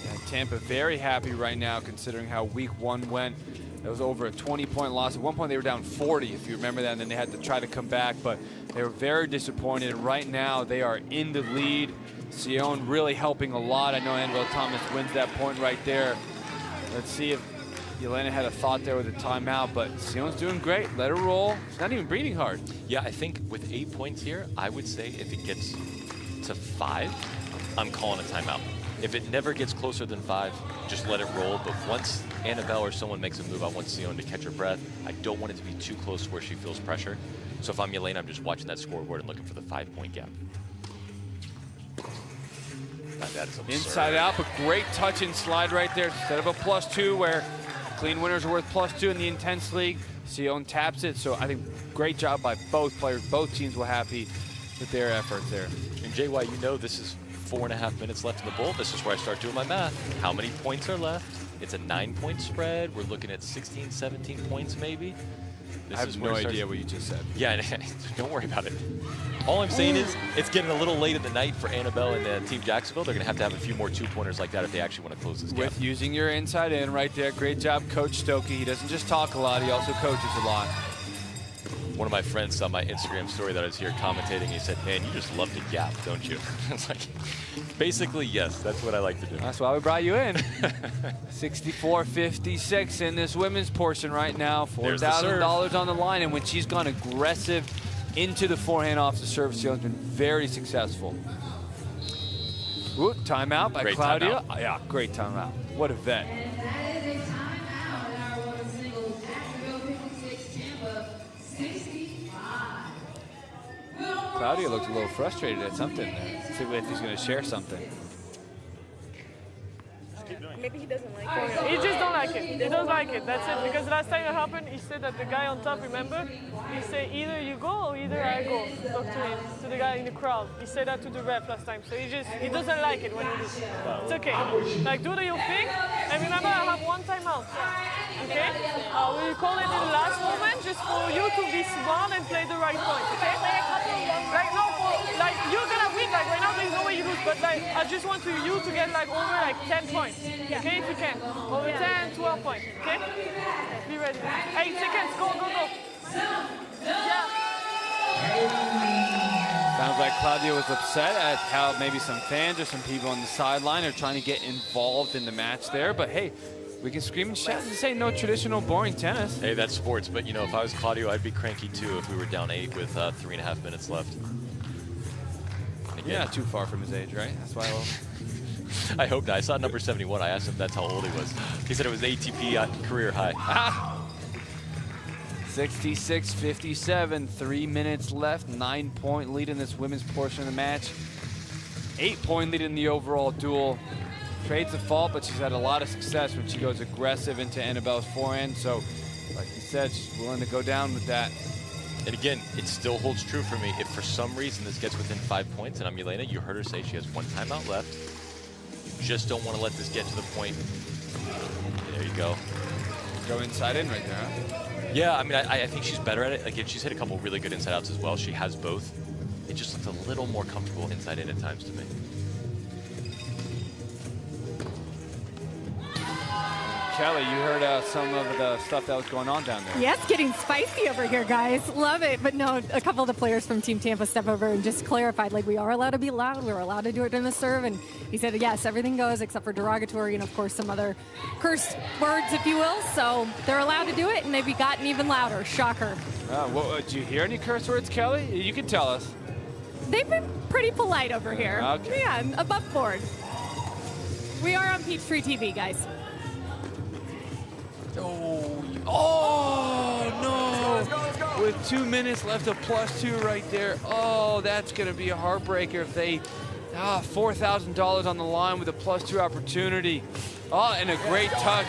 Yeah, Tampa very happy right now considering how week 1 went. It was over a 20-point loss. At one point, they were down 40, if you remember that, and then they had to try to come back, but they were very disappointed. Right now, they are in the lead. Sion really helping a lot. I know Annabelle Thomas wins that point right there. Let's see if Yelena had a thought there with a timeout, but Sion's doing great. Let her roll. She's not even breathing hard. Yeah, I think with 8 points here, I would say if it gets to 5, I'm calling a timeout. If it never gets closer than 5, just let it roll. But once Annabelle or someone makes a move, I want Sion to catch her breath. I don't want it to be too close to where she feels pressure. So if I'm Yelena, I'm just watching that scoreboard and looking for the 5-point gap. That is absurd. Inside out, but great touch and slide right there. Instead of a +2 where clean winners are worth +2 in the Intense League, Sion taps it. So I think great job by both players. Both teams were happy with their efforts there. And JY, you know this is 4.5 minutes left in the bowl. This is where I start doing my math. How many points are left? It's a 9-point spread. We're looking at 16, 17 points maybe. I have no idea what you just said. Yeah, don't worry about it. All I'm saying is it's getting a little late in the night for Annabelle and Team Jacksonville. They're going to have a few more 2-pointers like that if they actually want to close this gap. With using your inside in right there. Great job, Coach Stokey. He doesn't just talk a lot, he also coaches a lot. One of my friends saw my Instagram story that I was here commentating. He said, man, you just love to gap, don't you? It's like, basically, yes, that's what I like to do. That's why we brought you in. 64-56 in this women's portion right now. $4,000 on the line. And when she's gone aggressive into the forehand off the serve, Sion's been very successful. Ooh, timeout by Claudia. Timeout. Yeah, great timeout. What a vet. Claudia looks a little frustrated at something there. See if he's going to share something. Maybe he doesn't like it. He just don't like it. He doesn't like it. That's it. Because last time it happened, he said that the guy on top, remember? He said either you go or either I go. Talk to him, to the guy in the crowd. He said that to the ref last time. So he doesn't like it when you lose. It's okay. Like, do your thing. And remember, I have one timeout. Okay? We'll call it in the last moment just for you to be smart and play the right point. Okay? Like, no, like, you're gonna win. Like, right now, there's no way you lose. But, like, I just want you to get, like, over, like, 10 points. Okay, if you can. Over 10, 12 points. Okay? Be ready. 8 seconds. Go, go, go. Yeah. Sounds like Claudia was upset at how maybe some fans or some people on the sideline are trying to get involved in the match there. But, hey, we can scream and shout. This ain't no traditional boring tennis. Hey, that's sports. But, you know, if I was Claudio, I'd be cranky, too, if we were down 8 with 3.5 minutes left. You're not too far from his age, right? That's why I love him. I hope not. I saw number 71. I asked him if that's how old he was. He said it was ATP career high. 66-57, 3 minutes left, 9-point lead in this women's portion of the match. 8-point lead in the overall duel. Trades the fault, but she's had a lot of success when she goes aggressive into Annabelle's forehand. So, like you said, she's willing to go down with that. And again, it still holds true for me. If for some reason this gets within 5 points, and I'm Yelena, you heard her say she has 1 timeout left. You just don't want to let this get to the point. There you go. Go inside in right there, huh? Yeah, I mean, I think she's better at it. Again, she's hit a couple really good inside outs as well. She has both. It just looks a little more comfortable inside in at times to me. Kelly, you heard some of the stuff that was going on down there. Yeah, it's getting spicy over here, guys. Love it. But no, a couple of the players from Team Tampa stepped over and just clarified, like, we are allowed to be loud. We're allowed to do it during the serve. And he said, yes, everything goes except for derogatory and, of course, some other curse words, if you will. So they're allowed to do it, and they've gotten even louder. Shocker. Well, did you hear any curse words, Kelly? You can tell us. They've been pretty polite over here. Okay. Yeah, above board. We are on Peachtree TV, guys. Oh, no. Let's go. With 2 minutes left, a +2 right there. Oh, that's going to be a heartbreaker if they, $4,000 on the line with a +2 opportunity. Oh, and a great touch.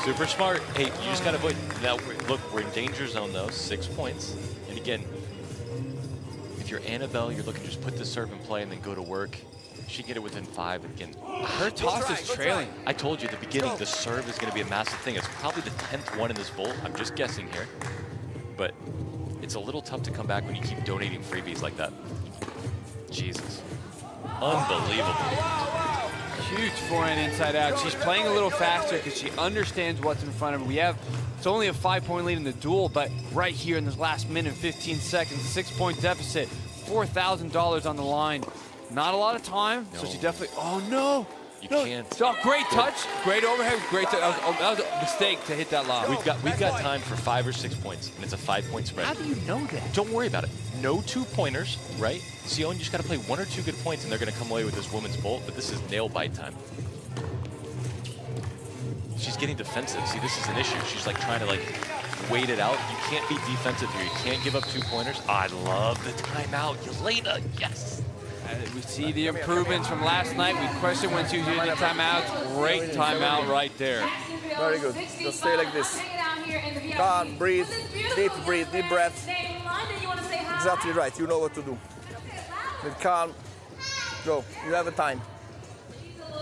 Super smart. Hey, you just got to avoid. Now, look, we're in danger zone, though. 6 points. And again, if you're Annabelle, you're looking to just put the serve in play and then go to work. She can get it within 5. Again, her toss is trailing. I told you at the beginning, the serve is going to be a massive thing. It's probably the 10th one in this bowl. I'm just guessing here. But it's a little tough to come back when you keep donating freebies like that. Jesus. Unbelievable. Huge forehand inside out. She's playing a little faster because she understands what's in front of her. It's only a 5-point lead in the duel, but right here in this last minute, 15 seconds, 6-point deficit, $4,000 on the line. Not a lot of time, so she definitely, oh no. You can't. Oh, great touch, great overhead, great touch. That was a mistake to hit that lob. We've got time for 5 or 6 points, and it's a 5-point spread. How do you know that? Don't worry about it. No 2-pointers, right? Sion, you just got to play 1 or 2 good points, and they're going to come away with this women's bolt, but this is nail bite time. She's getting defensive. See, this is an issue. She's like trying to wait it out. You can't be defensive here. You can't give up 2 pointers. I love the timeout. Yelena, yes. We see the improvements from last night. We questioned when she was using the timeouts. Great timeout right there. Very good. Just stay like this. Calm, breathe, deep breath. Exactly right. You know what to do. With calm, go. You have a time. As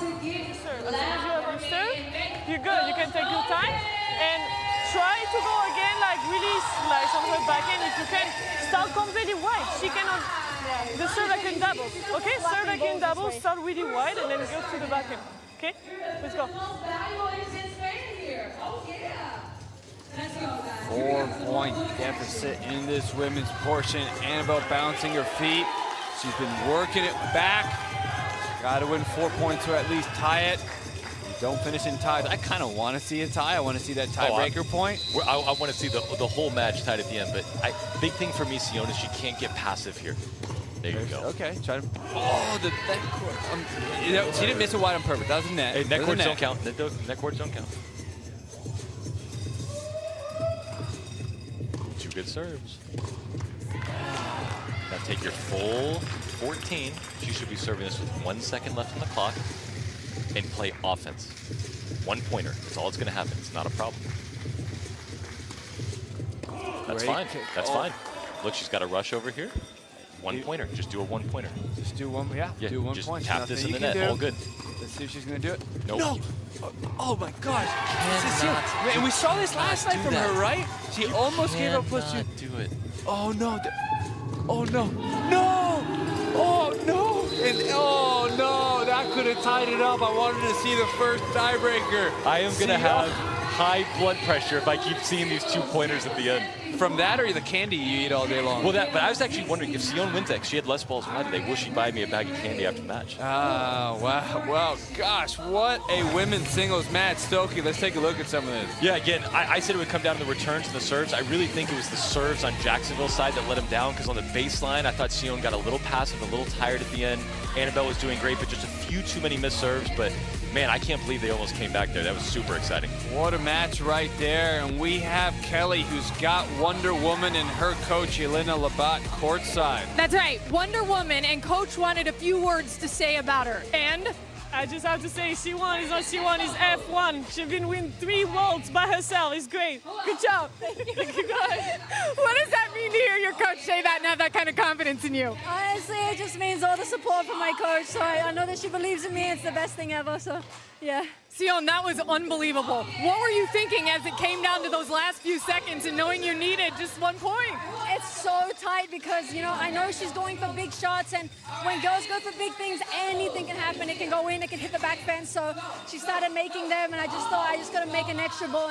soon as you have your serve, you're good. You can take your time and try to go again, really slice on her backhand. If you can, start completely wide. She cannot. The serve in doubles. Okay, serve in doubles. Start really wide and then go to the backhand. Okay, let's go. 4-point deficit in this women's portion. Annabelle bouncing her feet. She's been working it back. Got to win 4 points or at least tie it. Don't finish in ties. I kind of want to see a tie. I want to see that tiebreaker point. I want to see the whole match tied at the end. But big thing for me, Sion, is she can't get passive here. There you go. Okay, try to. Oh, that she didn't miss it wide on purpose. That was a net. Hey, net courts don't count. Net courts don't count. 2 good serves. Now take your full 14. She should be serving this with 1 second left on the clock. And play offense. 1-pointer. That's all it's going to happen. It's not a problem. That's fine. That's fine. Look, she's got a rush over here. 1-pointer. Just do a 1-pointer. Just do one. Yeah. Do 1 just point. Tap this in the net. All good. Let's see if she's going to do it. Nope. No. Oh my gosh. And we saw this last night from her, right? She almost gave up plus 2. Do it. Oh no. Oh no. No. Oh no. And oh no, that could have tied it up. I wanted to see the first tiebreaker. I am going to have high blood pressure if I keep seeing these 2-pointers at the end. From that or the candy you eat all day long? Well, but I was actually wondering if Sion wins that, she had less balls wide today, will she buy me a bag of candy after the match? Ah, wow. Well, gosh, what a women's singles match. Stokey, let's take a look at some of this. Yeah, again, I said it would come down to the returns and the serves. I really think it was the serves on Jacksonville's side that let him down, because on the baseline, I thought Sion got a little passive, a little tired at the end. Annabelle was doing great, but just a few too many missed serves. But man, I can't believe they almost came back there. That was super exciting. What a match right there. And we have Kelly, who's got Wonder Woman and her coach, Yelena Labat, courtside. That's right, Wonder Woman, and coach wanted a few words to say about her. And I just have to say, C1 is not C1, is F1. She's been winning 3 vaults by herself. It's great. Good job. Thank you guys. What does that mean to hear your coach say that and have that kind of confidence in you? Honestly, it just means all the support from my coach. So I know that she believes in me. It's the best thing ever. So, yeah. Sion, that was unbelievable. What were you thinking as it came down to those last few seconds and knowing you needed just 1 point? It's so tight because, I know she's going for big shots, and when girls go for big things, anything can happen. It can go in, it can hit the back fence. So she started making them, and I just thought I just got to make an extra ball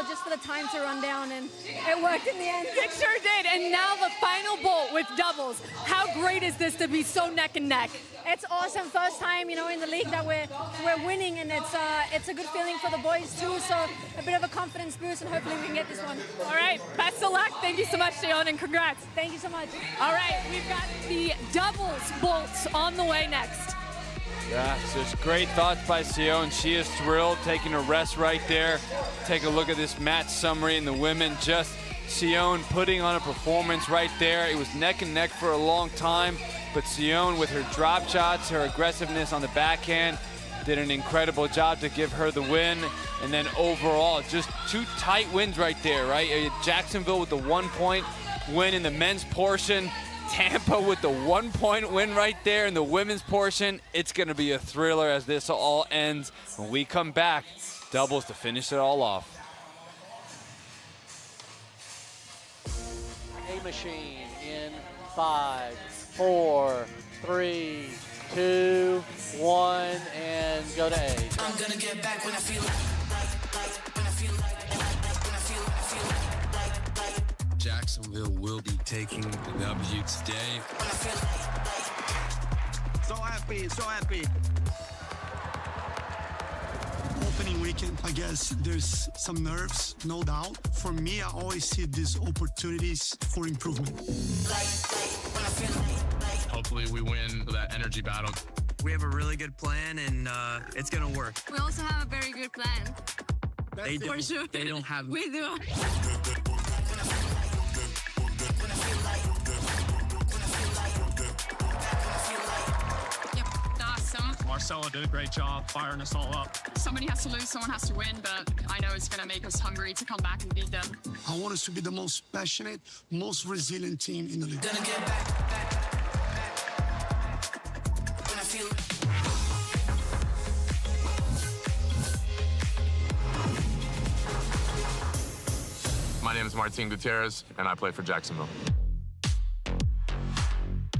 just for the time to run down, and it worked in the end. It sure did. And now the final bolt with doubles. How great is this to be so neck and neck? It's awesome. First time, in the league that we're winning, and it's a good feeling for the boys too. So a bit of a confidence boost, and hopefully we can get this one. All right, best of luck. Thank you so much, Sion, and congrats. Thank you so much. All right, we've got the doubles bolts on the way next. Yeah, just great thoughts by Sion. She is thrilled, taking a rest right there. Take a look at this match summary in the women. Just Sion putting on a performance right there. It was neck and neck for a long time, but Sion, with her drop shots, her aggressiveness on the backhand, did an incredible job to give her the win. And then overall, just 2 tight wins right there, right? Jacksonville with the 1-point win in the men's portion. Tampa with the 1-point win right there in the women's portion. It's going to be a thriller as this all ends. When we come back, doubles to finish it all off. A machine in 5, 4, 3, 2, 1, and go to A. I'm gonna get back when I feel Jacksonville will be taking the W today. so happy, so happy. Opening weekend, I guess there's some nerves, no doubt. For me, I always see these opportunities for improvement. Hopefully we win that energy battle. We have a really good plan, and it's gonna work. We also have a very good plan. They do. For sure. They don't have. We do. Awesome. Marcelo did a great job firing us all up. Somebody has to lose, someone has to win, but I know it's going to make us hungry to come back and beat them. I want us to be the most passionate, most resilient team in the league. Gonna get back when I feel. My name is Martin Gutierrez, and I play for Jacksonville.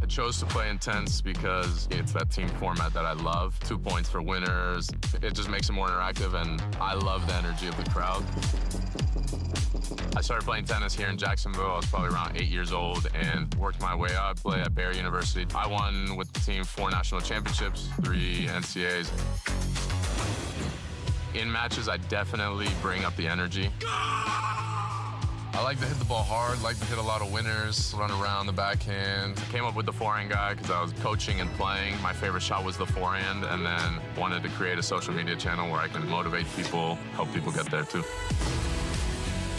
I chose to play Intense because it's that team format that I love. 2 points for winners. It just makes it more interactive, and I love the energy of the crowd. I started playing tennis here in Jacksonville. I was probably around 8 years old and worked my way up. Played at Barry University. I won with the team 4 national championships, 3 NCAAs. In matches, I definitely bring up the energy. I like to hit the ball hard, like to hit a lot of winners, run around the backhand. I came up with the forehand guy because I was coaching and playing. My favorite shot was the forehand, and then wanted to create a social media channel where I can motivate people, help people get there too.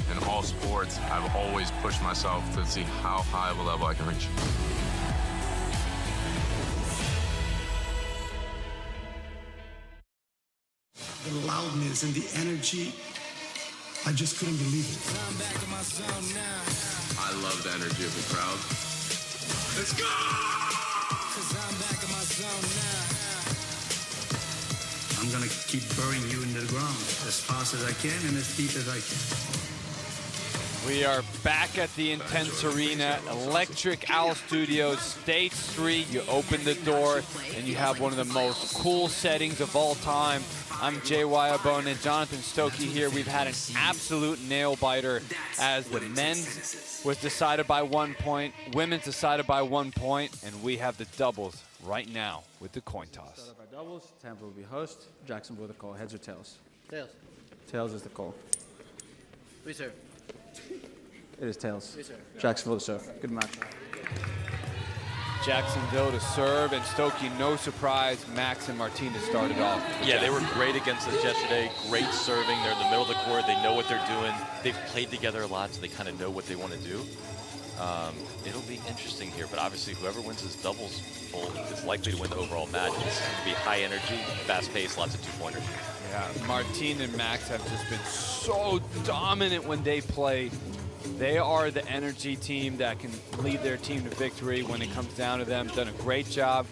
In all sports, I've always pushed myself to see how high of a level I can reach. The loudness and the energy, I just couldn't believe it. I love the energy of the crowd. Let's go! 'Cause I'm back in my zone now. I'm gonna keep burying you in the ground as fast as I can and as deep as I can. We are back at the Intense Arena, Electric Owl Studios, Stage 3. You open the door and you have one of the most cool settings of all time. I'm Jay Wyabone and Jonathan Stokey here. We've had an absolute nail-biter as the men's was decided by 1 point, women's decided by 1 point, and we have the doubles right now with the coin toss. Start up our doubles. Tampa will be host. Jacksonville the call. Heads or tails? Tails. Tails is the call. Reserve. It is tails. Reserve. Jacksonville to serve. Good match. Jacksonville to serve, and Stokey, no surprise, Max and Martinez started off. Yeah, they were great against us yesterday. Great serving. They're in the middle of the court. They know what they're doing. They've played together a lot, so they kind of know what they want to do. It'll be interesting here, but obviously whoever wins this doubles bowl is likely to win the overall match. It's going to be high energy, fast pace, lots of two-pointers. Yeah, Martin and Max have just been so dominant when they play. They are the energy team that can lead their team to victory when it comes down to them. Done a great job.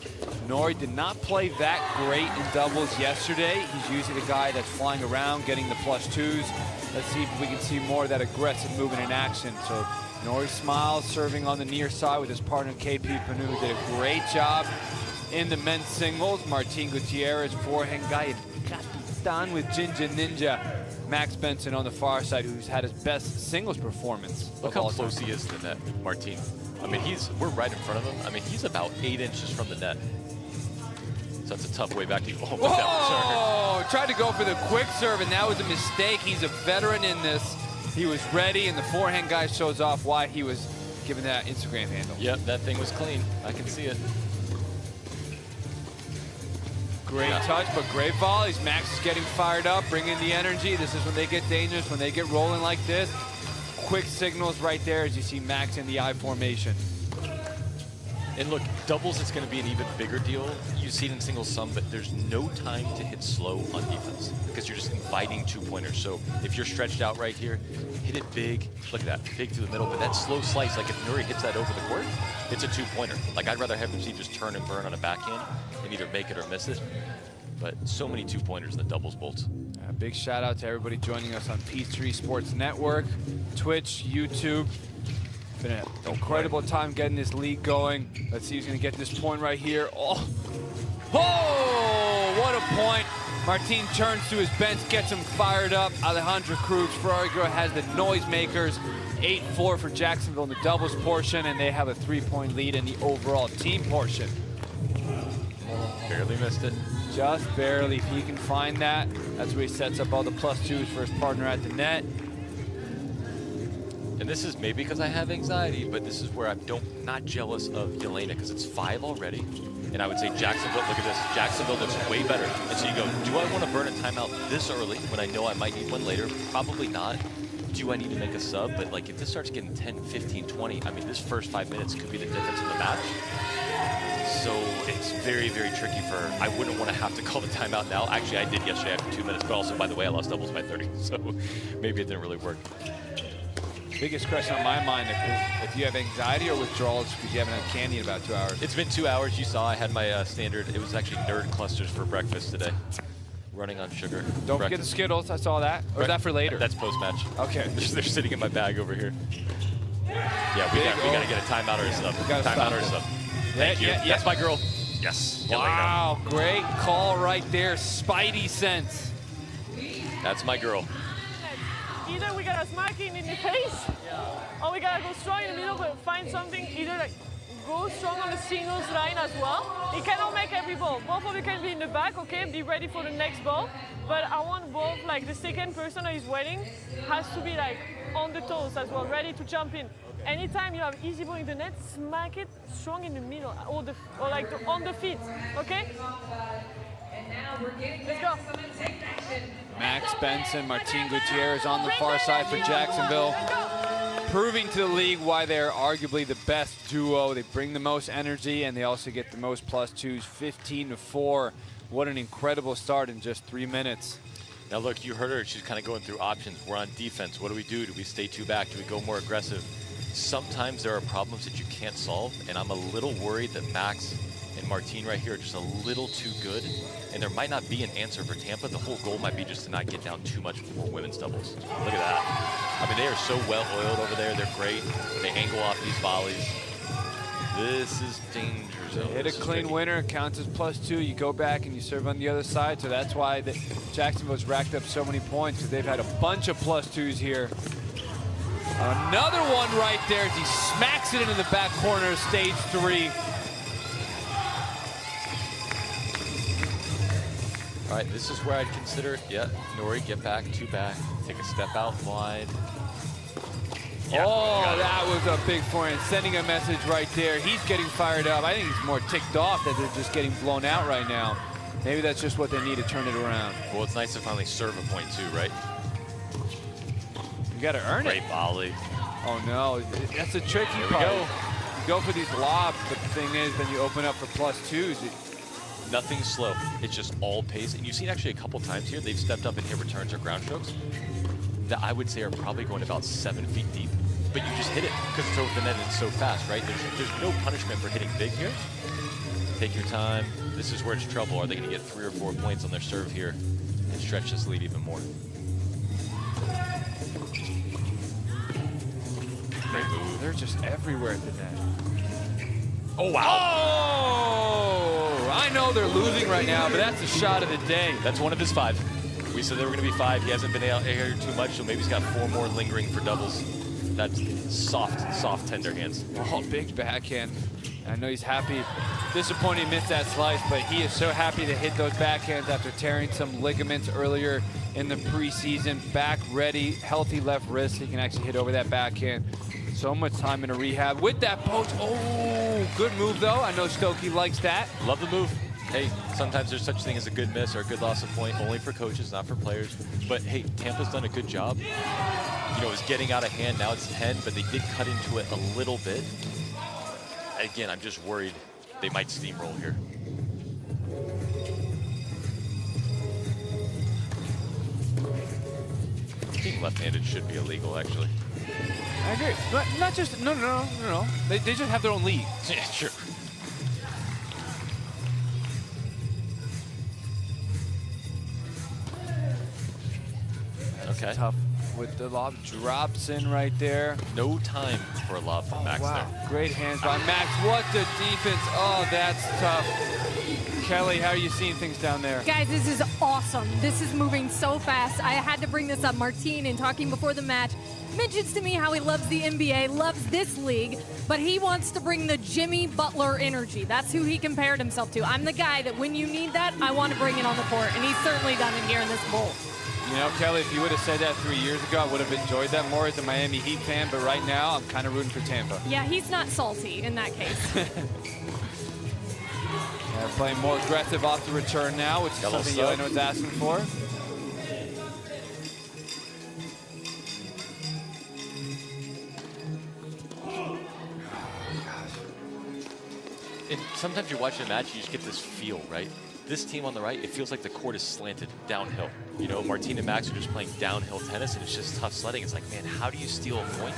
Nori did not play that great in doubles yesterday. He's usually the guy that's flying around, getting the +2s. Let's see if we can see more of that aggressive movement in action. So Nori smiles, serving on the near side with his partner KP Panu. Did a great job in the men's singles. Martin Gutierrez, forehand guy, Kapitan with Jinja Ninja. Max Benson on the far side, who's had his best singles performance. Look how close he is to the net, Martin. I mean, we're right in front of him. I mean, he's about 8 inches from the net. So that's a tough way back to go. Oh, tried to go for the quick serve, and that was a mistake. He's a veteran in this. He was ready, and the forehand guy shows off why he was given that Instagram handle. Yep, that thing was clean. I can see it. Great touch, but great volleys. Max is getting fired up, bringing the energy. This is when they get dangerous, when they get rolling like this. Quick signals right there as you see Max in the I formation. And look, doubles is going to be an even bigger deal. You see it in singles some, but there's no time to hit slow on defense because you're just inviting two-pointers. So if you're stretched out right here, hit it big. Look at that, big through the middle. But that slow slice, like if Nuri hits that over the court, it's a two-pointer. Like I'd rather have him see just turn and burn on a backhand and either make it or miss it. But so many two-pointers in the doubles bolts. Big shout out to everybody joining us on Peachtree Sports Network, Twitch, YouTube. Been an incredible time getting this league going. Let's see who's going to get this point right here. Oh, what a point. Martin turns to his bench, gets him fired up. Alejandra Cruz, Ferrari Girl has the noisemakers. 8-4 for Jacksonville in the doubles portion, and they have a 3-point lead in the overall team portion. Barely missed it. Just barely. If he can find that, that's where he sets up all the +2s for his partner at the net. And this is maybe because I have anxiety, but this is where I'm not jealous of Yelena, because it's 5 already. And I would say Jacksonville, look at this, Jacksonville looks way better. And so you go, do I want to burn a timeout this early when I know I might need one later? Probably not. Do I need to make a sub? But like if this starts getting 10, 15, 20, I mean, this first 5 minutes could be the difference in the match. So it's very, very tricky for her. I wouldn't want to have to call the timeout now. Actually, I did yesterday after 2 minutes, but also, by the way, I lost doubles by 30. So maybe it didn't really work. Biggest question on my mind, if you have anxiety or withdrawals because you haven't had candy in about 2 hours. It's been 2 hours. You saw I had my standard. It was actually nerd clusters for breakfast today. Running on sugar. Don't forget the Skittles. I saw that. Or is that for later? That's post-match. Okay. They're sitting in my bag over here. Yeah, we got to get a timeout or a sub. Timeout or a sub. Thank you. That's my girl. Yes. Wow, great call right there. Spidey sense. That's my girl. Either we gotta smack him in the face, or we gotta go strong in the middle, but find something, either like go strong on the singles line as well. It cannot make every ball. Both of you can be in the back, okay, be ready for the next ball. But I want both, like the second person who is waiting has to be like on the toes as well, ready to jump in. Anytime you have easy ball in the net, smack it strong in the middle, or on the feet, okay? Let's go. Max Benson, Martin Gutierrez on the far side for Jacksonville, proving to the league why they're arguably the best duo. They bring the most energy, and they also get the most +2s, 15-4. What an incredible start in just 3 minutes. Now look, you heard her, she's kind of going through options. We're on defense, what do we do? Do we stay 2 back? Do we go more aggressive? Sometimes there are problems that you can't solve, and I'm a little worried that Max and Martin right here are just a little too good, and there might not be an answer for Tampa. The whole goal might be just to not get down too much for women's doubles. Look at that. I mean, they are so well oiled over there. They're great. They angle off these volleys. This is danger zone. Hit a clean winner, counts as +2. You go back and you serve on the other side, so that's why Jacksonville's racked up so many points, because they've had a bunch of +2s here. Another one right there as he smacks it into the back corner of stage 3. All right, this is where I'd consider it. Yeah, Nori, get back, 2 back, take a step out wide. Yeah, that was a big forehand, sending a message right there. He's getting fired up. I think he's more ticked off that they're just getting blown out right now. Maybe that's just what they need to turn it around. Well, it's nice to finally serve a point too, right? You got to earn it. Great volley. Oh no, that's a tricky part. You go for these lobs, but the thing is, then you open up for +2s. Nothing slow. It's just all pace. And you've seen actually a couple times here, they've stepped up and hit returns or ground strokes that I would say are probably going about 7 feet deep. But you just hit it because it's over the net and it's so fast, right? There's no punishment for hitting big here. Take your time. This is where it's trouble. Are they going to get 3 or 4 points on their serve here and stretch this lead even more? Great move. They're just everywhere at the net. Oh, wow. Oh! I know they're losing right now, but that's the shot of the day. That's one of his 5. We said they were going to be 5. He hasn't been out here too much, so maybe he's got 4 more lingering for doubles. That's soft, tender hands. Oh, big backhand. I know he's happy. Disappointed he missed that slice, but he is so happy to hit those backhands after tearing some ligaments earlier in the preseason. Back ready, healthy left wrist. He can actually hit over that backhand. So much time in a rehab with that post. Oh, good move though. I know Stokey likes that. Love the move. Hey, sometimes there's such thing as a good miss or a good loss of point, only for coaches, not for players. But hey, Tampa's done a good job. You know, it's getting out of hand. Now it's 10, but they did cut into it a little bit. Again, I'm just worried they might steamroll here. Being left-handed should be illegal, actually. I agree. Not just, no. They just have their own league. Yeah, sure. That's okay. Tough. with the lob, drops in right there. No time for a lob from Max wow. there. Great hands by Max. What the defense. Oh, that's tough. Kelly, how are you seeing things down there? Guys, this is awesome. This is moving so fast. I had to bring this up. Martin, in talking before the match, mentions to me how he loves the NBA, loves this league, but he wants to bring the Jimmy Butler energy. That's who he compared himself to. I'm the guy that when you need that, I want to bring it on the court, and he's certainly done it here in this bowl. You know, Kelly, if you would have said that 3 years ago, I would have enjoyed that more as a Miami Heat fan, but right now, I'm kind of rooting for Tampa. Yeah, he's not salty in that case. They're playing more aggressive off the return now, which is something Yelena was asking for. And sometimes you're watching a match, you just get this feel, right? This team on the right, it feels like the court is slanted downhill. You know, Martin and Max are just playing downhill tennis, and it's just tough sledding. It's like, man, how do you steal a point?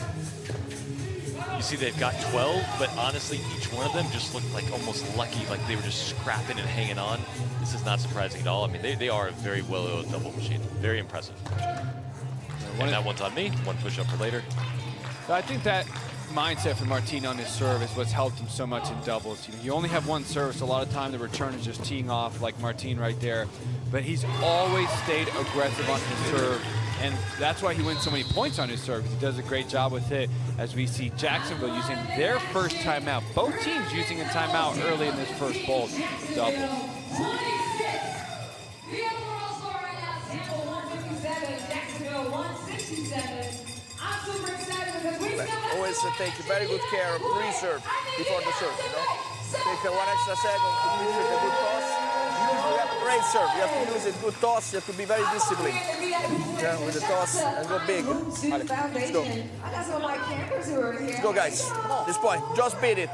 You see they've got 12, but honestly, each one of them just looked like almost lucky, like they were just scrapping and hanging on. This is not surprising at all. I mean, they are a very well-oiled double machine. Very impressive. And that one's on me. One push-up for later. I think that mindset for Martin on his serve is what's helped him so much in doubles. You know, you only have one service. A lot of time the return is just teeing off like Martin right there. But he's always stayed aggressive on his serve. And that's why he wins so many points on his serve. He does a great job with it, as we see Jacksonville using their first timeout. Both teams using a timeout early in this first bowl. Doubles. Always take very good care of pre-serve before the serve, you know? Take 1 extra second to finish the good toss. You have great serve, you have to use it, good toss, you have to be very disciplined. Yeah, with the toss and go big. Let's go. Let's go, guys. This point, just beat it.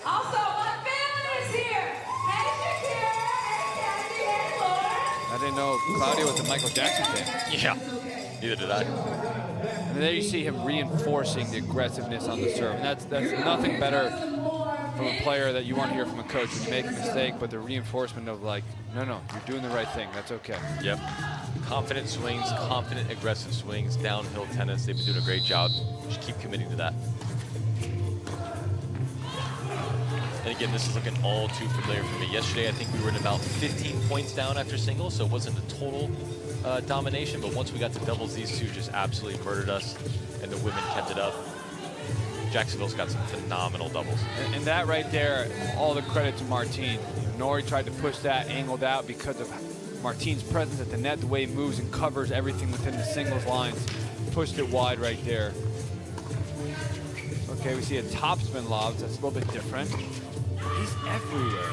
Also, my family is here. Hey, Shakira, hey, Kathy, hey, Laura. I didn't know Claudio was a Michael Jackson fan. Yeah, neither did I. And there you see him reinforcing the aggressiveness on the serve. And that's nothing better from a player that you want to hear from a coach when you make a mistake, but the reinforcement of like, no, you're doing the right thing. That's okay. Yep. Confident swings, confident, aggressive swings, downhill tennis. They've been doing a great job. Just keep committing to that. And again, this is looking all too familiar for me. Yesterday, I think we were at about 15 points down after singles, so it wasn't a total domination, but once we got to doubles, these two just absolutely murdered us, and the women kept it up. Jacksonville's got some phenomenal doubles. And that right there, all the credit to Martin. Nori tried to push that, angled out because of Martin's presence at the net, the way he moves and covers everything within the singles lines. Pushed it wide right there. Okay, we see a topspin lob. That's a little bit different. He's everywhere.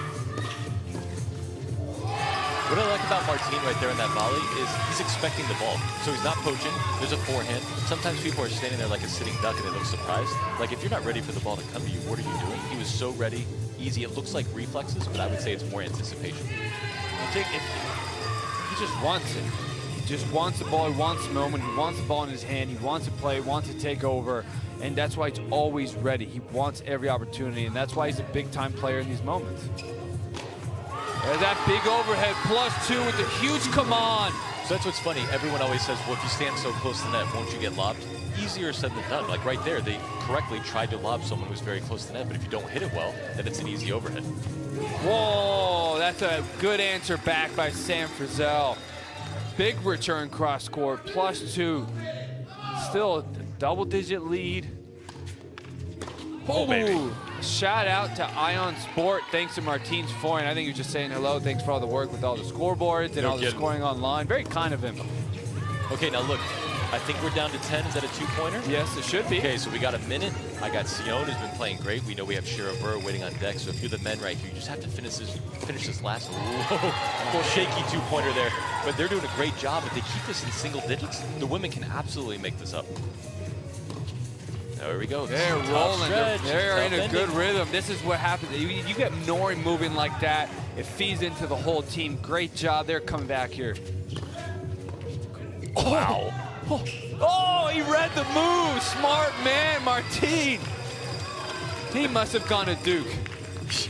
What I like about Martin right there in that volley is he's expecting the ball. So he's not poaching. There's a forehand. Sometimes people are standing there like a sitting duck and they look surprised. Like, if you're not ready for the ball to come to you, what are you doing? He was so ready, easy. It looks like reflexes, but I would say it's more anticipation. I think he just wants it. He just wants the ball. He wants the moment. He wants the ball in his hand. He wants to play, wants to take over. And that's why he's always ready. He wants every opportunity, and that's why he's a big-time player in these moments. There's that big overhead, +2 with the huge come on. So that's what's funny. Everyone always says, well, if you stand so close to the net, won't you get lobbed? Easier said than done. Like right there, they correctly tried to lob someone who's very close to the net, but if you don't hit it well, then it's an easy overhead. Whoa, that's a good answer back by Sam Frizzell. Big return cross court, +2. Still a double-digit lead. Oh, baby. Shout out to Ion Sport. Thanks to Martin's forehand. I think he was just saying hello. Thanks for all the work with all the scoreboards and all the scoring online. Very kind of him. Okay, now look. I think we're down to 10. Is that a two-pointer? Yes, it should be. Okay, so we got a minute. I got Sion, who's been playing great. We know we have Shira Burr waiting on deck. So if you're the men right here, you just have to finish this last. Whoa, a little shaky two-pointer there. But they're doing a great job. If they keep this in single digits, the women can absolutely make this up. There we go. They're rolling. They're in a good rhythm. This is what happens. You get Nori moving like that. It feeds into the whole team. Great job. They're coming back here. Oh, wow. Oh, he read the move. Smart man, Martin. He must have gone to Duke.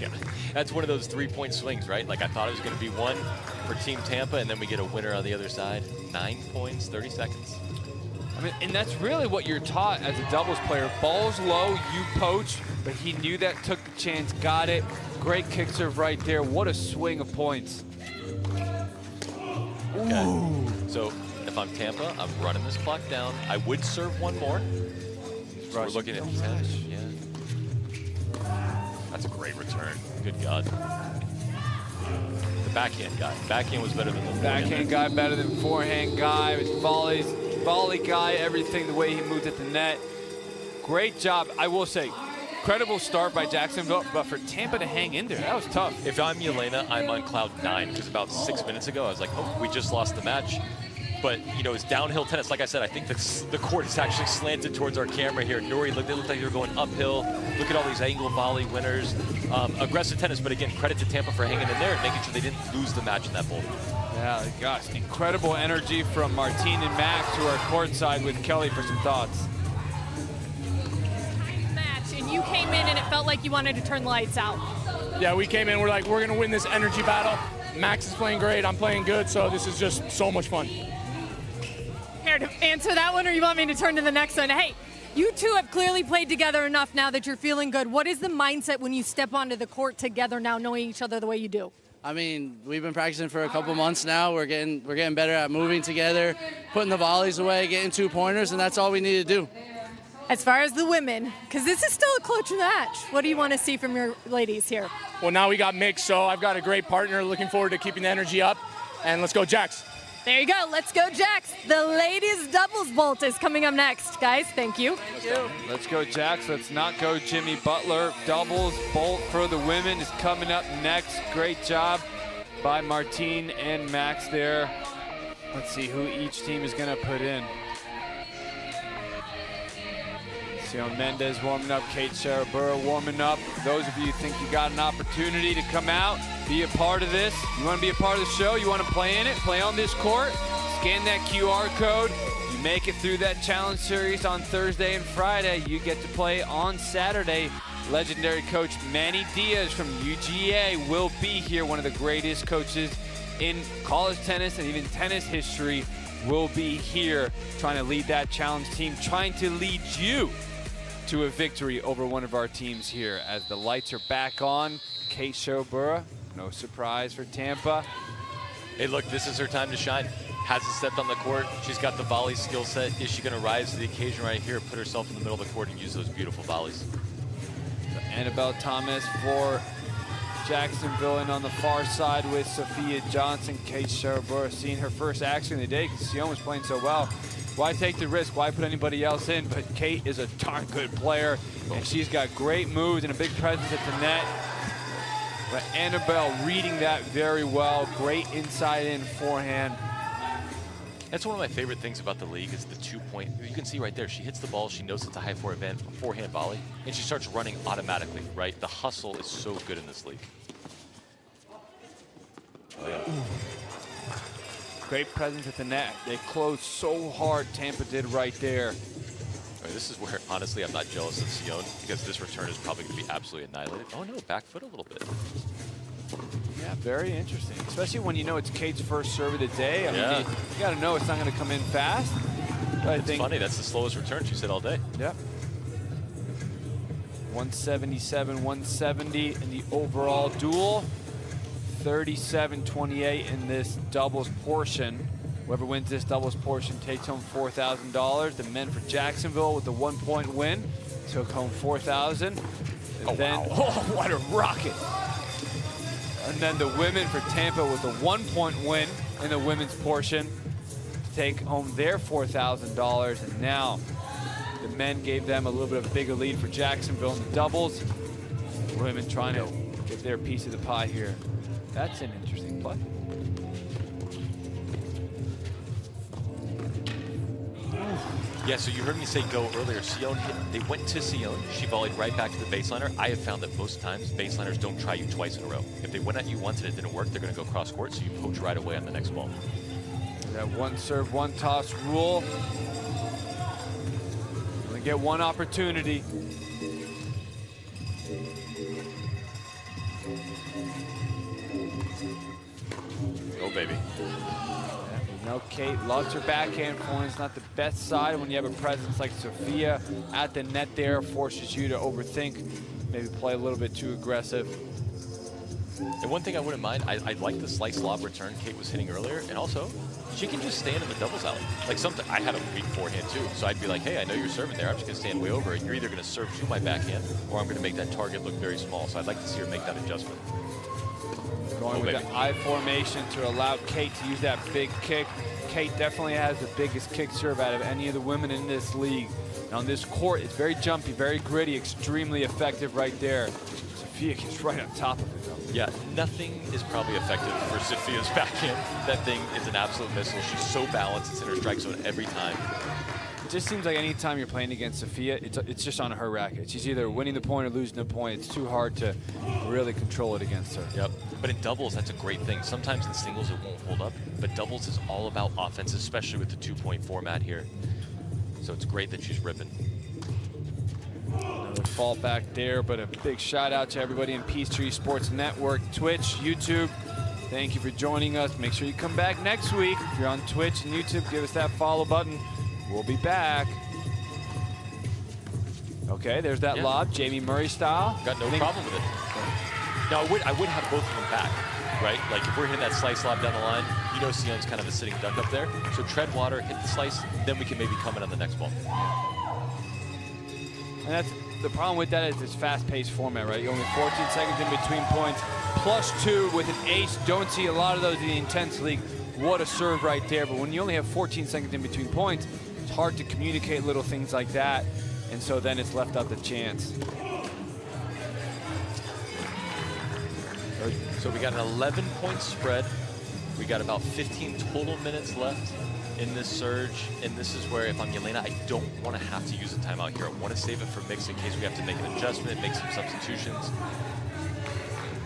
Yeah, that's one of those three-point swings, right? Like I thought it was going to be one for Team Tampa, and then we get a winner on the other side. 9 points, 30 seconds. I mean, and that's really what you're taught as a doubles player. Ball's low, you poach, but he knew that, took the chance, got it. Great kick serve right there. What a swing of points. Okay. So if I'm Tampa, I'm running this clock down. I would serve one more. So we're looking at 10. Yeah. That's a great return. Good God. The backhand guy. Backhand was better than the Backhand guy better than forehand guy. His volleys, volley guy, everything, the way he moved at the net. Great job. I will say, incredible start by Jacksonville, but for Tampa to hang in there, that was tough. If I'm Yelena, I'm on cloud 9 because about 6 minutes ago, I was like, oh, we just lost the match. But, you know, it's downhill tennis. Like I said, I think the court is actually slanted towards our camera here. Nuri, they look like they're going uphill. Look at all these angle volley winners. Aggressive tennis, but again, credit to Tampa for hanging in there and making sure they didn't lose the match in that bowl. Yeah, gosh, incredible energy from Martine and Max, who are courtside with Kelly for some thoughts. Match, and you came in and it felt like you wanted to turn the lights out. Yeah, we came in, we're like, we're gonna win this energy battle. Max is playing great, I'm playing good, so this is just so much fun. Here to answer that one, or you want me to turn to the next one? Hey, you two have clearly played together enough now that you're feeling good. What is the mindset when you step onto the court together now, knowing each other the way you do? I mean, we've been practicing for a couple months now. We're getting better at moving together, putting the volleys away, getting 2-pointers, and that's all we need to do. As far as the women, because this is still a close match, what do you want to see from your ladies here? Well, now we got mixed, so I've got a great partner. Looking forward to keeping the energy up, and let's go Jax. There you go. Let's go, Jax. The ladies doubles bolt is coming up next, guys. Thank you. Let's go, Jax. Let's not go Jimmy Butler. Doubles bolt for the women is coming up next. Great job by Martine and Max there. Let's see who each team is going to put in. Sion Mendez warming up, Kate Sharabura warming up. Those of you who think you got an opportunity to come out, be a part of this. You want to be a part of the show, you want to play in it, play on this court, scan that QR code. You make it through that challenge series on Thursday and Friday, you get to play on Saturday. Legendary coach Manny Diaz from UGA will be here. One of the greatest coaches in college tennis and even tennis history will be here trying to lead that challenge team, trying to lead you to a victory over one of our teams here. As the lights are back on, Kate Sharabura, no surprise for Tampa. Hey, look, this is her time to shine. Hasn't stepped on the court. She's got the volley skill set. Is she going to rise to the occasion right here, put herself in the middle of the court and use those beautiful volleys? So Annabelle Thomas for Jacksonville, and on the far side with Sophia Johnson. Kate Sharabura seeing her first action of the day because Sion was playing so well. Why take the risk? Why put anybody else in? But Kate is a darn good player, and she's got great moves and a big presence at the net. But Annabelle reading that very well. Great inside in forehand. That's one of my favorite things about the league is the 2-point. You can see right there, she hits the ball, she knows it's a high forehand volley, and she starts running automatically, right? The hustle is so good in this league. Oh, yeah. Great presence at the net. They closed so hard, Tampa did right there. Right, this is where, honestly, I'm not jealous of Sion because this return is probably going to be absolutely annihilated. Oh, no, back foot a little bit. Yeah, very interesting, especially when you know it's Kate's first serve of the day. I Yeah. mean, you got to know it's not going to come in fast. But It's funny, that's the slowest return she's hit all day. Yep. 177, 170 in the overall duel. 37-28 in this doubles portion. Whoever wins this doubles portion takes home $4,000. The men for Jacksonville with the 1-point win took home $4,000. Oh, then, wow. oh, what a rocket. And then the women for Tampa with a 1-point win in the women's portion take home their $4,000. And now the men gave them a little bit of a bigger lead for Jacksonville in the doubles. The women trying to get their piece of the pie here. That's an interesting play. Yeah, so you heard me say go earlier. Sion they went to Sion. She volleyed right back to the baseliner. I have found that most times baseliners don't try you twice in a row. If they went at you once and it didn't work, they're going to go cross court, so you poach right away on the next ball. That one serve, one toss rule. Only get one opportunity. Go, baby. No, Kate loves her backhand forehand. It's not the best side when you have a presence like Sophia at the net there, forces you to overthink, maybe play a little bit too aggressive. And one thing I wouldn't mind, I like the slice lob return Kate was hitting earlier, and also she can just stand in the doubles alley. Like I had a weak forehand too, so I'd be like, hey, I know you're serving there. I'm just gonna stand way over, and you're either gonna serve to my backhand, or I'm gonna make that target look very small. So I'd like to see her make that adjustment. Going with the I formation to allow Kate to use that big kick. Kate definitely has the biggest kick serve out of any of the women in this league. And on this court, it's very jumpy, very gritty, extremely effective right there. Sophia gets right on top of it, though. Yeah, nothing is probably effective for Sophia's backhand. That thing is an absolute missile. She's so balanced. It's in her strike zone every time. It just seems like any time you're playing against Sophia, it's just on her racket. She's either winning the point or losing the point. It's too hard to really control it against her. Yep. But in doubles, that's a great thing. Sometimes in singles, it won't hold up. But doubles is all about offense, especially with the 2-point format here. So it's great that she's ripping. Another fall back there, but a big shout out to everybody in Peachtree Sports Network, Twitch, YouTube. Thank you for joining us. Make sure you come back next week. If you're on Twitch and YouTube, give us that follow button. We'll be back. Okay, there's that lob, Jamie Murray style. Got no problem with it. Now, I would have both of them back, right? Like, if we're hitting that slice lob down the line, you know Sion's kind of a sitting duck up there. So tread water, hit the slice, then we can maybe come in on the next ball. And that's the problem with that is this fast-paced format, right? You only 14 seconds in between points, +2 with an ace. Don't see a lot of those in the Intense League. What a serve right there. But when you only have 14 seconds in between points, it's hard to communicate little things like that. And so then it's left up to chance. So we got an 11-point spread. We got about 15 total minutes left in this surge. And this is where, if I'm Yelena, I don't want to have to use a timeout here. I want to save it for mix in case we have to make an adjustment, make some substitutions.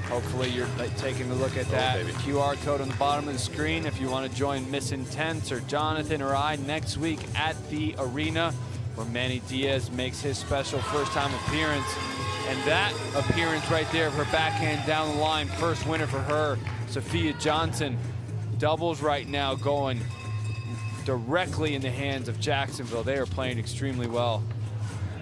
Hopefully you're taking a look at that QR code on the bottom of the screen if you want to join Miss Intense or Jonathan or I next week at the arena, where Manny Diaz makes his special first-time appearance. And that appearance right there of her backhand down the line, first winner for her, Sophia Johnson. Doubles right now going directly in the hands of Jacksonville. They are playing extremely well,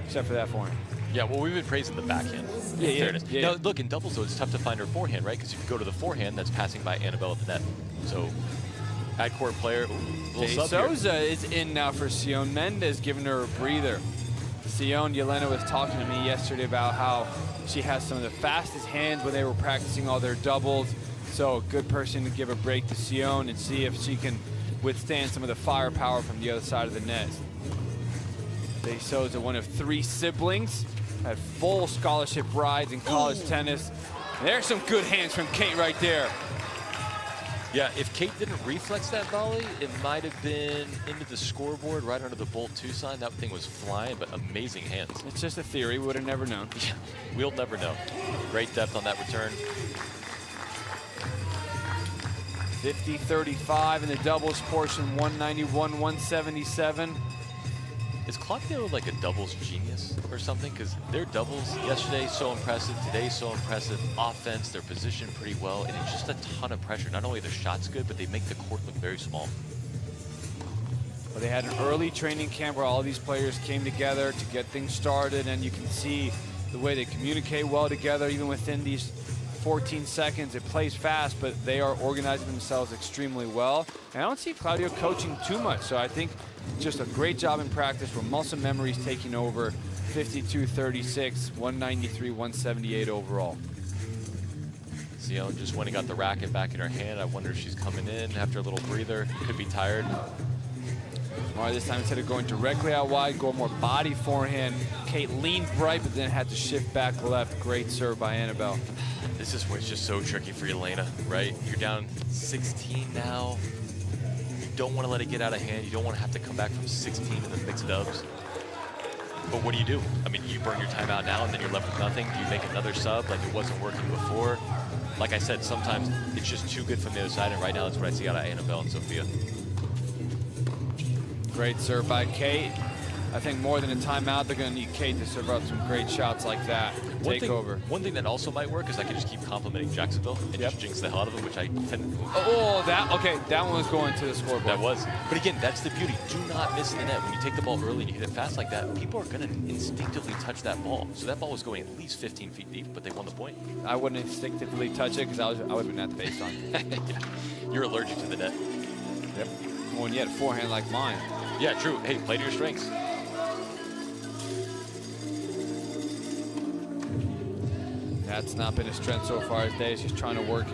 except for that forehand. Yeah, well, we've been praising the backhand. Yeah. Now, look, in doubles, though, it's tough to find her forehand, right? Because if you go to the forehand, that's passing by Annabelle at the net. So, backcourt player, De Souza is in now for Sion Mendez, giving her a breather. Sion, Yelena was talking to me yesterday about how she has some of the fastest hands when they were practicing all their doubles. So, a good person to give a break to Sion and see if she can withstand some of the firepower from the other side of the net. De Souza, one of 3 siblings, had full scholarship rides in college tennis. There's some good hands from Kate right there. Yeah, if Kate didn't reflex that volley, it might have been into the scoreboard right under the bolt 2 sign. That thing was flying, but amazing hands. It's just a theory. We would have never known. Yeah, we'll never know. Great depth on that return. 50-35 in the doubles portion, 191-177. Is Claudio like a doubles genius or something? Because their doubles yesterday so impressive, today so impressive. Offense, their position pretty well, and it's just a ton of pressure. Not only their shots good, but they make the court look very small. Well, they had an early training camp where all these players came together to get things started, and you can see the way they communicate well together, even within these 14 seconds. It plays fast, but they are organizing themselves extremely well. And I don't see Claudio coaching too much, so I think just a great job in practice where muscle memory is taking over. 52-36, 193-178 overall. Sion just went and got the racket back in her hand. I wonder if she's coming in after a little breather. Could be tired. Mara this time, instead of going directly out wide, go more body forehand. Kate leaned right, but then had to shift back left. Great serve by Annabelle. This is where it's just so tricky for Yelena, right? You're down 16 now. You don't want to let it get out of hand. You don't want to have to come back from 16 in the mixed dubs. But what do you do? I mean, you burn your timeout now and then you're left with nothing. Do you make another sub like it wasn't working before? Like I said, sometimes it's just too good from the other side, and right now that's what I see out of Annabelle and Sophia. Great serve by Kate. I think more than a timeout, they're going to need Kate to serve up some great shots like that. Take over. One thing that also might work is I can just keep complimenting Jacksonville and just jinx the hell out of them, which I tend to. Oh, that one was going to the scoreboard. That was. But again, that's the beauty. Do not miss the net. When you take the ball early and you hit it fast like that, people are going to instinctively touch that ball. So that ball was going at least 15 feet deep, but they won the point. I wouldn't instinctively touch it because I would have been at the baseline. Yeah. You're allergic to the net. Yep. When you had a forehand like mine. Yeah, true. Hey, play to your strengths. That's not been a strength so far today. She's trying to work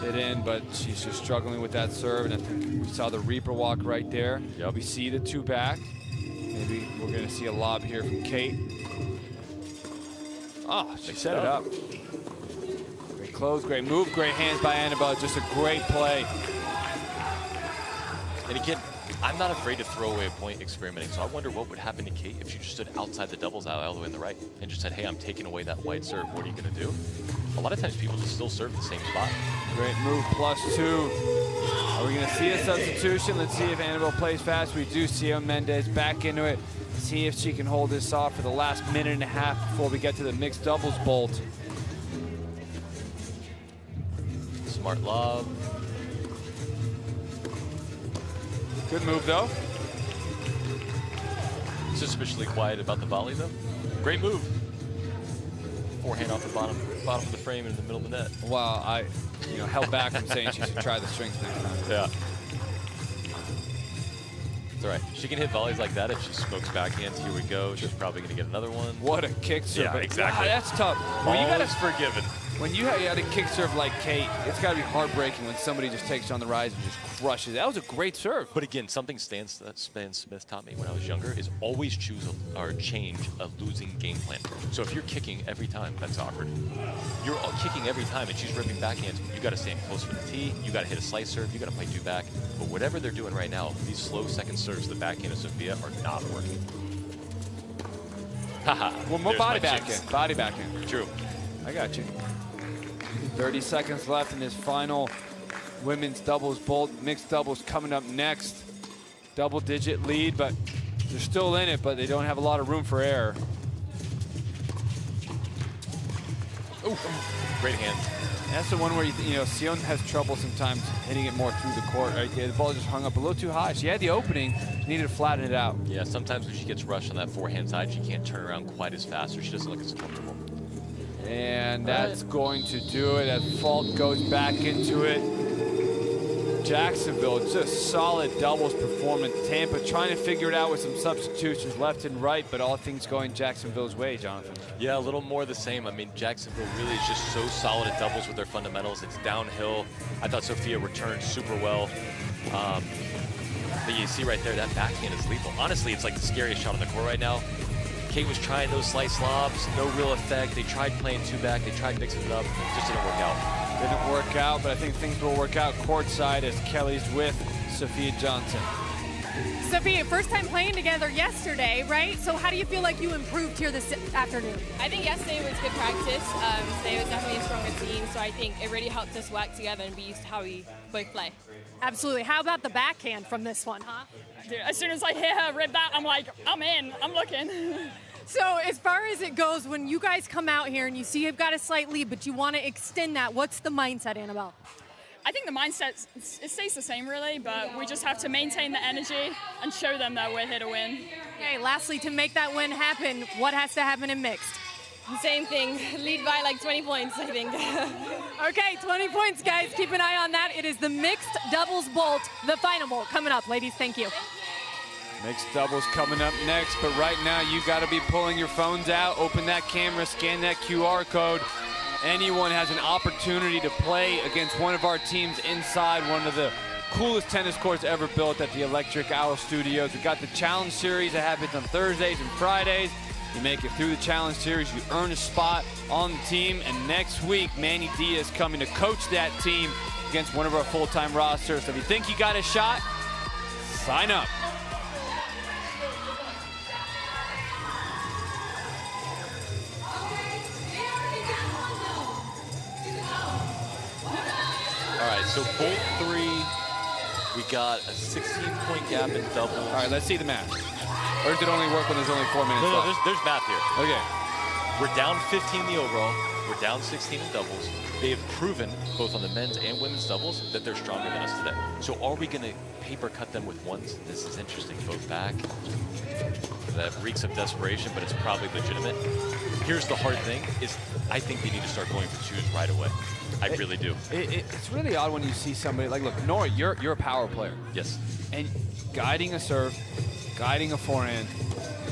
it in, but she's just struggling with that serve. And I think we saw the Reaper walk right there. Yep. We see the two back. Maybe we're going to see a lob here from Kate. Oh, she set it up. Great close, great move, great hands by Annabelle. Just a great play. And again, I'm not afraid to throw away a point experimenting, so I wonder what would happen to Kate if she just stood outside the doubles aisle all the way in the right and just said, hey, I'm taking away that wide serve. What are you going to do? A lot of times people just still serve the same spot. Great move, +2. Are we going to see a substitution? Let's see if Annabelle plays fast. We do see Mendez back into it. See if she can hold this off for the last minute and a half before we get to the mixed doubles bolt. Smart lob. Good move, though. Suspiciously quiet about the volley, though. Great move. Forehand off the bottom of the frame in the middle of the net. Well, I held back from saying she should try the strings next time. Yeah. It's all right. She can hit volleys like that if she smokes backhands. Here we go. She's probably going to get another one. What a kick serve. Yeah, exactly. Wow, that's tough. When All you gotta, is forgiven. When you had a kick serve like Kate, it's got to be heartbreaking when somebody just takes you on the rise and just crushes. That was a great serve. But again, something Stan Smith taught me when I was younger is always choose or change a losing game plan. So if you're kicking every time, that's awkward. You're kicking every time and she's ripping backhands, you got to stand close for the tee, you got to hit a slice serve, you got to play two back. But whatever they're doing right now, these slow second serves, the backhand of Sophia, are not working. Haha. Well, more body backhand. Body backhand. True. I got you. 30 seconds left in this final women's doubles bolt. Mixed doubles coming up next. Double-digit lead, but they're still in it, but they don't have a lot of room for error. Ooh, great hand. That's the one where Sion has trouble sometimes hitting it more through the court. Right there, the ball just hung up a little too high. She had the opening, needed to flatten it out. Yeah, sometimes when she gets rushed on that forehand side, she can't turn around quite as fast, or she doesn't look as comfortable. And that's going to do it. That fault goes back into it. Jacksonville, just solid doubles performance. Tampa trying to figure it out with some substitutions left and right, but all things going Jacksonville's way, Jonathan. Yeah, a little more the same. I mean, Jacksonville really is just so solid at doubles with their fundamentals. It's downhill. I thought Sophia returned super well. But you see right there, that backhand is lethal. Honestly, it's like the scariest shot on the court right now. Kate was trying those slice lobs, no real effect. They tried playing two back, they tried mixing it up, it just didn't work out. Didn't work out, but I think things will work out courtside as Kelly's with Sophia Johnson. Sophia, first time playing together yesterday, right? So how do you feel like you improved here this afternoon? I think yesterday was good practice. Today was definitely a stronger team, so I think it really helped us work together and be used to how we both play. Absolutely. How about the backhand from this one, huh? Dude, as soon as I hear her rip that, I'm like, I'm in, I'm looking. So as far as it goes, when you guys come out here and you see you've got a slight lead, but you want to extend that, what's the mindset, Annabelle? I think the mindset, it stays the same really, but we just have to maintain the energy and show them that we're here to win. Okay, lastly, to make that win happen, what has to happen in mixed? Same thing, lead by like 20 points, I think. Okay, 20 points, guys. Keep an eye on that. It is the mixed doubles bolt, the final bolt coming up. Ladies, thank you. Mixed doubles coming up next, but right now you got to be pulling your phones out, open that camera, scan that QR code. Anyone has an opportunity to play against one of our teams inside one of the coolest tennis courts ever built at the Electric Owl Studios. We got the Challenge Series that happens on Thursdays and Fridays. You make it through the Challenge Series, you earn a spot on the team, and next week, Manny Diaz is coming to coach that team against one of our full-time rosters. So if you think you got a shot, sign up. All right, so bolt 3, we got a 16-point gap in doubles. All right, let's see the math. Or does it only work when there's only 4 minutes No, left? there's math here. Okay. We're down 15 in the overall. We're down 16 in doubles. They have proven, both on the men's and women's doubles, that they're stronger than us today. So are we going to paper cut them with ones? This is interesting. Both back. That reeks of desperation, but it's probably legitimate. Here's the hard thing, is I think they need to start going for twos right away. I really do. It's really odd when you see somebody, like, look, Nora, you're a power player. Yes. And guiding a serve, guiding a forehand,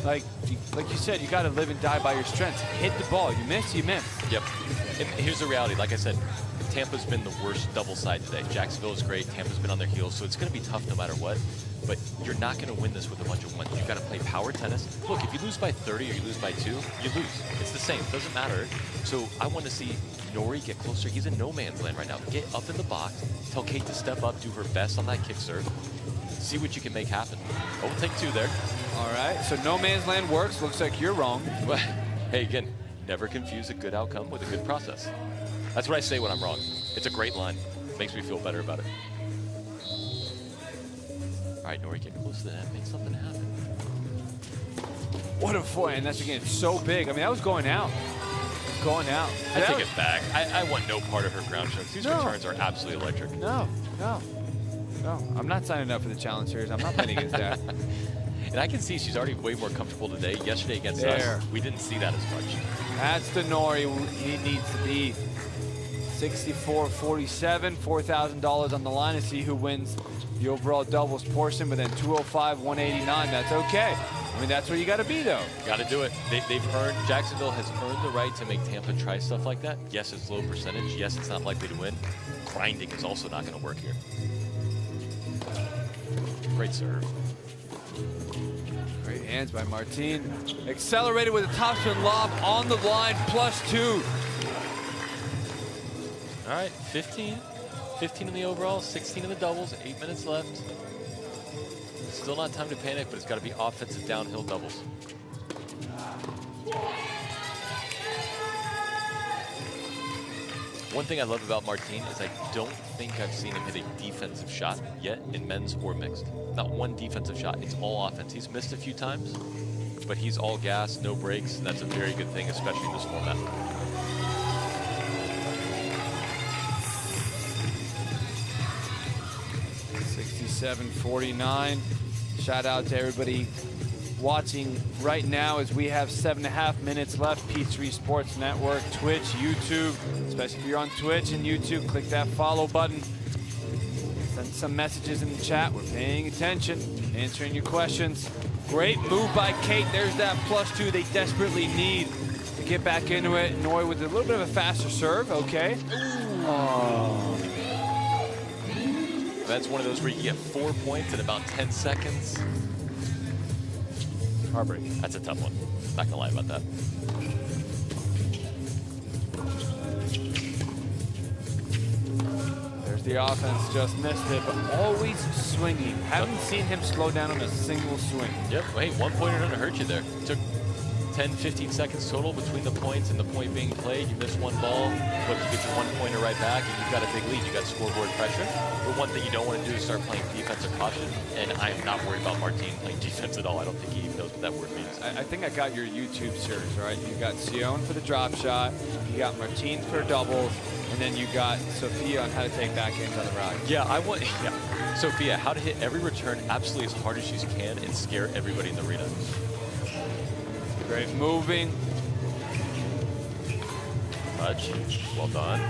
like you said, you got to live and die by your strengths. Hit the ball. You miss, you miss. Yep. And here's the reality. Like I said, Tampa's been the worst double side today. Jacksonville is great. Tampa's been on their heels, so it's going to be tough no matter what. But you're not going to win this with a bunch of ones. You've got to play power tennis. Look, if you lose by 30 or you lose by 2, you lose. It's the same. It doesn't matter. So I want to see Nori get closer. He's in no man's land right now. Get up in the box. Tell Kate to step up, do her best on that kick serve. See what you can make happen. Oh, we'll take 2 there. All right, so no man's land works. Looks like you're wrong. Well, hey, again, never confuse a good outcome with a good process. That's what I say when I'm wrong. It's a great line. Makes me feel better about it. All right, Nori, get close to the net. Make something happen. What a forehand. That's, again, so big. I mean, that was going out. Going out. I take it back. I want no part of her ground strokes. These returns are absolutely electric. No. I'm not signing up for the Challenge Series. I'm not playing against that. And I can see she's already way more comfortable today. Yesterday against us, we didn't see that as much. That's the Nori he needs to be. 64-47, $4,000 on the line to see who wins the overall doubles portion, but then 205, 189, that's okay. I mean, that's where you got to be, though. Got to do it. Jacksonville has earned the right to make Tampa try stuff like that. Yes, it's low percentage. Yes, it's not likely to win. Grinding is also not going to work here. Great serve. Great hands by Martine. Accelerated with a topspin lob on the line, +2. All right, 15 in the overall, 16 in the doubles, 8 minutes left. Still not time to panic, but it's got to be offensive downhill doubles. One thing I love about Martine is I don't think I've seen him hit a defensive shot yet in men's or mixed. Not one defensive shot, it's all offense. He's missed a few times, but he's all gas, no breaks, and that's a very good thing, especially in this format. 67-49. Shout out to everybody watching right now as we have 7.5 minutes left. P3 Sports Network, Twitch, YouTube. Especially if you're on Twitch and YouTube, click that follow button. Send some messages in the chat. We're paying attention, answering your questions. Great move by Kate. There's that +2 they desperately need to get back into it. Nori with a little bit of a faster serve. Okay. Oh. That's one of those where you get 4 points in about 10 seconds. Heartbreak. That's a tough one. Not gonna lie about that. There's the offense, just missed it, but always swinging. Haven't seen him slow down on a single swing. Yep, hey, 1 pointer doesn't hurt you there. Took 10, 15 seconds total between the points and the point being played. You miss one ball, but you get your 1 pointer right back, and you've got a big lead. You got scoreboard pressure. But one thing you don't want to do is start playing defensive caution, and I am not worried about Martine playing defense at all. I don't think he even knows what that word means. I think I got your YouTube series, right? You got Sion for the drop shot, you got Martine for doubles, and then you got Sophia on how to take backhands on the rock. Yeah, Sophia, how to hit every return absolutely as hard as she can and scare everybody in the arena. Great moving. Touch. Well done.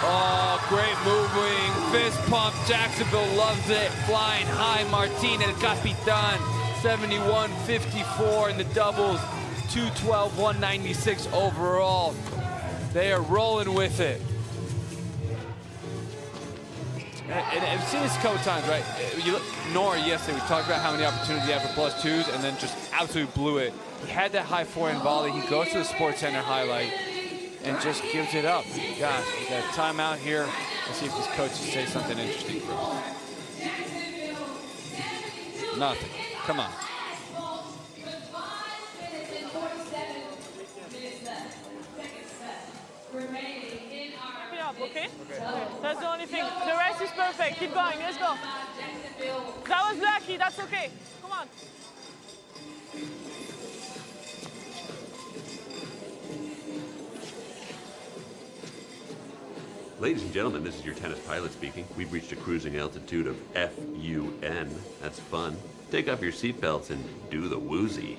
Oh, great moving. Fist pump. Jacksonville loves it. Flying high. Martine, and it's got to be done. 71-54 in the doubles. 212, 196 overall. They are rolling with it. And I've seen this a couple times, right? You look, Nora yesterday, we talked about how many opportunities he had for +2s and then just absolutely blew it. He had that high forehand volley. He goes to the Sports Center highlight and just gives it up. Gosh, we got a timeout here. Let's see if these coaches say something interesting for us. Nothing. Come on. Okay? That's the only thing. The rest is perfect. Keep going. Let's go. That was lucky. That's okay. Come on. Ladies and gentlemen, this is your tennis pilot speaking. We've reached a cruising altitude of FUN. That's fun. Take off your seatbelts and do the woozy.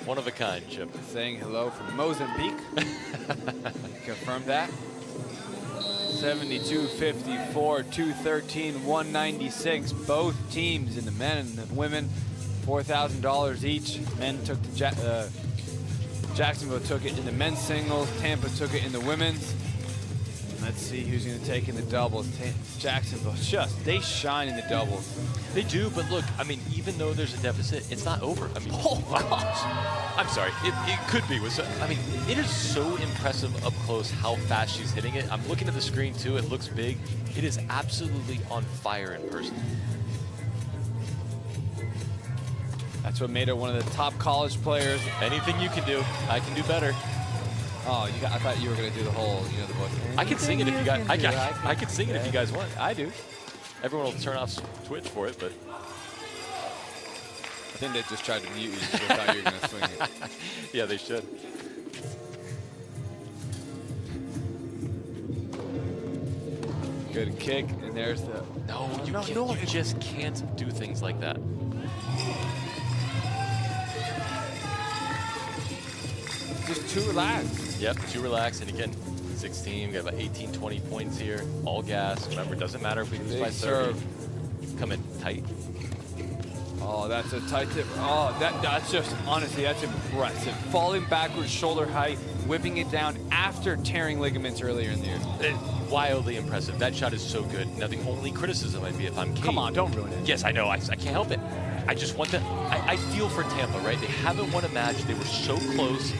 One of a kind, Chip. Saying hello from Mozambique. Confirm that. 72-54, 213, 196. Both teams in the men and the women, $4,000 each. Men took the Jacksonville took it in the men's singles. Tampa took it in the women's. Let's see who's going to take in the doubles. Jacksonville, they shine in the doubles. They do, but look, I mean, even though there's a deficit, it's not over. I mean, oh gosh. I'm sorry, it could be. I mean, it is so impressive up close how fast she's hitting it. I'm looking at the screen too, it looks big. It is absolutely on fire in person. That's what made her one of the top college players. Anything you can do, I can do better. Oh, I thought you were going to do the whole, the voice. I can sing it if you guys. I can sing it if you guys want. I do. Everyone will turn off Twitch for it, but I think they just tried to mute you because they thought you were going to swing it. Yeah, they should. Good kick, and there's the. No, you just can't do things like that. Just too relaxed. Yep, too relaxed. And again, 16, we got about 18, 20 points here. All gas. Remember, it doesn't matter if we lose by 30. Come in tight. Oh, that's a tight tip. Oh, that's just, honestly, that's impressive. Falling backwards, shoulder height, whipping it down after tearing ligaments earlier in the year. Wildly impressive. That shot is so good. Now, the only criticism might be if I'm Kate. Come on, don't ruin it. Yes, I know. I can't help it. I just want I feel for Tampa, right? They haven't won a match. They were so close.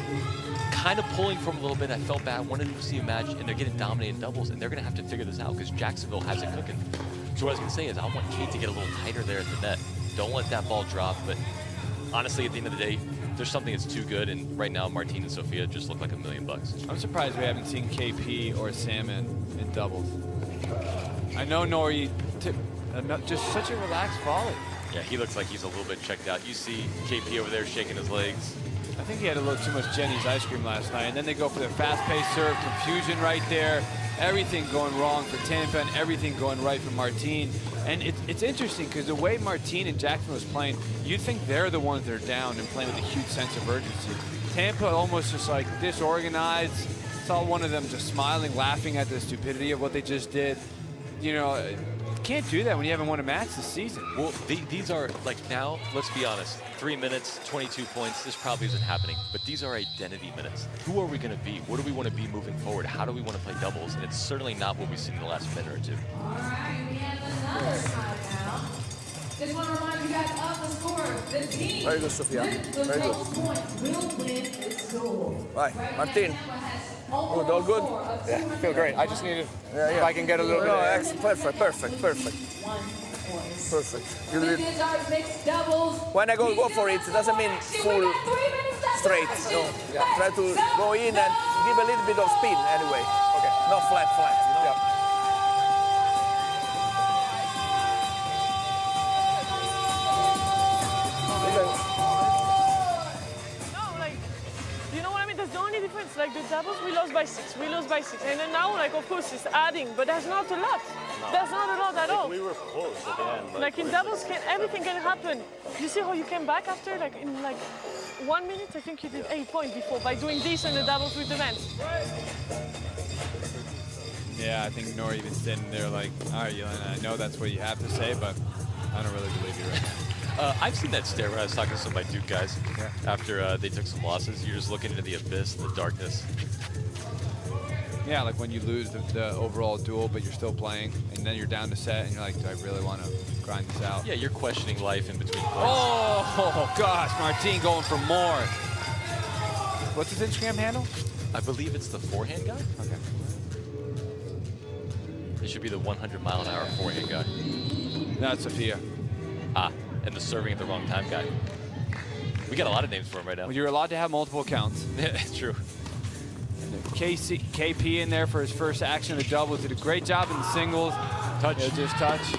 Kind of pulling from a little bit. I felt bad. I wanted to see a match, and they're getting dominated in doubles, and they're going to have to figure this out because Jacksonville has it cooking. So what I was going to say is I want Kate to get a little tighter there at the net. Don't let that ball drop. But honestly, at the end of the day, there's something that's too good, and right now, Martine and Sophia just look like $1 million. I'm surprised we haven't seen KP or Salmon in doubles. I know Nori, just such a relaxed volley. Yeah, he looks like he's a little bit checked out. You see KP over there shaking his legs. I think he had a little too much Jenny's ice cream last night, and then they go for their fast-paced serve, confusion right there, everything going wrong for Tampa and everything going right for Martine. And it's interesting because the way Martine and Jacksonville was playing, you'd think they're the ones that are down and playing with a huge sense of urgency. Tampa almost just like disorganized. Saw one of them just smiling, laughing at the stupidity of what they just did. You know, can't do that when you haven't won a match this season. Well, these are, like, now, let's be honest, 3 minutes, 22 points, this probably isn't happening, but these are identity minutes. Who are we going to be? What do we want to be moving forward? How do we want to play doubles? And it's certainly not what we've seen in the last minute or two. All right, we have another timeout. Just want to remind you guys of the score. The team Very good, Sophia. with the Very good. most points will win this duel. Right, Martine. Good, all good? Yeah, I feel great. I just needed, if I can get a little bit of air. Perfect. You did. This is our mixed doubles. When I go for it, it doesn't mean full straight. No, try to go in and give a little bit of spin anyway. Okay. Not flat, you know? The only difference, like the doubles, we lost by 6, and then now, like, of course, it's adding, but there's not a lot. No. There's not a lot at all. We were close at the end. Like in doubles, everything can happen. You see how you came back after, like in like 1 minute, I think you did 8 points before by doing this and the doubles with the men. Yeah, I think Nori even sitting there like, all right, Yelena, I know that's what you have to say, but I don't really believe you right now. I've seen that stare when I was talking to some of my Duke guys after they took some losses. You're just looking into the abyss, the darkness. Yeah, like when you lose the overall duel, but you're still playing, and then you're down to set, and you're like, do I really want to grind this out? Yeah, you're questioning life in between points. Oh gosh, Martine going for more. What's his Instagram handle? I believe it's the forehand guy. Okay. It should be the 100-mile-an-hour forehand guy. That's Sophia. Ah. And the serving at the wrong time guy. We got a lot of names for him right now. Well, you're allowed to have multiple accounts. Yeah, it's true. KP in there for his first action of the doubles. Did a great job in the singles. Touch. Yeah, just touch.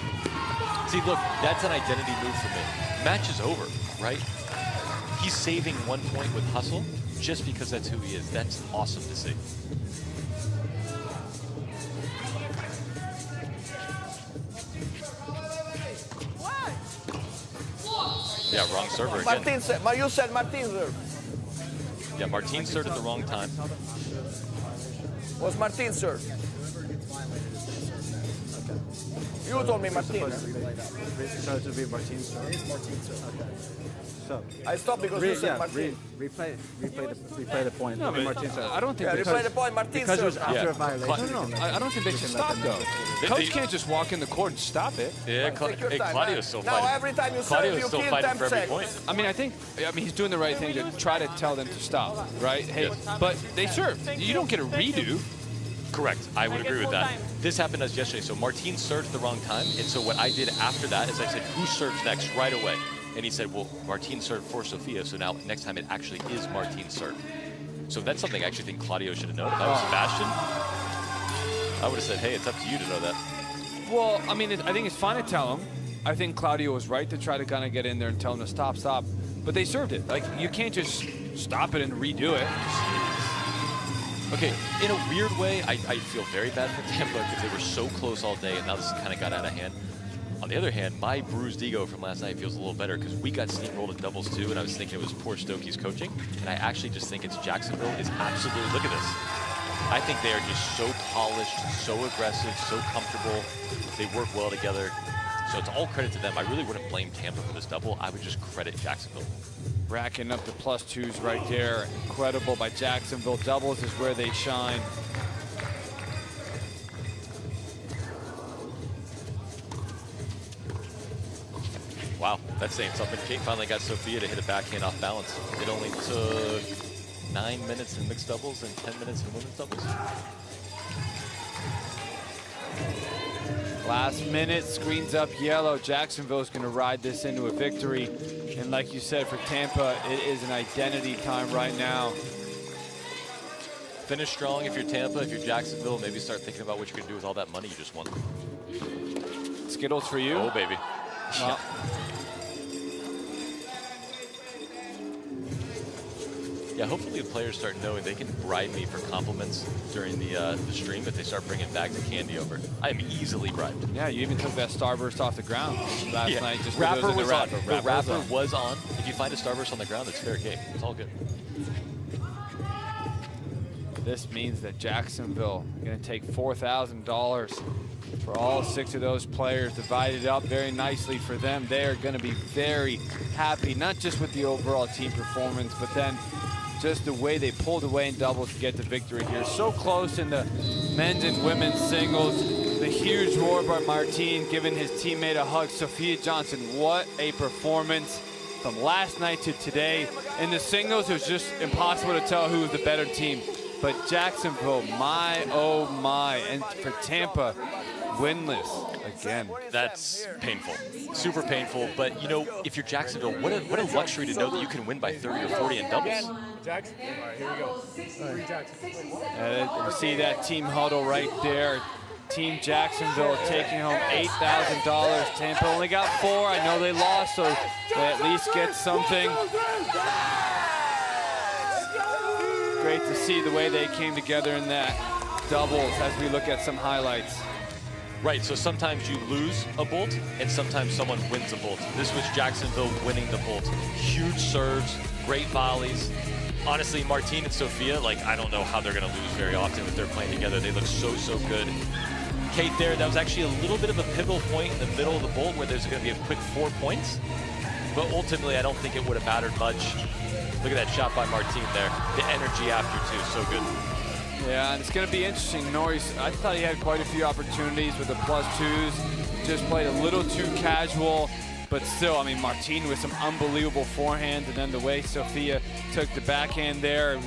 See, look, that's an identity move for me. Match is over, right? He's saving 1 point with hustle just because that's who he is. That's awesome to see. Yeah, wrong server again. You said Martin serve. Yeah, Martin served at the wrong time. Was Martin serve? You told me Martin. It's supposed to be Martin's serve. It's Martin's serve. Okay. So I stopped because you said Martin. Replay the point. No, but Martin's serve. I don't think replay the point. Martin because it was serve. after a violation. No, I don't think they should stop though. Coach can't just walk in the court and stop it. Yeah, Claudio's still fighting. Now every time you serve, Claudio's you still kill fighting 10 for every seconds. point. I mean, he's doing the right thing to try to tell them to stop, right? Hey, but they serve. You don't get a redo. Correct. I would agree with that. This happened to us yesterday. So Martin served at the wrong time. And so what I did after that is I said, who serves next right away? And he said, well, Martin served for Sofia. So now next time it actually is Martin's serve. So that's something I actually think Claudio should have known. If I was Sebastian, I would have said, hey, it's up to you to know that. Well, I mean, I think it's fine to tell him. I think Claudio was right to try to kind of get in there and tell him to stop. But they served it. Like, you can't just stop it and redo it. Okay, in a weird way, I feel very bad for Tampa because they were so close all day, and now this kind of got out of hand. On the other hand, my bruised ego from last night feels a little better because we got steamrolled in doubles too, and I was thinking it was poor Stokey's coaching, and I actually just think it's Jacksonville is absolutely, look at this. I think they are just so polished, so aggressive, so comfortable. They work well together. So it's all credit to them. I really wouldn't blame Tampa for this double. I would just credit Jacksonville. Racking up the +2s right there. Incredible by Jacksonville. Doubles is where they shine. Wow, that's saying something. Kate finally got Sofia to hit a backhand off balance. It only took 9 minutes in mixed doubles and 10 minutes in women's doubles. Last minute, screens up yellow. Jacksonville's going to ride this into a victory. And like you said, for Tampa, it is an identity time right now. Finish strong if you're Tampa. If you're Jacksonville, maybe start thinking about what you're going to do with all that money you just won. Skittles for you. Oh, baby. Well, yeah, hopefully the players start knowing they can bribe me for compliments during the stream if they start bringing bags of candy over. I am easily bribed. yeah, you even took that Starburst off the ground last night. Just Rapper was on. The Rapper was on. If you find a Starburst on the ground, it's fair game. It's all good. This means that Jacksonville is going to take $4,000 for all 6 of those players, divided up very nicely for them. They are going to be very happy, not just with the overall team performance, but then just the way they pulled away in doubles to get the victory here. So close in the men's and women's singles. The huge roar by Martin giving his teammate a hug. Sophia Johnson, what a performance from last night to today. In the singles, it was just impossible to tell who was the better team. But Jacksonville, my, oh my. And for Tampa, winless again. That's painful, super painful. But you know, if you're Jacksonville, what a luxury to know that you can win by 30 or 40 in doubles. Jackson. All right, here we go. You see that team huddle right there. Team Jacksonville taking home $8,000. Tampa only got 4. I know they lost, so they at least get something. Great to see the way they came together in that doubles as we look at some highlights. Right, so sometimes you lose a bolt, and sometimes someone wins a bolt. This was Jacksonville winning the bolt. Huge serves, great volleys. Honestly, Martin and Sofia, like, I don't know how they're going to lose very often if they're playing together. They look so, so good. Kate there, that was actually a little bit of a pivotal point in the middle of the bolt where there's going to be a quick 4 points. But ultimately, I don't think it would have mattered much. Look at that shot by Martin there. The energy after, too, so good. Yeah, and it's going to be interesting. Norris, I thought he had quite a few opportunities with the +2s. Just played a little too casual, but still, I mean, Martin with some unbelievable forehand, and then the way Sofia took the backhand there,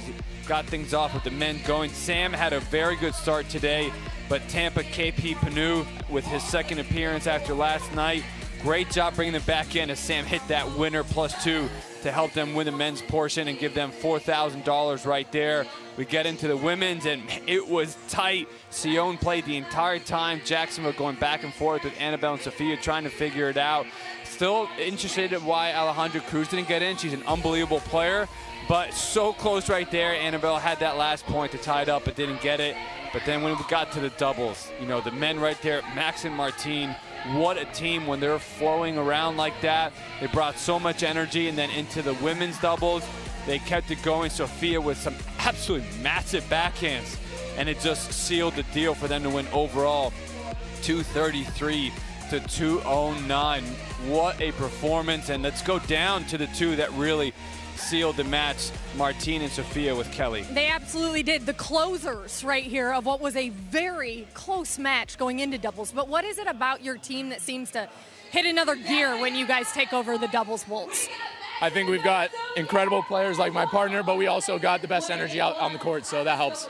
got things off with the men going. Sam had a very good start today, but Tampa KP Panu with his second appearance after last night. Great job bringing them back in as Sam hit that winner +2 to help them win the men's portion and give them $4,000 right there. We get into the women's, and it was tight. Sion played the entire time. Jacksonville going back and forth with Annabelle and Sophia trying to figure it out. Still interested in why Alejandra Cruz didn't get in. She's an unbelievable player, but so close right there. Annabelle had that last point to tie it up, but didn't get it. But then when we got to the doubles, you know, the men right there, Max and Martine, what a team when they're flowing around like that. They brought so much energy. And then into the women's doubles, they kept it going. Sophia with some absolutely massive backhands, and it just sealed the deal for them to win overall 233 to 209. What a performance. And let's go down to the two that really sealed the match, Martine and Sophia with Kelly. They absolutely did. The closers right here of what was a very close match going into doubles. But what is it about your team that seems to hit another gear when you guys take over the doubles bolts? I think we've got incredible players like my partner, but we also got the best energy out on the court, so that helps.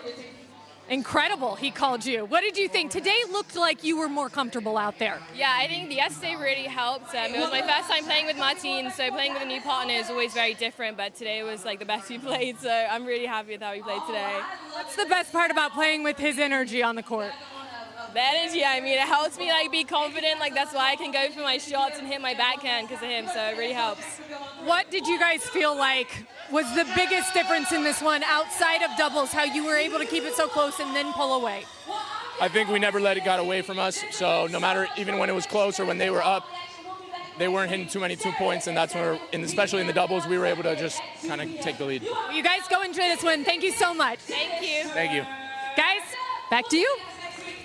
Incredible, he called you. What did you think? Today looked like you were more comfortable out there. Yeah, I think the yesterday really helped. It was my first time playing with Martine, so playing with a new partner is always very different, but today was like the best we played, so I'm really happy with how we played today. What's the best part about playing with his energy on the court? The energy, I mean, it helps me like be confident, like that's why I can go for my shots and hit my backhand because of him, so it really helps. What did you guys feel like was the biggest difference in this one outside of doubles, how you were able to keep it so close and then pull away? I think we never let it get away from us, so no matter, even when it was close or when they were up, they weren't hitting too many 2 points, and that's when, especially in the doubles, we were able to just kind of take the lead. Well, you guys go enjoy this one. Thank you so much. Thank you. Thank you. Guys, back to you.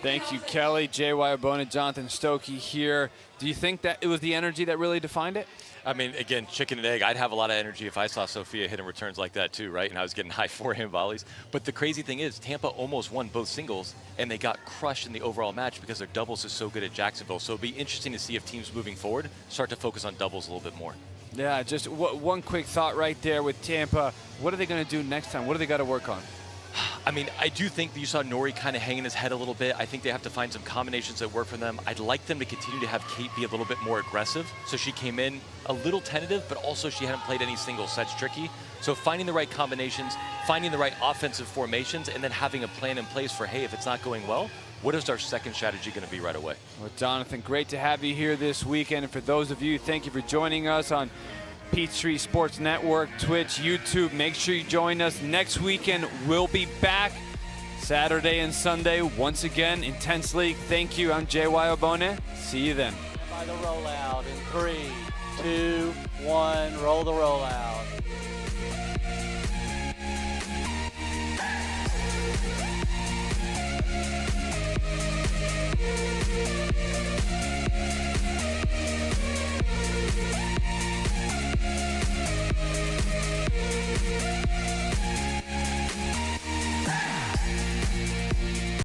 Thank you, Kelly. J.Y. Obona, Jonathan Stokey here. Do you think that it was the energy that really defined it? I mean, again, chicken and egg. I'd have a lot of energy if I saw Sophia hitting returns like that too, right? And I was getting high forehand volleys. But the crazy thing is, Tampa almost won both singles, and they got crushed in the overall match because their doubles is so good at Jacksonville. So it'll be interesting to see if teams moving forward start to focus on doubles a little bit more. Yeah, just one quick thought right there with Tampa. What are they going to do next time? What do they got to work on? I mean, I do think that you saw Nori kind of hanging his head a little bit. I think they have to find some combinations that work for them. I'd like them to continue to have Kate be a little bit more aggressive. So she came in a little tentative, but also she hadn't played any singles, so that's tricky. So finding the right combinations, finding the right offensive formations, and then having a plan in place for, hey, if it's not going well, what is our second strategy going to be right away? Well, Jonathan, great to have you here this weekend. And for those of you, thank you for joining us on Peachtree Sports Network, Twitch, YouTube. Make sure you join us next weekend. We'll be back Saturday and Sunday once again. Intense League. Thank you. I'm J.Y. Obone. See you then. By the rollout in 3, 2, 1. Roll the rollout.